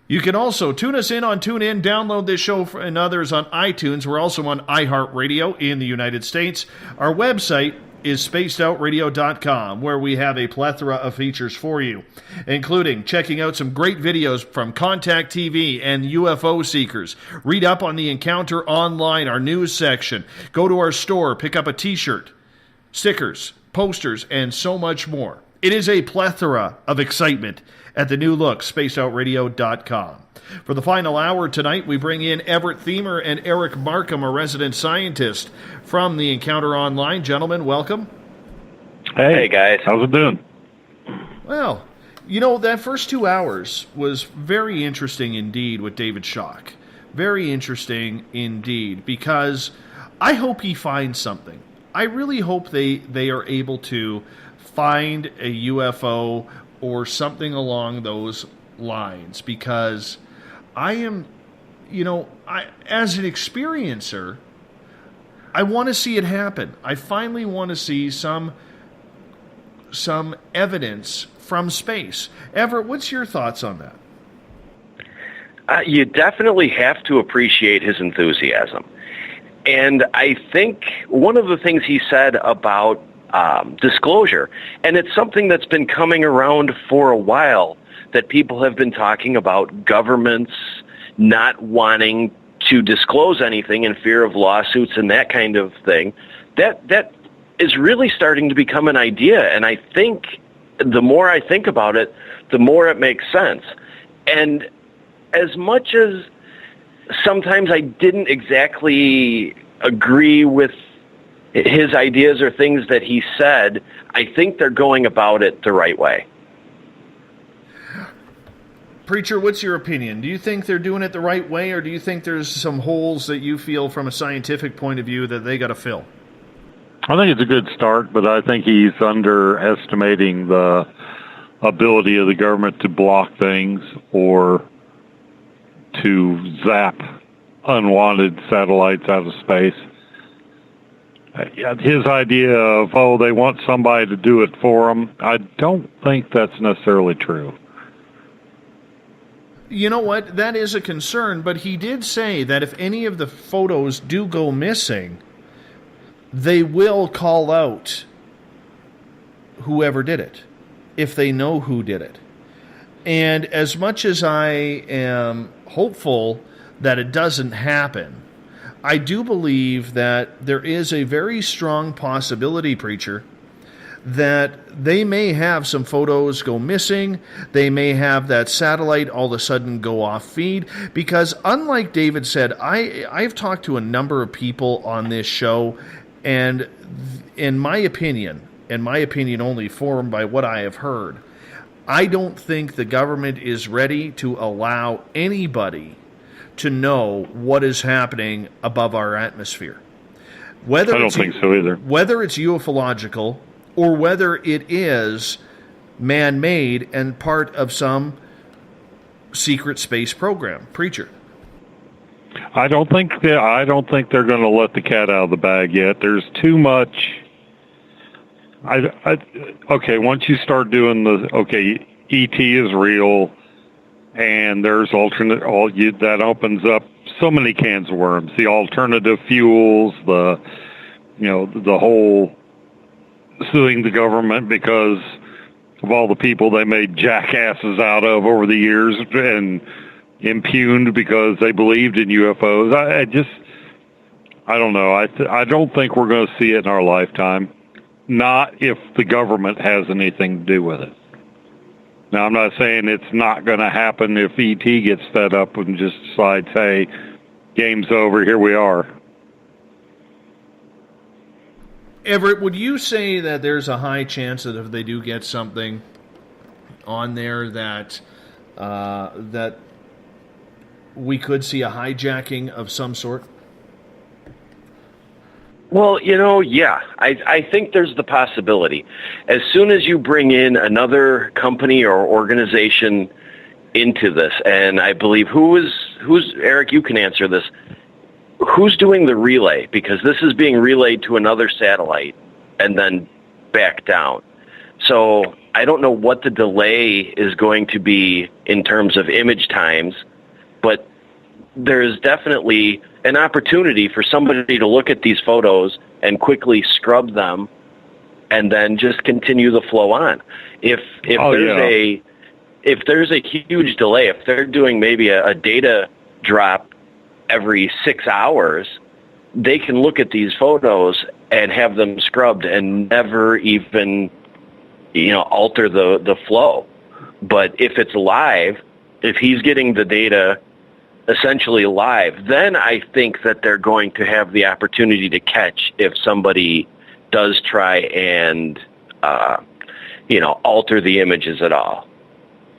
You can also tune us in on TuneIn, download this show and others on iTunes. We're also on iHeartRadio in the United States. Our website is spacedoutradio.com, where we have a plethora of features for you, including checking out some great videos from Contact TV and UFO Seekers. Read up on the Encounter Online, our news section. Go to our store, pick up a t-shirt, stickers, posters, and so much more. It is a plethora of excitement at the new look, spacedoutradio.com. For the final hour tonight, we bring in Everett Thiemer and Eric Markham, a resident scientist from the Encounter Online. Gentlemen, welcome. Hey guys, how's it doing? Well, you know, that first 2 hours was very interesting indeed with David Schock. Very interesting indeed, because I hope he finds something. I really hope they are able to find a UFO or something along those lines, because I am, as an experiencer, I want to see it happen. I finally want to see some evidence from space. Everett, what's your thoughts on that? You definitely have to appreciate his enthusiasm. And I think one of the things he said about disclosure, and it's something that's been coming around for a while, that people have been talking about governments not wanting to disclose anything in fear of lawsuits and that kind of thing. That is really starting to become an idea, and I think the more I think about it, the more it makes sense. And as much as sometimes I didn't exactly agree with his ideas or things that he said, I think they're going about it the right way. Preacher, what's your opinion? Do you think they're doing it the right way, or do you think there's some holes that you feel from a scientific point of view that they got to fill? I think it's a good start, but I think he's underestimating the ability of the government to block things or to zap unwanted satellites out of space. His idea of, they want somebody to do it for them, I don't think that's necessarily true. You know what? That is a concern, but he did say that if any of the photos do go missing, they will call out whoever did it, if they know who did it. And as much as I am hopeful that it doesn't happen, I do believe that there is a very strong possibility, Preacher, that they may have some photos go missing. They may have that satellite all of a sudden go off feed, because unlike David said, I've talked to a number of people on this show, And in my opinion only formed by what I have heard, I don't think the government is ready to allow anybody to know what is happening above our atmosphere. I don't think so either. Whether it's ufological or whether it is man-made and part of some secret space program. Preacher. I don't think they're going to let the cat out of the bag yet. There's too much. Okay, once you start doing ET is real, and there's that opens up so many cans of worms. The alternative fuels, the whole suing the government because of all the people they made jackasses out of over the years and impugned because they believed in UFOs. I don't know. I don't think we're going to see it in our lifetime. Not if the government has anything to do with it. Now, I'm not saying it's not going to happen if ET gets fed up and just decides, hey, game's over, here we are. Everett, would you say that there's a high chance that if they do get something on there that that we could see a hijacking of some sort? Well, yeah, I think there's the possibility. As soon as you bring in another company or organization into this, and I believe who's Eric, you can answer this. Who's doing the relay? Because this is being relayed to another satellite and then back down. So I don't know what the delay is going to be in terms of image times, but there's definitely an opportunity for somebody to look at these photos and quickly scrub them and then just continue the flow on. If there's a huge delay, if they're doing maybe a data drop every 6 hours, they can look at these photos and have them scrubbed and never even, alter the flow. But if it's live, if he's getting the data essentially live, then I think that they're going to have the opportunity to catch if somebody does try and, alter the images at all.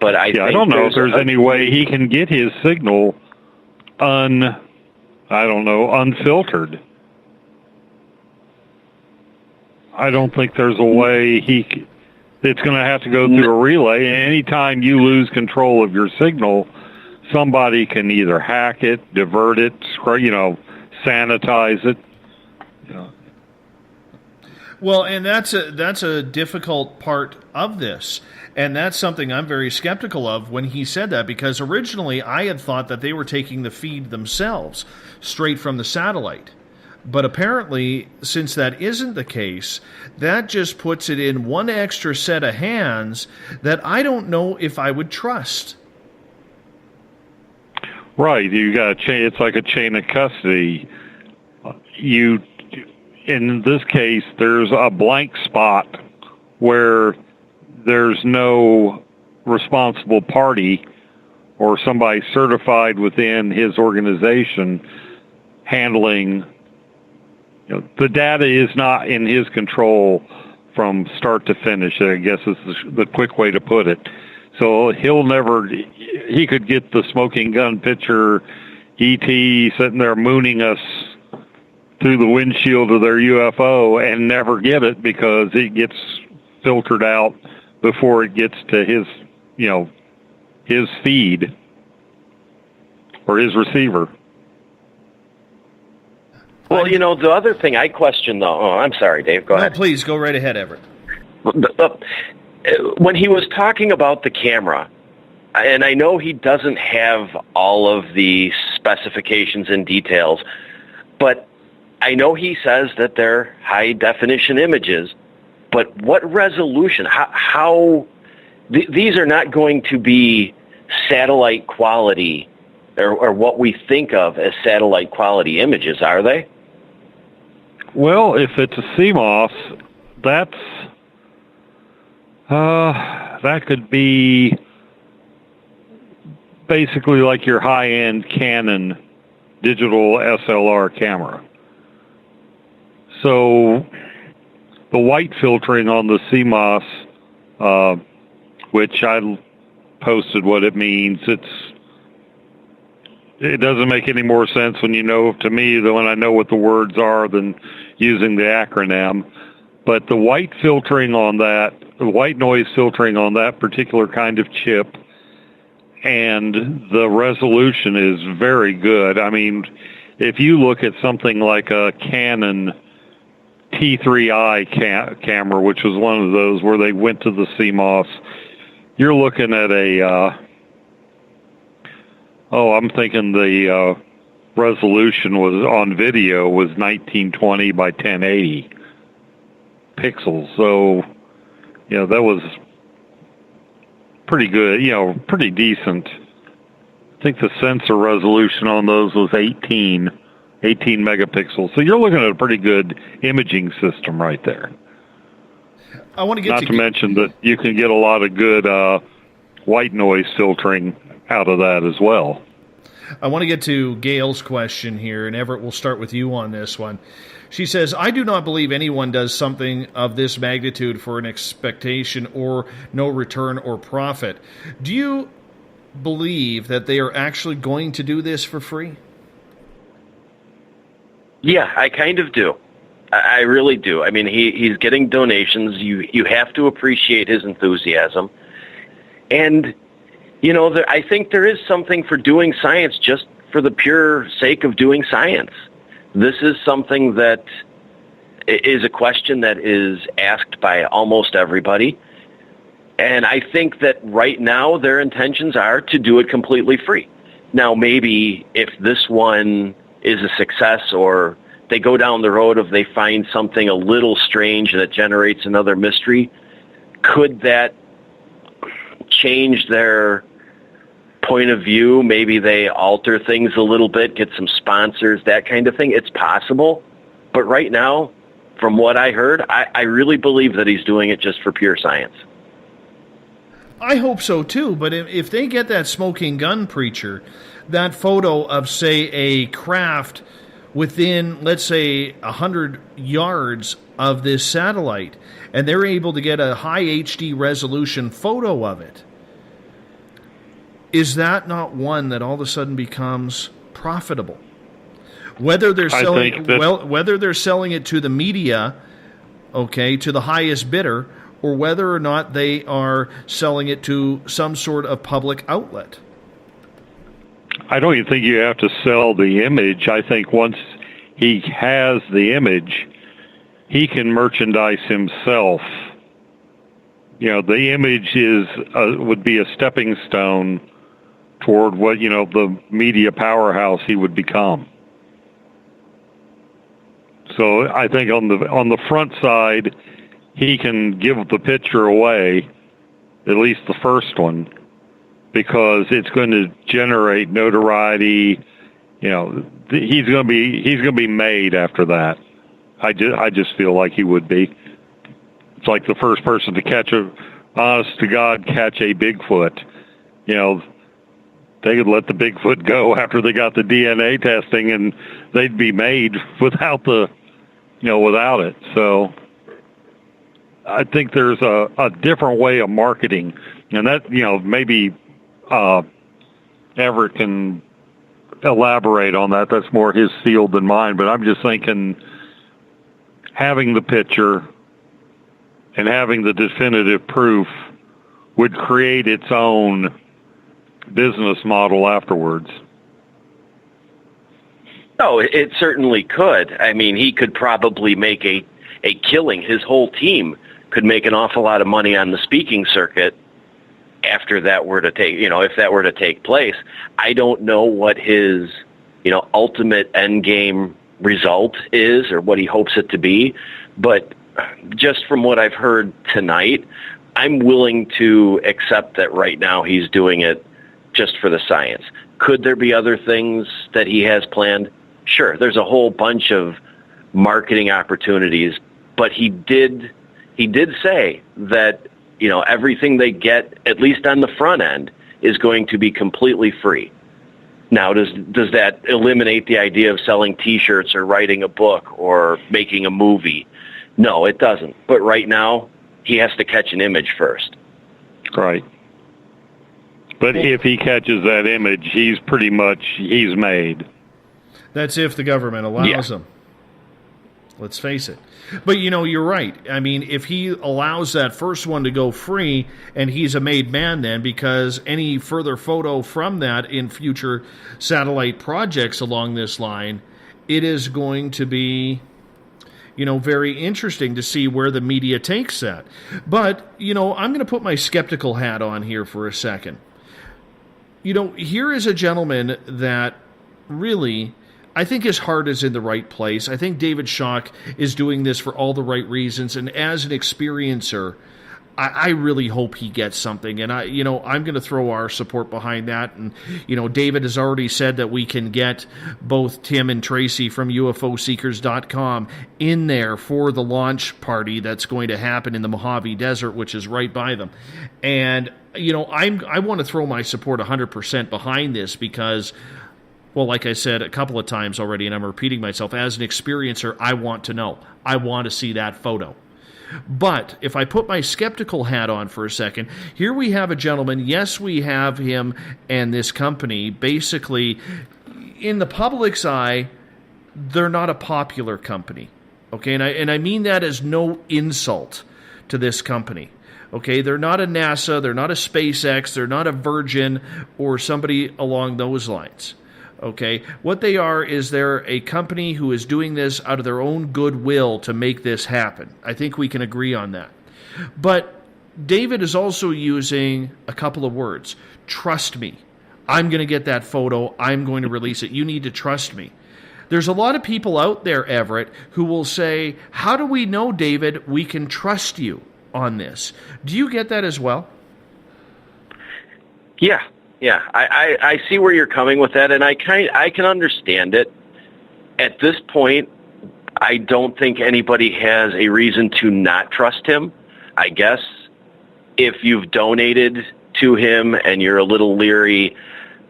But I don't know if there's any way he can get his signal unfiltered. I don't think there's a way it's going to have to go through a relay. And anytime you lose control of your signal, somebody can either hack it, divert it, sanitize it. Well, and that's a difficult part of this. And that's something I'm very skeptical of when he said that, because originally I had thought that they were taking the feed themselves straight from the satellite. But apparently, since that isn't the case, that just puts it in one extra set of hands that I don't know if I would trust. Right, you got a chain. It's like a chain of custody. In this case, there's a blank spot where there's no responsible party or somebody certified within his organization handling. The data is not in his control from start to finish, I guess is the quick way to put it. So he could get the smoking gun picture, E.T. sitting there mooning us through the windshield of their UFO and never get it because it gets filtered out before it gets to his feed or his receiver. Well, the other thing I question, though... Oh, I'm sorry, Dave. Go ahead. Please, go right ahead, Everett. When he was talking about the camera, and I know he doesn't have all of the specifications and details, but I know he says that they're high-definition images, but what resolution? These are not going to be satellite quality or what we think of as satellite quality images, are they? Well, if it's a CMOS, that could be basically like your high-end Canon digital SLR camera. So the white filtering on the CMOS, which I posted what it means, it doesn't make any more sense when to me, than when I know what the words are than using the acronym. But the white filtering on that, the white noise filtering on that particular kind of chip, and the resolution is very good. I mean, if you look at something like a Canon T3i camera, which was one of those where they went to the CMOS, you're looking at I'm thinking the resolution was on video was 1920 by 1080 pixels. So, that was pretty good, pretty decent. I think the sensor resolution on those was 18 megapixels. So you're looking at a pretty good imaging system right there. I want to get Not to mention that you can get a lot of good white noise filtering out of that as well. I want to get to Gail's question here, and Everett, we'll start with you on this one. She says, I do not believe anyone does something of this magnitude for an expectation or no return or profit. Do you believe that they are actually going to do this for free? Yeah, I kind of do. I really do. I mean, he's getting donations. You have to appreciate his enthusiasm. And, I think there is something for doing science just for the pure sake of doing science. This is something that is a question that is asked by almost everybody. And I think that right now their intentions are to do it completely free. Now, maybe if this one is a success, or they go down the road of they find something a little strange that generates another mystery, could that change their point of view? Maybe they alter things a little bit, get some sponsors, that kind of thing. It's possible. But right now, from what I heard, I really believe that he's doing it just for pure science. I hope so too, but if they get that smoking gun preacher, that photo of, say, a craft within, let's say, 100 yards of this satellite, and they're able to get a high HD resolution photo of it, is that not one that all of a sudden becomes profitable? Whether they're selling whether they're selling it to the media, okay, to the highest bidder, or whether or not they are selling it to some sort of public outlet. I don't even think you have to sell the image. I think once he has the image, he can merchandise himself. The image would be a stepping stone toward what, the media powerhouse he would become. So I think on the front side, he can give the picture away, at least the first one, because it's going to generate notoriety. He's going to be made after that. I just feel like he would be. It's like the first person to catch a Bigfoot. They could let the Bigfoot go after they got the DNA testing, and they'd be made without it. So I think there's a different way of marketing, and that, maybe Everett can elaborate on that. That's more his field than mine, but I'm just thinking having the picture and having the definitive proof would create its own business model afterwards. Oh, it certainly could. I mean, he could probably make a killing. His whole team could make an awful lot of money on the speaking circuit after that were to take, if that were to take place. I don't know what his, ultimate end game result is or what he hopes it to be, but just from what I've heard tonight, I'm willing to accept that right now he's doing it just for the science. Could there be other things that he has planned? Sure, there's a whole bunch of marketing opportunities, but he did say that, everything they get, at least on the front end, is going to be completely free. Now, does that eliminate the idea of selling T-shirts or writing a book or making a movie? No, it doesn't. But right now, he has to catch an image first. Right. But if he catches that image, he's made. That's if the government allows him. Let's face it. But, you're right. I mean, if he allows that first one to go free, and he's a made man then, because any further photo from that in future satellite projects along this line, it is going to be, very interesting to see where the media takes that. But, I'm going to put my skeptical hat on here for a second. Here is a gentleman that really, I think his heart is in the right place. I think David Schock is doing this for all the right reasons. And as an experiencer, I really hope he gets something. And I'm going to throw our support behind that. And, David has already said that we can get both Tim and Tracy from UFOseekers.com in there for the launch party that's going to happen in the Mojave Desert, which is right by them. And, I want to throw my support 100% behind this because, well, like I said a couple of times already, and I'm repeating myself, as an experiencer, I want to know. I want to see that photo. But if I put my skeptical hat on for a second, here we have a gentleman, yes, we have him and this company, basically, in the public's eye, they're not a popular company, okay? And I mean that as no insult to this company. Okay, they're not a NASA, they're not a SpaceX, they're not a Virgin or somebody along those lines. Okay, what they are is they're a company who is doing this out of their own goodwill to make this happen. I think we can agree on that. But David is also using a couple of words. Trust me. I'm going to get that photo. I'm going to release it. You need to trust me. There's a lot of people out there, Everett, who will say, how do we know, David, we can trust you on this? Do you get that as well? Yeah. I see where you're coming with that, and I can understand it. At this point, I don't think anybody has a reason to not trust him. I guess if you've donated to him and you're a little leery,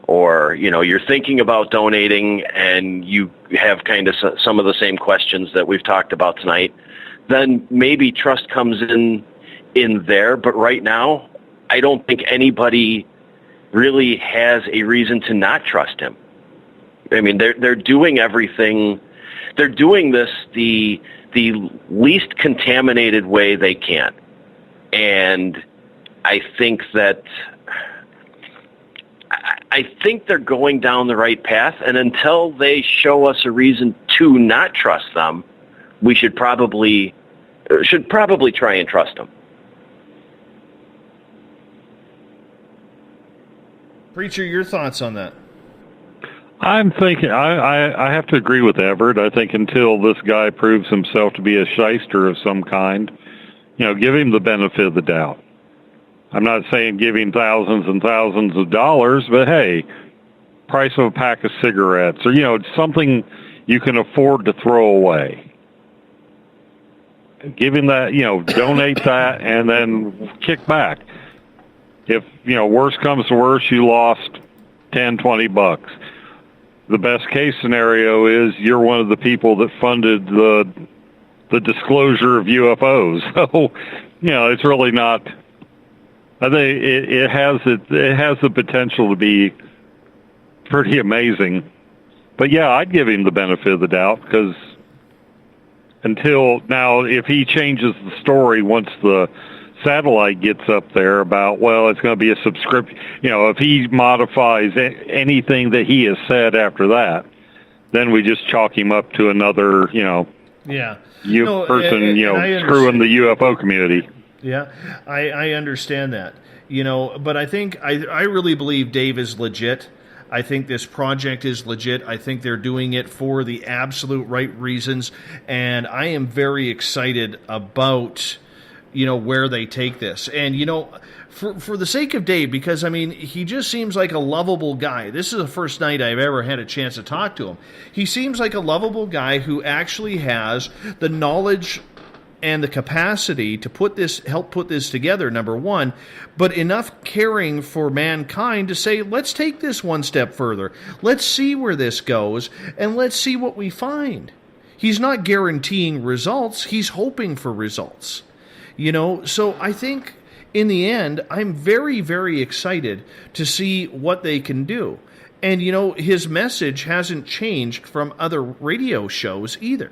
or you're thinking about donating and you have kind of some of the same questions that we've talked about tonight, then maybe trust comes in there. But right now, I don't think anybody really has a reason to not trust him. I mean, they're doing everything. They're doing this the least contaminated way they can, and I think they're going down the right path. And until they show us a reason to not trust them, we should probably try and trust them. Preacher, your thoughts on that? I'm thinking, I have to agree with Everett. I think until this guy proves himself to be a shyster of some kind, give him the benefit of the doubt. I'm not saying give him thousands and thousands of dollars, but hey, price of a pack of cigarettes, or, something you can afford to throw away. Give him that, donate that, and then kick back. If, worst comes to worst, you lost $10-20. The best case scenario is you're one of the people that funded the disclosure of UFOs. So, it's really not. I think it has the potential to be pretty amazing. But yeah, I'd give him the benefit of the doubt, because until now, if he changes the story once the satellite gets up there about, well, it's going to be a subscription, if he modifies anything that he has said after that, then we just chalk him up to another, person, screwing the UFO community. Yeah, I understand that, but I think I really believe Dave is legit. I think this project is legit. I think they're doing it for the absolute right reasons, and I am very excited about where they take this. And, for the sake of Dave, because, he just seems like a lovable guy. This is the first night I've ever had a chance to talk to him. He seems like a lovable guy who actually has the knowledge and the capacity to help put this together, number one, but enough caring for mankind to say, let's take this one step further. Let's see where this goes, and let's see what we find. He's not guaranteeing results. He's hoping for results. So I think in the end, I'm very, very excited to see what they can do. And, his message hasn't changed from other radio shows either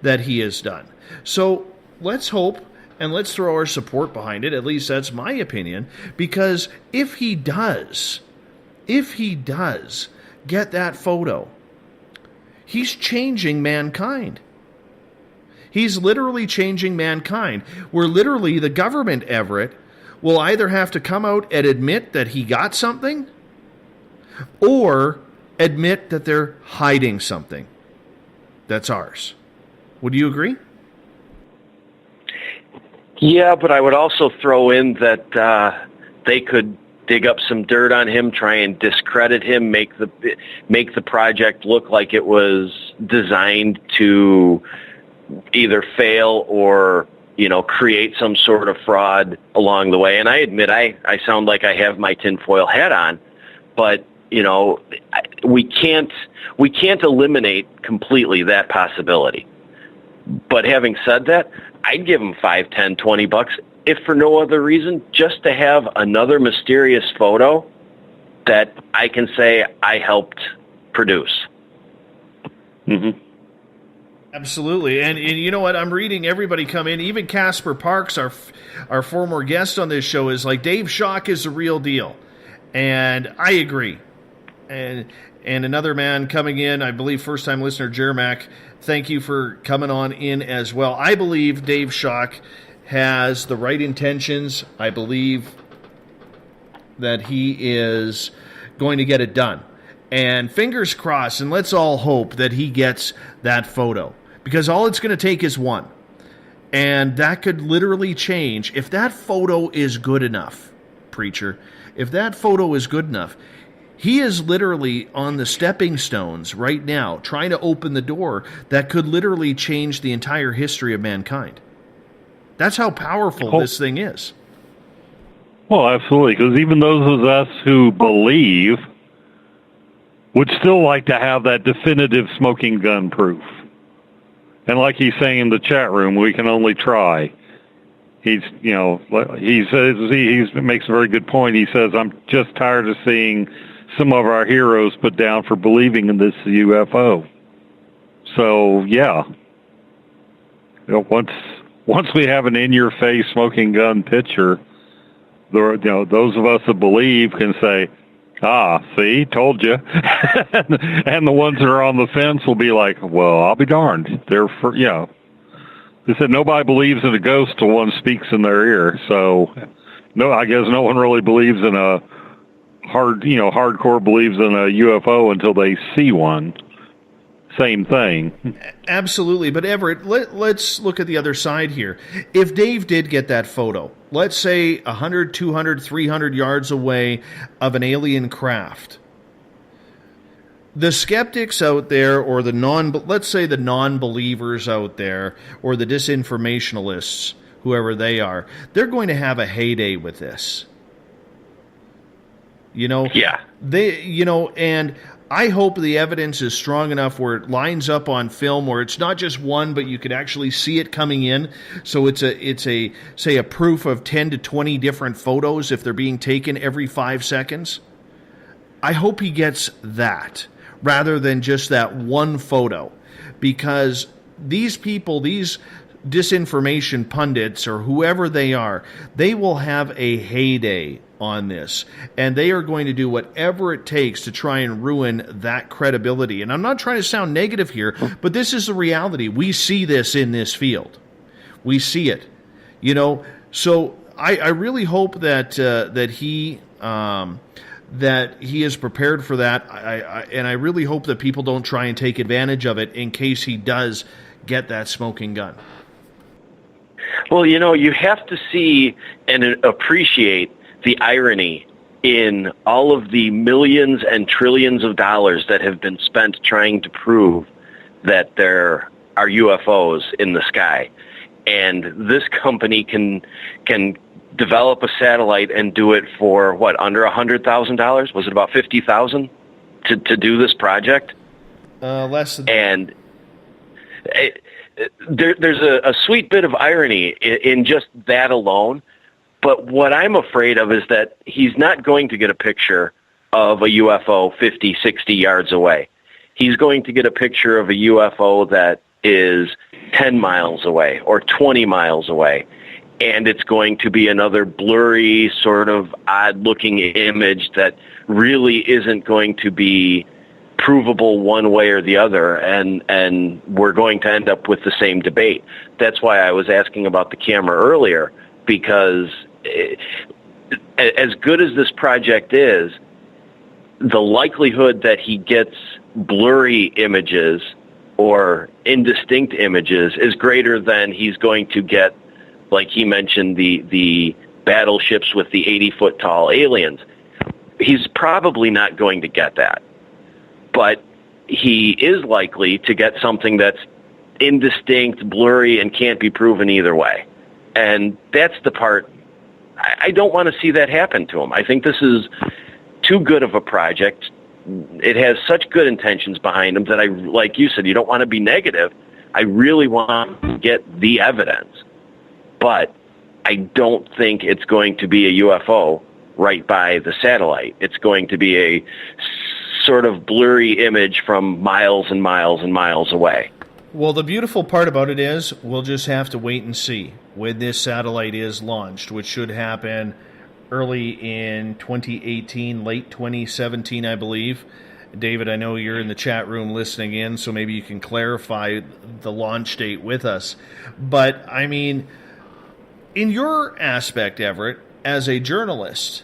that he has done. So let's hope and let's throw our support behind it. At least that's my opinion. Because if he does get that photo, he's changing mankind. He's literally changing mankind. Where literally the government, Everett, will either have to come out and admit that he got something or admit that they're hiding something that's ours. Would you agree? Yeah, but I would also throw in that they could dig up some dirt on him, try and discredit him, make the project look like it was designed to either fail or create some sort of fraud along the way. And I admit I sound like I have my tinfoil hat on, but we can't eliminate completely that possibility. But having said that, I'd give him $5, $10, $20, if for no other reason, just to have another mysterious photo that I can say I helped produce. Mm-hmm. Absolutely. And you know what? I'm reading everybody come in. Even Casper Parks, our former guest on this show, is like, Dave Schock is the real deal. And I agree. And another man coming in, I believe first-time listener Jermac, thank you for coming on in as well. I believe Dave Schock has the right intentions. I believe that he is going to get it done. And fingers crossed, and let's all hope that he gets that photo. Because all it's going to take is one. And that could literally change. If that photo is good enough, preacher, if that photo is good enough, he is literally on the stepping stones right now, trying to open the door that could literally change the entire history of mankind. That's how powerful this thing is. Well, absolutely, because even those of us who believe would still like to have that definitive smoking gun proof. And like he's saying in the chat room, we can only try. He says, he makes a very good point. He says, I'm just tired of seeing some of our heroes put down for believing in this UFO. So, yeah. Once we have an in-your-face smoking gun picture, those of us that believe can say, see, told you. And the ones that are on the fence will be like, well, I'll be darned. They said nobody believes in a ghost till one speaks in their ear. So, I guess no one really believes in hardcore believes in a UFO until they see one. Same thing. Absolutely. But Everett, let's look at the other side here. If Dave did get that photo, let's say 100, 200, 300 yards away of an alien craft, the skeptics out there, or let's say the non-believers out there, or the disinformationalists, whoever they are, they're going to have a heyday with this. Yeah. And I hope the evidence is strong enough where it lines up on film, where it's not just one, but you can actually see it coming in. So it's a proof of 10 to 20 different photos if they're being taken every 5 seconds. I hope he gets that rather than just that one photo, because these people, these disinformation pundits or whoever they are, they will have a heyday on this, and they are going to do whatever it takes to try and ruin that credibility. And I'm not trying to sound negative here, but this is the reality. We see this in this field. We see it. So I really hope that he is prepared for that. And I really hope that people don't try and take advantage of it in case he does get that smoking gun. Well, you have to see and appreciate the irony in all of the millions and trillions of dollars that have been spent trying to prove that there are UFOs in the sky. and this company can develop a satellite and do it for what, under $100,000? Was it about $50,000 to do this project? Less than. And there's a sweet bit of irony in just that alone. But what I'm afraid of is that he's not going to get a picture of a UFO 50, 60 yards away. He's going to get a picture of a UFO that is 10 miles away or 20 miles away. And it's going to be another blurry, sort of odd-looking image that really isn't going to be provable one way or the other, and we're going to end up with the same debate. That's why I was asking about the camera earlier, because as good as this project is, the likelihood that he gets blurry images or indistinct images is greater than he's going to get, like he mentioned, the battleships with the 80-foot tall aliens. He's probably not going to get that. But he is likely to get something that's indistinct, blurry, and can't be proven either way. And that's the part, I don't want to see that happen to him. I think this is too good of a project. It has such good intentions behind him that I, like you said, you don't want to be negative. I really want to get the evidence. But I don't think it's going to be a UFO right by the satellite. It's going to be a sort of blurry image from miles and miles and miles away. Well, the beautiful part about it is we'll just have to wait and see when this satellite is launched, which should happen early in 2018, late 2017, I believe. David, I know you're in the chat room listening in, so maybe you can clarify the launch date with us. But, I mean, in your aspect, Everett, as a journalist,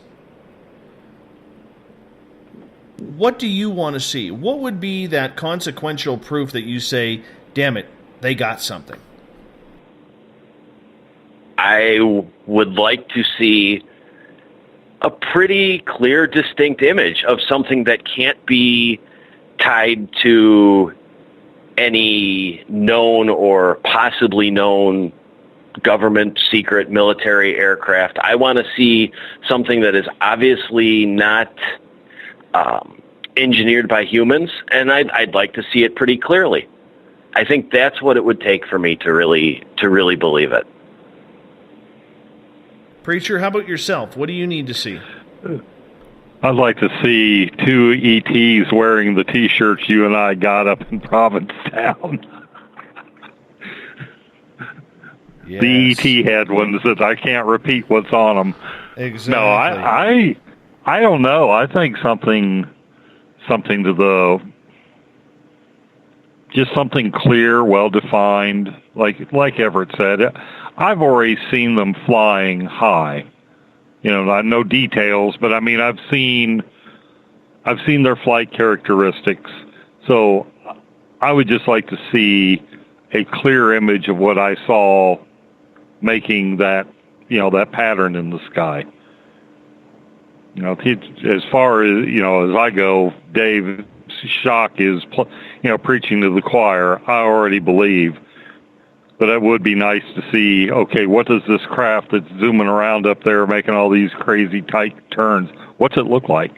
what do you want to see? What would be that consequential proof that you say, damn it, they got something? I would like to see a pretty clear, distinct image of something that can't be tied to any known or possibly known government secret military aircraft. I want to see something that is obviously not engineered by humans, and I'd like to see it pretty clearly. I think that's what it would take for me to really believe it. Preacher, how about yourself? What do you need to see? I'd like to see two ETs wearing the T-shirts you and I got up in Provincetown. Yes. The ET had ones that I can't repeat what's on them. Exactly. No, I don't know. I think something to the, just something clear, well-defined, like Everett said. I've already seen them flying high. You know, no details, but I mean, I've seen their flight characteristics. So I would just like to see a clear image of what I saw making that, that pattern in the sky. As far as, as I go, Dave Shock is, preaching to the choir. I already believe. But it would be nice to see, okay, what does this craft that's zooming around up there making all these crazy tight turns, what's it look like?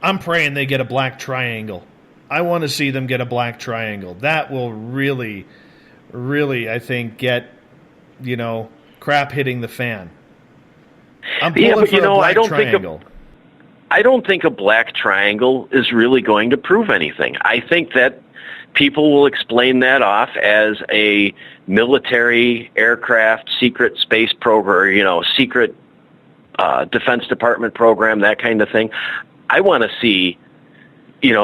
I'm praying they get a black triangle. I want to see them get a black triangle. That will really, really, I think, get, crap hitting the fan. I'm pulling for a black triangle. I don't think a black triangle is really going to prove anything. I think that people will explain that off as a military aircraft, secret space program, secret Defense Department program, that kind of thing. I want to see,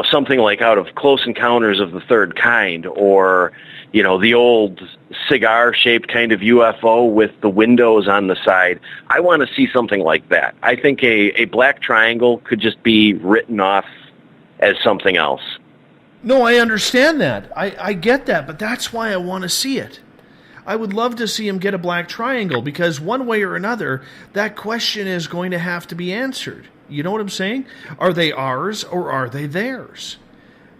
something like out of Close Encounters of the Third Kind, or, the old cigar-shaped kind of UFO with the windows on the side. I want to see something like that. I think a black triangle could just be written off as something else. No, I understand that. I get that, but that's why I want to see it. I would love to see him get a black triangle, because one way or another, that question is going to have to be answered. You know what I'm saying? Are they ours or are they theirs?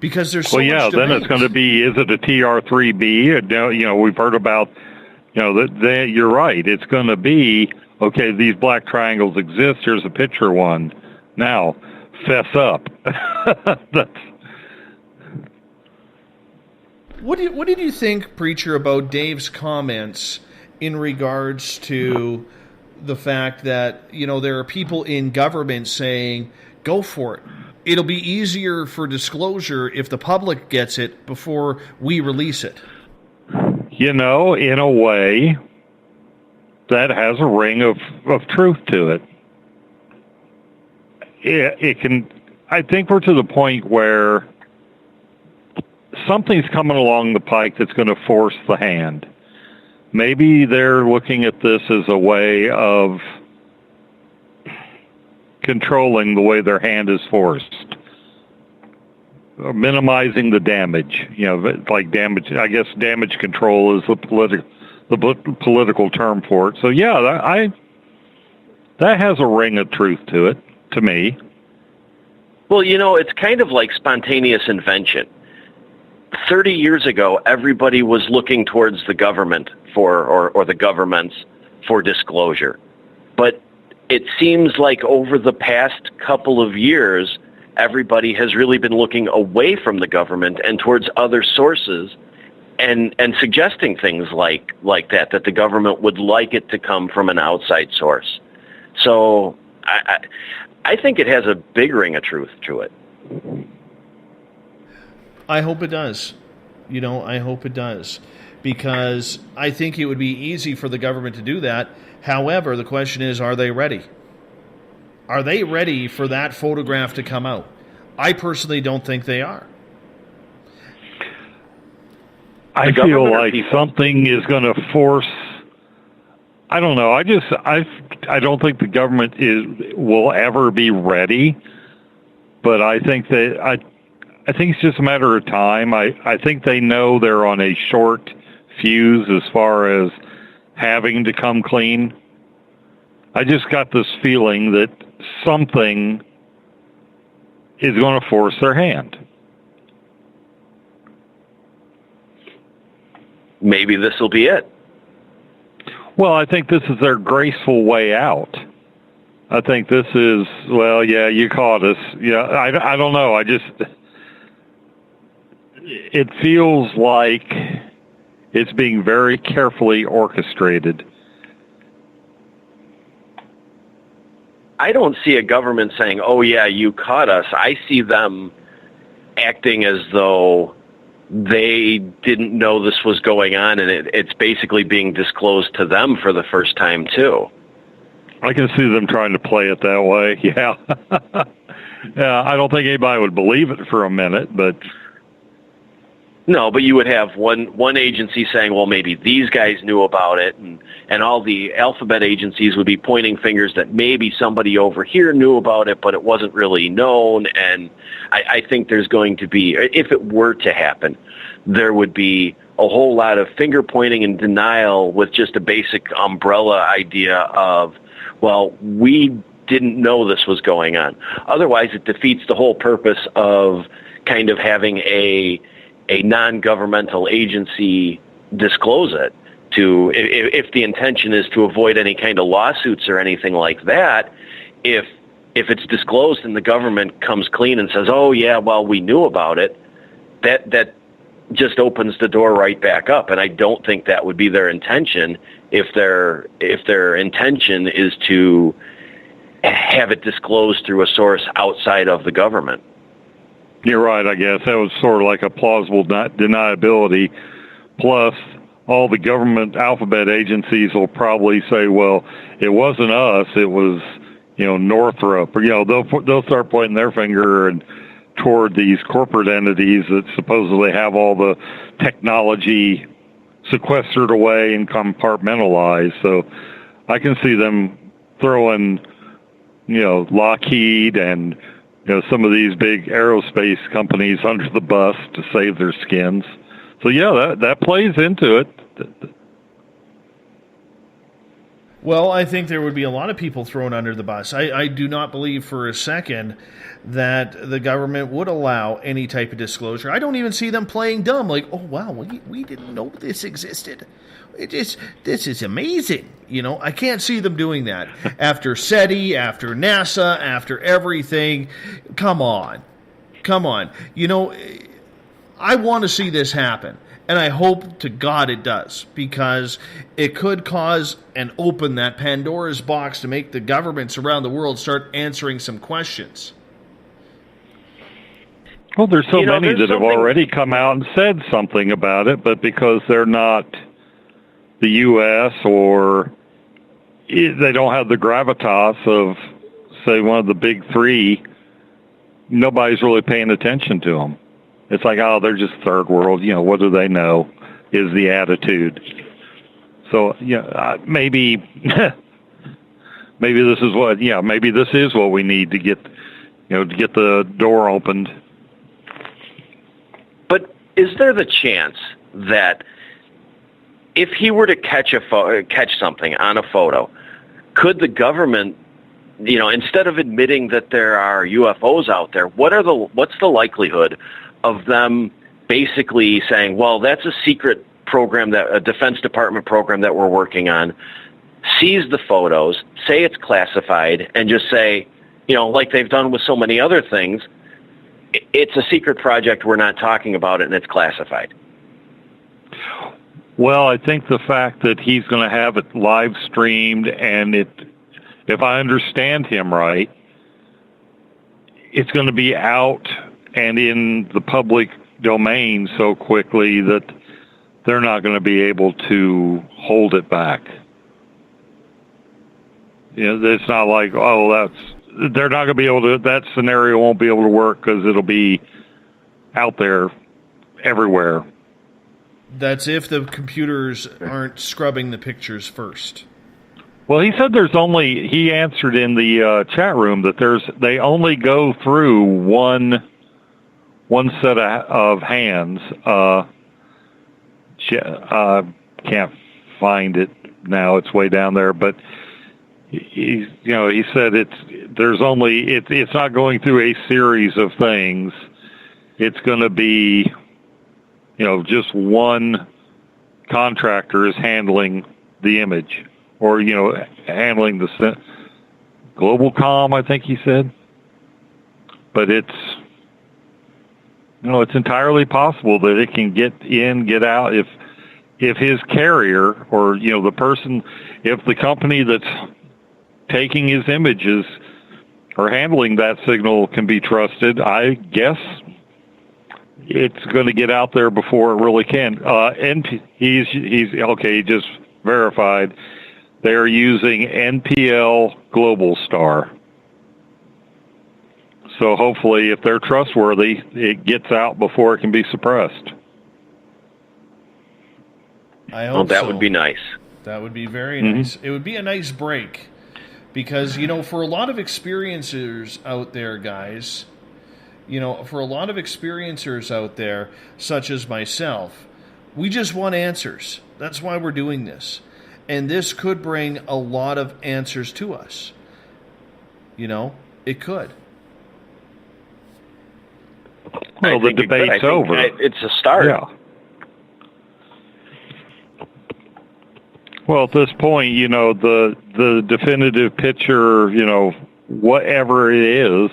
because there's so well, yeah, much then debate. it's going to be, is it then it's going to be, is it a TR-3B? We've heard about, that you're right. It's going to be, okay, these black triangles exist. Here's a picture of one. Now, fess up. What did you think, Preacher, about Dave's comments in regards to the fact that, there are people in government saying, go for it. It'll be easier for disclosure if the public gets it before we release it. In a way, that has a ring of truth to it. It can, I think we're to the point where something's coming along the pike that's going to force the hand. Maybe they're looking at this as a way of controlling the way their hand is forced, or minimizing the damage. Like damage. I guess damage control is the political term for it. So yeah, that has a ring of truth to it, to me. Well, it's kind of like spontaneous invention. 30 years ago, everybody was looking towards the government or the governments for disclosure. But it seems like over the past couple of years, everybody has really been looking away from the government and towards other sources and suggesting things like that the government would like it to come from an outside source. So I think it has a big ring of truth to it. I hope it does. I hope it does. Because I think it would be easy for the government to do that. However, the question is, are they ready? Are they ready for that photograph to come out? I personally don't think they are. I feel like something is going to force. I don't know. I don't think the government will ever be ready. But I think I think it's just a matter of time. I think they know they're on a short fuse as far as having to come clean. I just got this feeling that something is going to force their hand. Maybe this will be it. Well, I think this is their graceful way out. I think this is, well, yeah, you caught us. Yeah, I don't know. It feels like it's being very carefully orchestrated. I don't see a government saying, oh, yeah, you caught us. I see them acting as though they didn't know this was going on, and it's basically being disclosed to them for the first time, too. I can see them trying to play it that way, yeah. Yeah, I don't think anybody would believe it for a minute, but... No, but you would have one agency saying, well, maybe these guys knew about it, and all the alphabet agencies would be pointing fingers that maybe somebody over here knew about it, but it wasn't really known. And I think there's going to be, if it were to happen, there would be a whole lot of finger pointing and denial with just a basic umbrella idea of, well, we didn't know this was going on. Otherwise, it defeats the whole purpose of kind of having a non-governmental agency disclose it to, if the intention is to avoid any kind of lawsuits or anything like that. If it's disclosed and the government comes clean and says, oh yeah, well, we knew about it, that just opens the door right back up. And I don't think that would be their intention if their intention is to have it disclosed through a source outside of the government. You're right, I guess. That was sort of like a plausible deniability. Plus, all the government alphabet agencies will probably say, well, it wasn't us, it was, Northrop. Or, they'll start pointing their finger toward these corporate entities that supposedly have all the technology sequestered away and compartmentalized. So I can see them throwing, Lockheed and some of these big aerospace companies under the bus to save their skins. So yeah, that plays into it. Well, I think there would be a lot of people thrown under the bus. I do not believe for a second that the government would allow any type of disclosure. I don't even see them playing dumb, like, oh, wow, we didn't know this existed. This is amazing. You know, I can't see them doing that. After SETI, after NASA, after everything, come on. You know, I want to see this happen. And I hope to God it does, because it could cause and open that Pandora's box to make the governments around the world start answering some questions. Well, there's so many that have already come out and said something about it, but because they're not the U.S. or they don't have the gravitas of, say, one of the big three, nobody's really paying attention to them. It's like, oh, they're just third world. You know, what do they know? Is the attitude. So, yeah, maybe this is what. Yeah, maybe this is what we need to get, to get the door opened. But is there the chance that if he were to catch something on a photo, could the government, instead of admitting that there are UFOs out there, what's the likelihood of them basically saying, well, that's a secret program, a Defense Department program that we're working on, seize the photos, say it's classified, and just say, like they've done with so many other things, it's a secret project, we're not talking about it, and it's classified? Well, I think the fact that he's going to have it live streamed, and if I understand him right, it's going to be out and in the public domain so quickly that they're not going to be able to hold it back. It's not like, they're not going to be able to, that scenario won't be able to work because it'll be out there everywhere. That's if the computers aren't scrubbing the pictures first. Well, he said he answered in the chat room that they only go through one set of hands. Can't find it now. It's way down there, but he said it's not going through a series of things. It's going to be, just one contractor is handling the image, or handling the global comm, I think he said. But it's entirely possible that it can get in, get out if his carrier or the person, if the company that's taking his images or handling that signal can be trusted. I guess it's going to get out there before it really can. And he's okay. He just verified they're using NPL Global Star. So hopefully, if they're trustworthy, it gets out before it can be suppressed. I hope that would be nice. That would be very nice. It would be a nice break, because for a lot of experiencers out there, guys, such as myself, we just want answers. That's why we're doing this, and this could bring a lot of answers to us. It could. Well, the debate's over. It's a start. Yeah. Well, at this point, the definitive picture, whatever it is,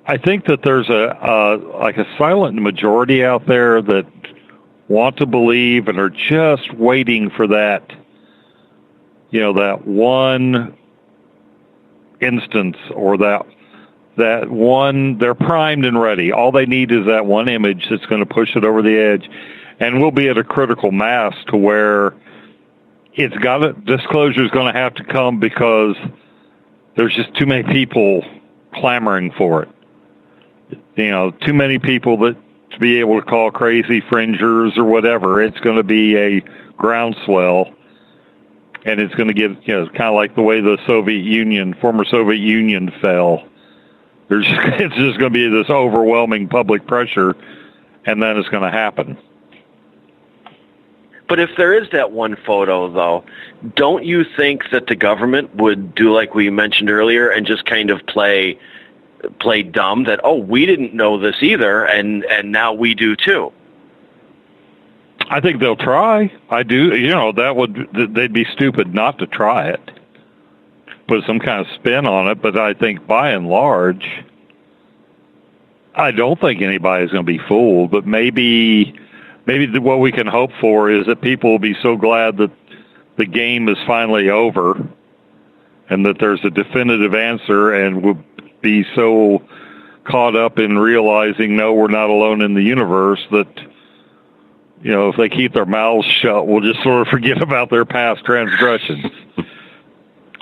I think that there's a silent majority out there that want to believe and are just waiting for that, that one instance or that one, they're primed and ready. All they need is that one image that's going to push it over the edge. And we'll be at a critical mass to where disclosure is going to have to come, because there's just too many people clamoring for it. Too many people to be able to call crazy fringers or whatever. It's going to be a groundswell, and it's going to get, kind of like the way the former Soviet Union fell. It's just going to be this overwhelming public pressure, and then it's going to happen. But if there is that one photo, though, don't you think that the government would do like we mentioned earlier and just kind of play dumb that, oh, we didn't know this either, and now we do too? I think they'll try. I do. They'd be stupid not to try it. Put some kind of spin on it, but I think by and large, I don't think anybody's going to be fooled, but maybe what we can hope for is that people will be so glad that the game is finally over and that there's a definitive answer, and will be so caught up in realizing, no, we're not alone in the universe, that, if they keep their mouths shut, we'll just sort of forget about their past transgressions.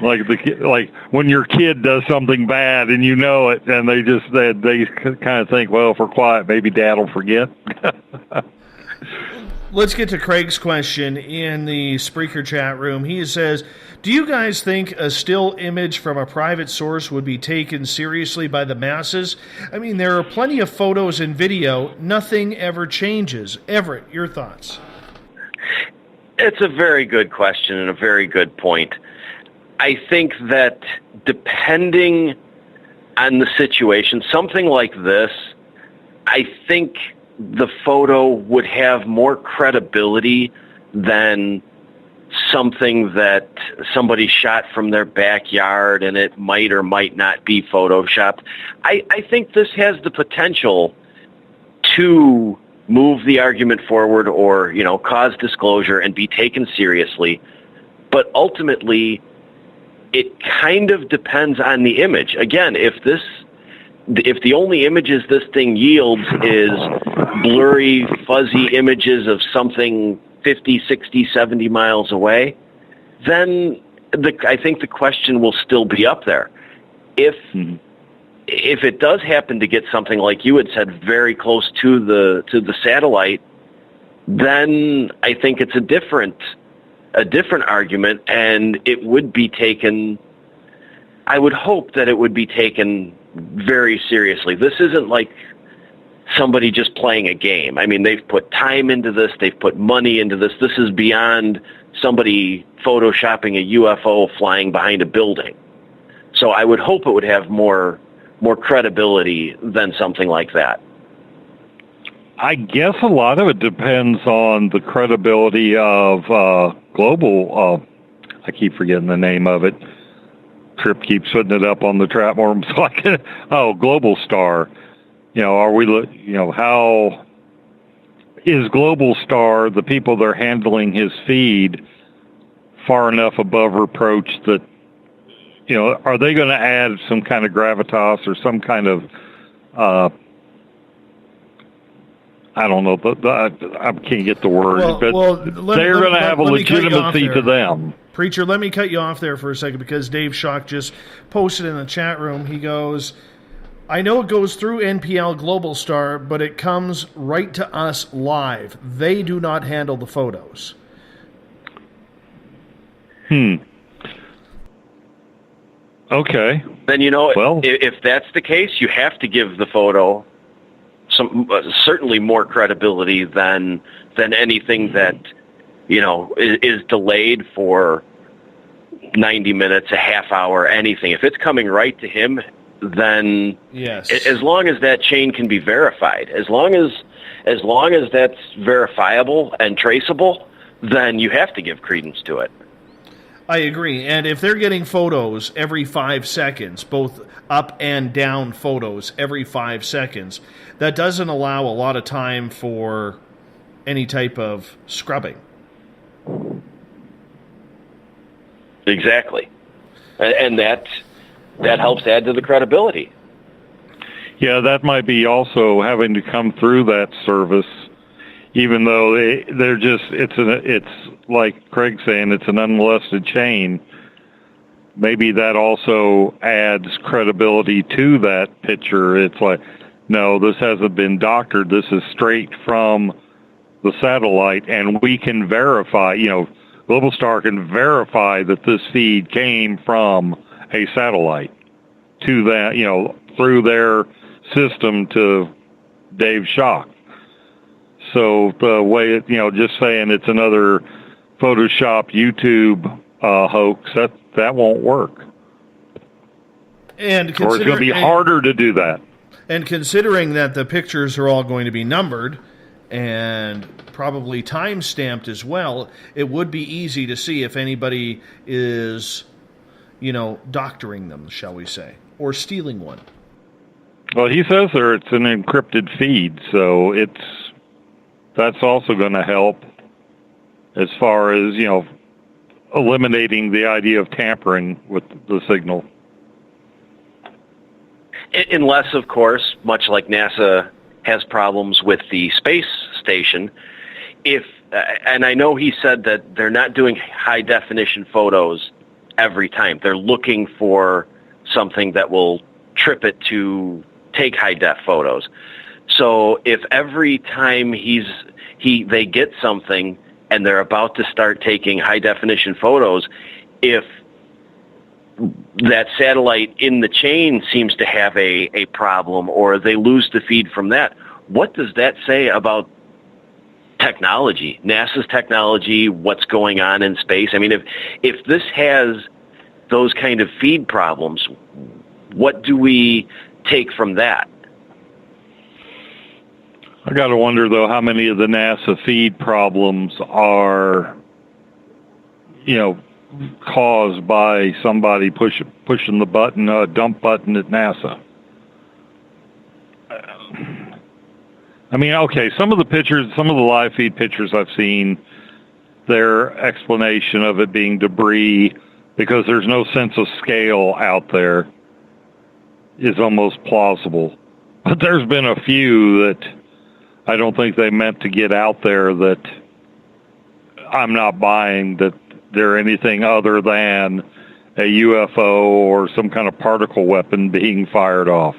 Like when your kid does something bad and you know it, and they kind of think, well, if we're quiet, maybe Dad will forget. Let's get to Craig's question in the Spreaker chat room. He says, do you guys think a still image from a private source would be taken seriously by the masses? I mean, there are plenty of photos and video. Nothing ever changes. Everett, your thoughts? It's a very good question and a very good point. I think that depending on the situation, something like this, I think the photo would have more credibility than something that somebody shot from their backyard and it might or might not be photoshopped. I think this has the potential to move the argument forward or, cause disclosure and be taken seriously. But ultimately, it kind of depends on the image. Again, if the only images this thing yields is blurry, fuzzy images of something 50, 60, 70 miles away, then I think the question will still be up there. If it does happen to get something like you had said very close to the satellite, then I think it's a different argument, and it would be taken, I would hope that it would be taken very seriously. This isn't like somebody just playing a game. I mean, they've put time into this, they've put money into this. This is beyond somebody photoshopping a UFO flying behind a building. So I would hope it would have more credibility than something like that. I guess a lot of it depends on the credibility of Global. I keep forgetting the name of it. Trip keeps putting it up on the trap worm, so I can. Global Star. Are we? How is Global Star, the people that are handling his feed, far enough above reproach that are they going to add some kind of gravitas or some kind of I don't know, I can't get the word, they're going to have a legitimacy to them. Preacher, let me cut you off there for a second, because Dave Schock just posted in the chat room. He goes, I know it goes through NPL Global Star, but it comes right to us live. They do not handle the photos. Okay. Then, if that's the case, you have to give the photo some certainly more credibility than anything that is delayed for 90 minutes, a half hour, anything. If it's coming right to him, then yes, as long as that chain can be verified, as long as that's verifiable and traceable, then you have to give credence to it. I agree. And if they're getting photos every 5 seconds, both up and down photos every 5 seconds, that doesn't allow a lot of time for any type of scrubbing. Exactly. And that helps add to the credibility. Yeah, that might be also having to come through that service, even though they're just, it's like Craig saying, it's an unmolested chain. Maybe that also adds credibility to that picture. It's like, no, this hasn't been doctored. This is straight from the satellite, and we can verify, Global Star can verify that this feed came from a satellite to that, through their system to Dave Schock. So the way, just saying it's another Photoshop YouTube hoax, that won't work. And or it's going to be harder to do that. And considering that the pictures are all going to be numbered and probably time-stamped as well, it would be easy to see if anybody is, doctoring them, shall we say, or stealing one. Well, he says it's an encrypted feed, so that's also going to help as far as, eliminating the idea of tampering with the signal. Unless, of course, much like NASA has problems with the space station, and I know he said that they're not doing high-definition photos every time. They're looking for something that will trip it to take high-def photos. So if every time they get something and they're about to start taking high-definition photos, if that satellite in the chain seems to have a problem or they lose the feed from that, what does that say about technology, NASA's technology, what's going on in space? I mean, if this has those kind of feed problems, what do we take from that? I got to wonder, though, how many of the NASA feed problems are, caused by somebody pushing the button, dump button at NASA. I mean, okay, some of the live feed pictures I've seen, their explanation of it being debris because there's no sense of scale out there is almost plausible. But there's been a few that I don't think they meant to get out there that I'm not buying that they're anything other than a UFO or some kind of particle weapon being fired off.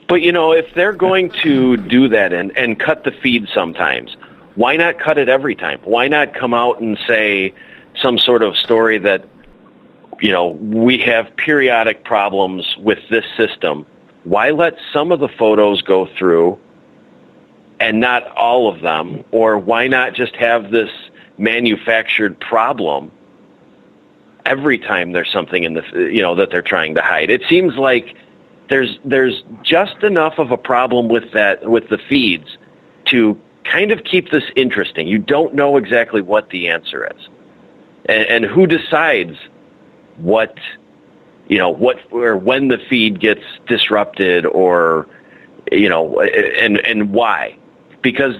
But, if they're going to do that and cut the feed sometimes, why not cut it every time? Why not come out and say some sort of story that, we have periodic problems with this system? Why let some of the photos go through and not all of them? Or why not just have this manufactured problem every time there's something in the, that they're trying to hide? It seems like there's just enough of a problem with the feeds to kind of keep this interesting. You don't know exactly what the answer is. And who decides what or when the feed gets disrupted or, and why? Because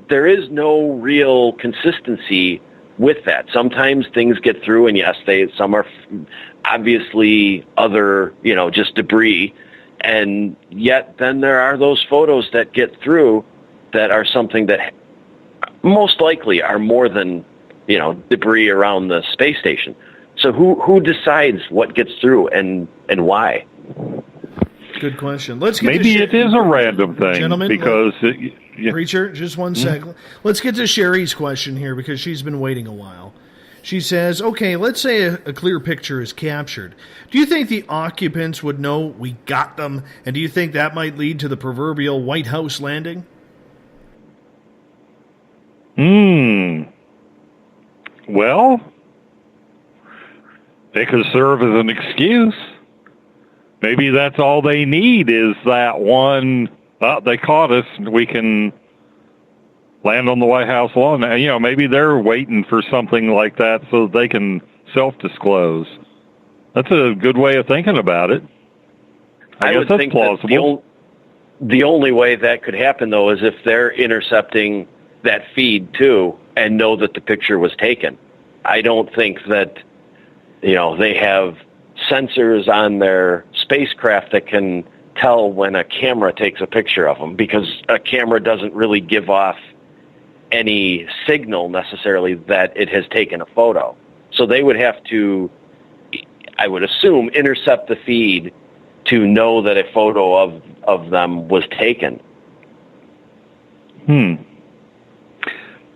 there is no real consistency with that. Sometimes things get through, and yes, some are obviously other, just debris, and yet then there are those photos that get through that are something that most likely are more than, debris around the space station. So who decides what gets through and why? Good question. Let's get maybe it is a random thing, gentlemen, because Preacher, just one second. Let's get to Sherry's question here because she's been waiting a while. She says, okay, let's say a clear picture is captured. Do you think the occupants would know we got them? And do you think that might lead to the proverbial White House landing? Well, it could serve as an excuse. Maybe that's all they need is that one, they caught us, we can land on the White House lawn. Maybe they're waiting for something like that so they can self-disclose. That's a good way of thinking about it. I guess that's plausible. The only way that could happen, though, is if they're intercepting that feed, too, and know that the picture was taken. I don't think that, they have sensors on their spacecraft that can tell when a camera takes a picture of them, because a camera doesn't really give off any signal necessarily that it has taken a photo. So they would have to, I would assume, intercept the feed to know that a photo of them was taken.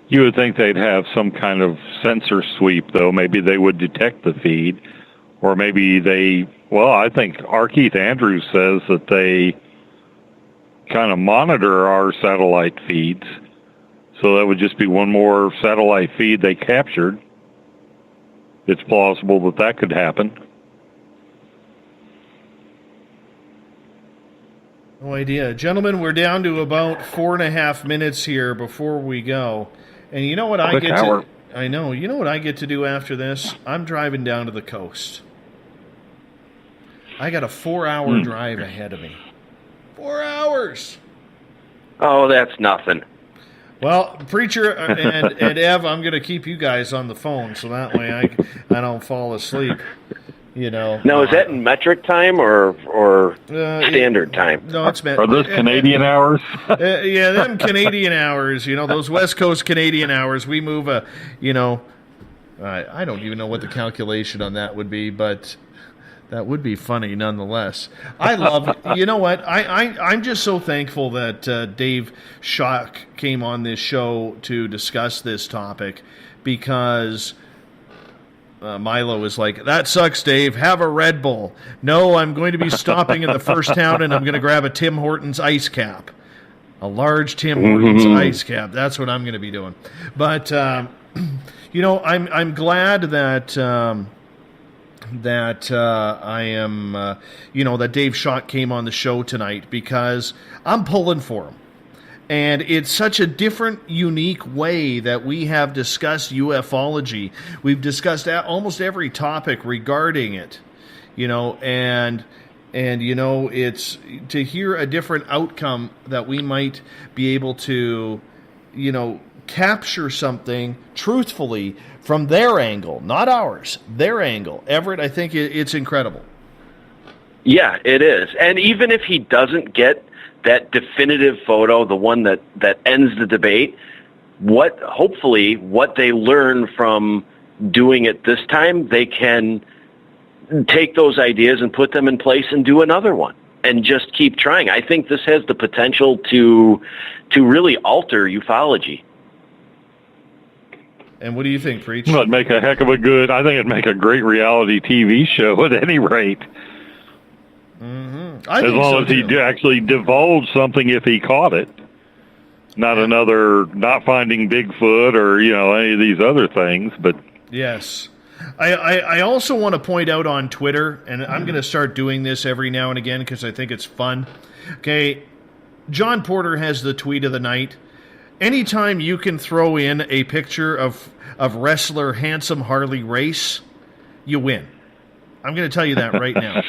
You would think they'd have some kind of sensor sweep, though. Maybe they would detect the feed. Or maybe I think R. Keith Andrews says that they kind of monitor our satellite feeds. So that would just be one more satellite feed they captured. It's plausible that that could happen. No idea. Gentlemen, we're down to about 4.5 minutes here before we go. And you know what I get to... I know. You know what I get to do after this? I'm driving down to the coast. I got a 4-hour drive ahead of me. 4 hours! Oh, that's nothing. Well, Preacher and Ev, I'm going to keep you guys on the phone so that way I don't fall asleep. You know. Now, is that in metric time or standard time? No, it's Are those Canadian hours? Yeah, them Canadian hours. You know, those West Coast Canadian hours. We move I don't even know what the calculation on that would be, but that would be funny nonetheless. I love. You know what? I'm just so thankful that Dave Schock came on this show to discuss this topic because. Milo is like, that sucks, Dave. Have a Red Bull. No, I'm going to be stopping in the first town, and I'm going to grab a Tim Hortons ice cap. A large Tim Hortons ice cap. That's what I'm going to be doing. But, you know, I'm glad that I am, that Dave Schock came on the show tonight because I'm pulling for him. And it's such a different, unique way that we have discussed ufology. We've discussed almost every topic regarding it, and it's to hear a different outcome that we might be able to, capture something truthfully from their angle, not ours, their angle. Everett, I think it's incredible. Yeah, it is. And even if he doesn't get that definitive photo, the one that ends the debate, hopefully what they learn from doing it this time, they can take those ideas and put them in place and do another one and just keep trying. I think this has the potential to really alter ufology. And what do you think, Preach? Well, it'd make a heck of I think it'd make a great reality TV show at any rate. Mm-hmm. As long as he actually divulged something if he caught it. Not not finding Bigfoot or, any of these other things, but... Yes. I also want to point out on Twitter, and I'm going to start doing this every now and again because I think it's fun. Okay, John Porter has the tweet of the night. Anytime you can throw in a picture of wrestler Handsome Harley Race, you win. I'm going to tell you that right now.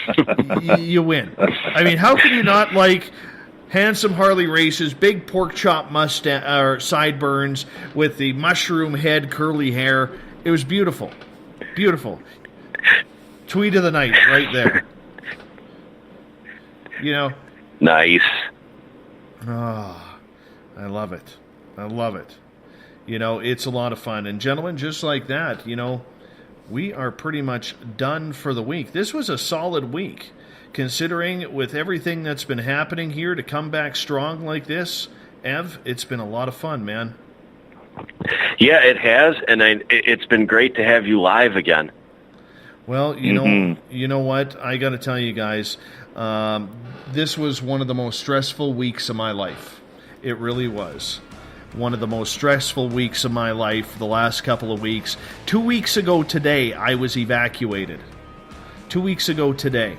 You win. I mean, how can you not like Handsome Harley Race's big pork chop mustache or sideburns with the mushroom head, curly hair? It was beautiful. Beautiful. Tweet of the night right there. Nice. Oh, I love it. I love it. It's a lot of fun. And gentlemen, just like that, we are pretty much done for the week. This was a solid week, considering with everything that's been happening here to come back strong like this. Ev, it's been a lot of fun, man. Yeah, it has, and it's been great to have you live again. Well, you know what? I got to tell you guys, this was one of the most stressful weeks of my life. It really was. One of the most stressful weeks of my life, the last couple of weeks. 2 weeks ago today, I was evacuated. 2 weeks ago today.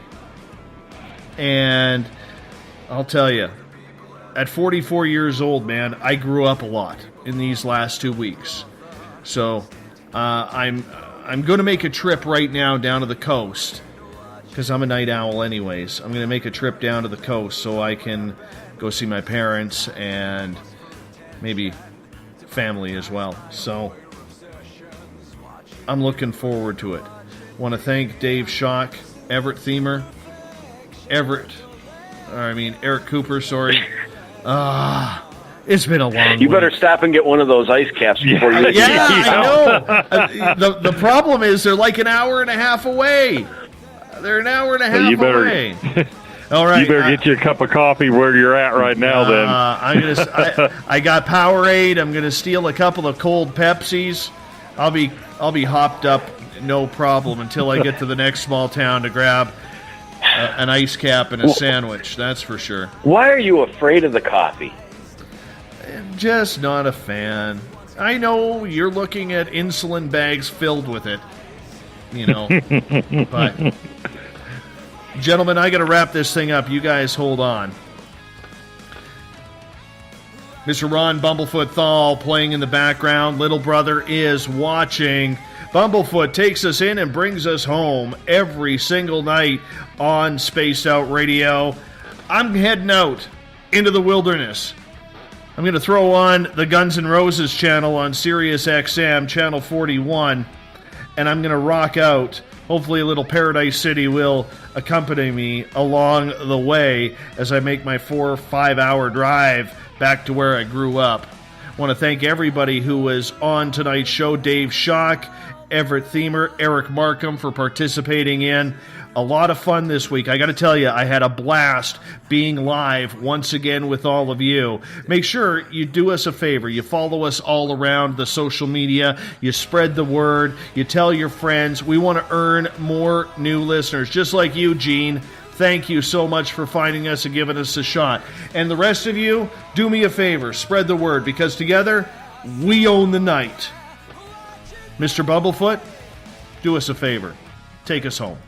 And I'll tell you, at 44 years old, man, I grew up a lot in these last 2 weeks. So I'm going to make a trip right now down to the coast, because I'm a night owl anyways. I'm going to make a trip down to the coast so I can go see my parents and maybe family as well. So I'm looking forward to it. Want to thank Dave Schock, Eric Cooper, sorry. It's been a long You better stop and get one of those ice caps before you... Yeah, I know. The problem is they're like an hour and a half away. They're an hour and a half away. All right. You better get you a cup of coffee where you're at right now, then. I got Powerade. I'm gonna steal a couple of cold Pepsis. I'll be hopped up, no problem, until I get to the next small town to grab an ice cap and a sandwich, that's for sure. Why are you afraid of the coffee? I'm just not a fan. I know you're looking at insulin bags filled with it, but gentlemen, I got to wrap this thing up. You guys hold on. Mr. Ron Bumblefoot THAL playing in the background. Little brother is watching. Bumblefoot takes us in and brings us home every single night on Spaced Out Radio. I'm heading out into the wilderness. I'm going to throw on the Guns N' Roses channel on Sirius XM, channel 41, and I'm going to rock out. Hopefully a little Paradise City will accompany me along the way as I make my 4 or 5 hour drive back to where I grew up. I want to thank everybody who was on tonight's show. Dave Schock, Everett Thiemer, Eric Markham for participating in. A lot of fun this week. I got to tell you, I had a blast being live once again with all of you. Make sure you do us a favor. You follow us all around the social media. You spread the word. You tell your friends. We want to earn more new listeners, just like you, Gene. Thank you so much for finding us and giving us a shot. And the rest of you, do me a favor. Spread the word, because together, we own the night. Mr. Bumblefoot, do us a favor. Take us home.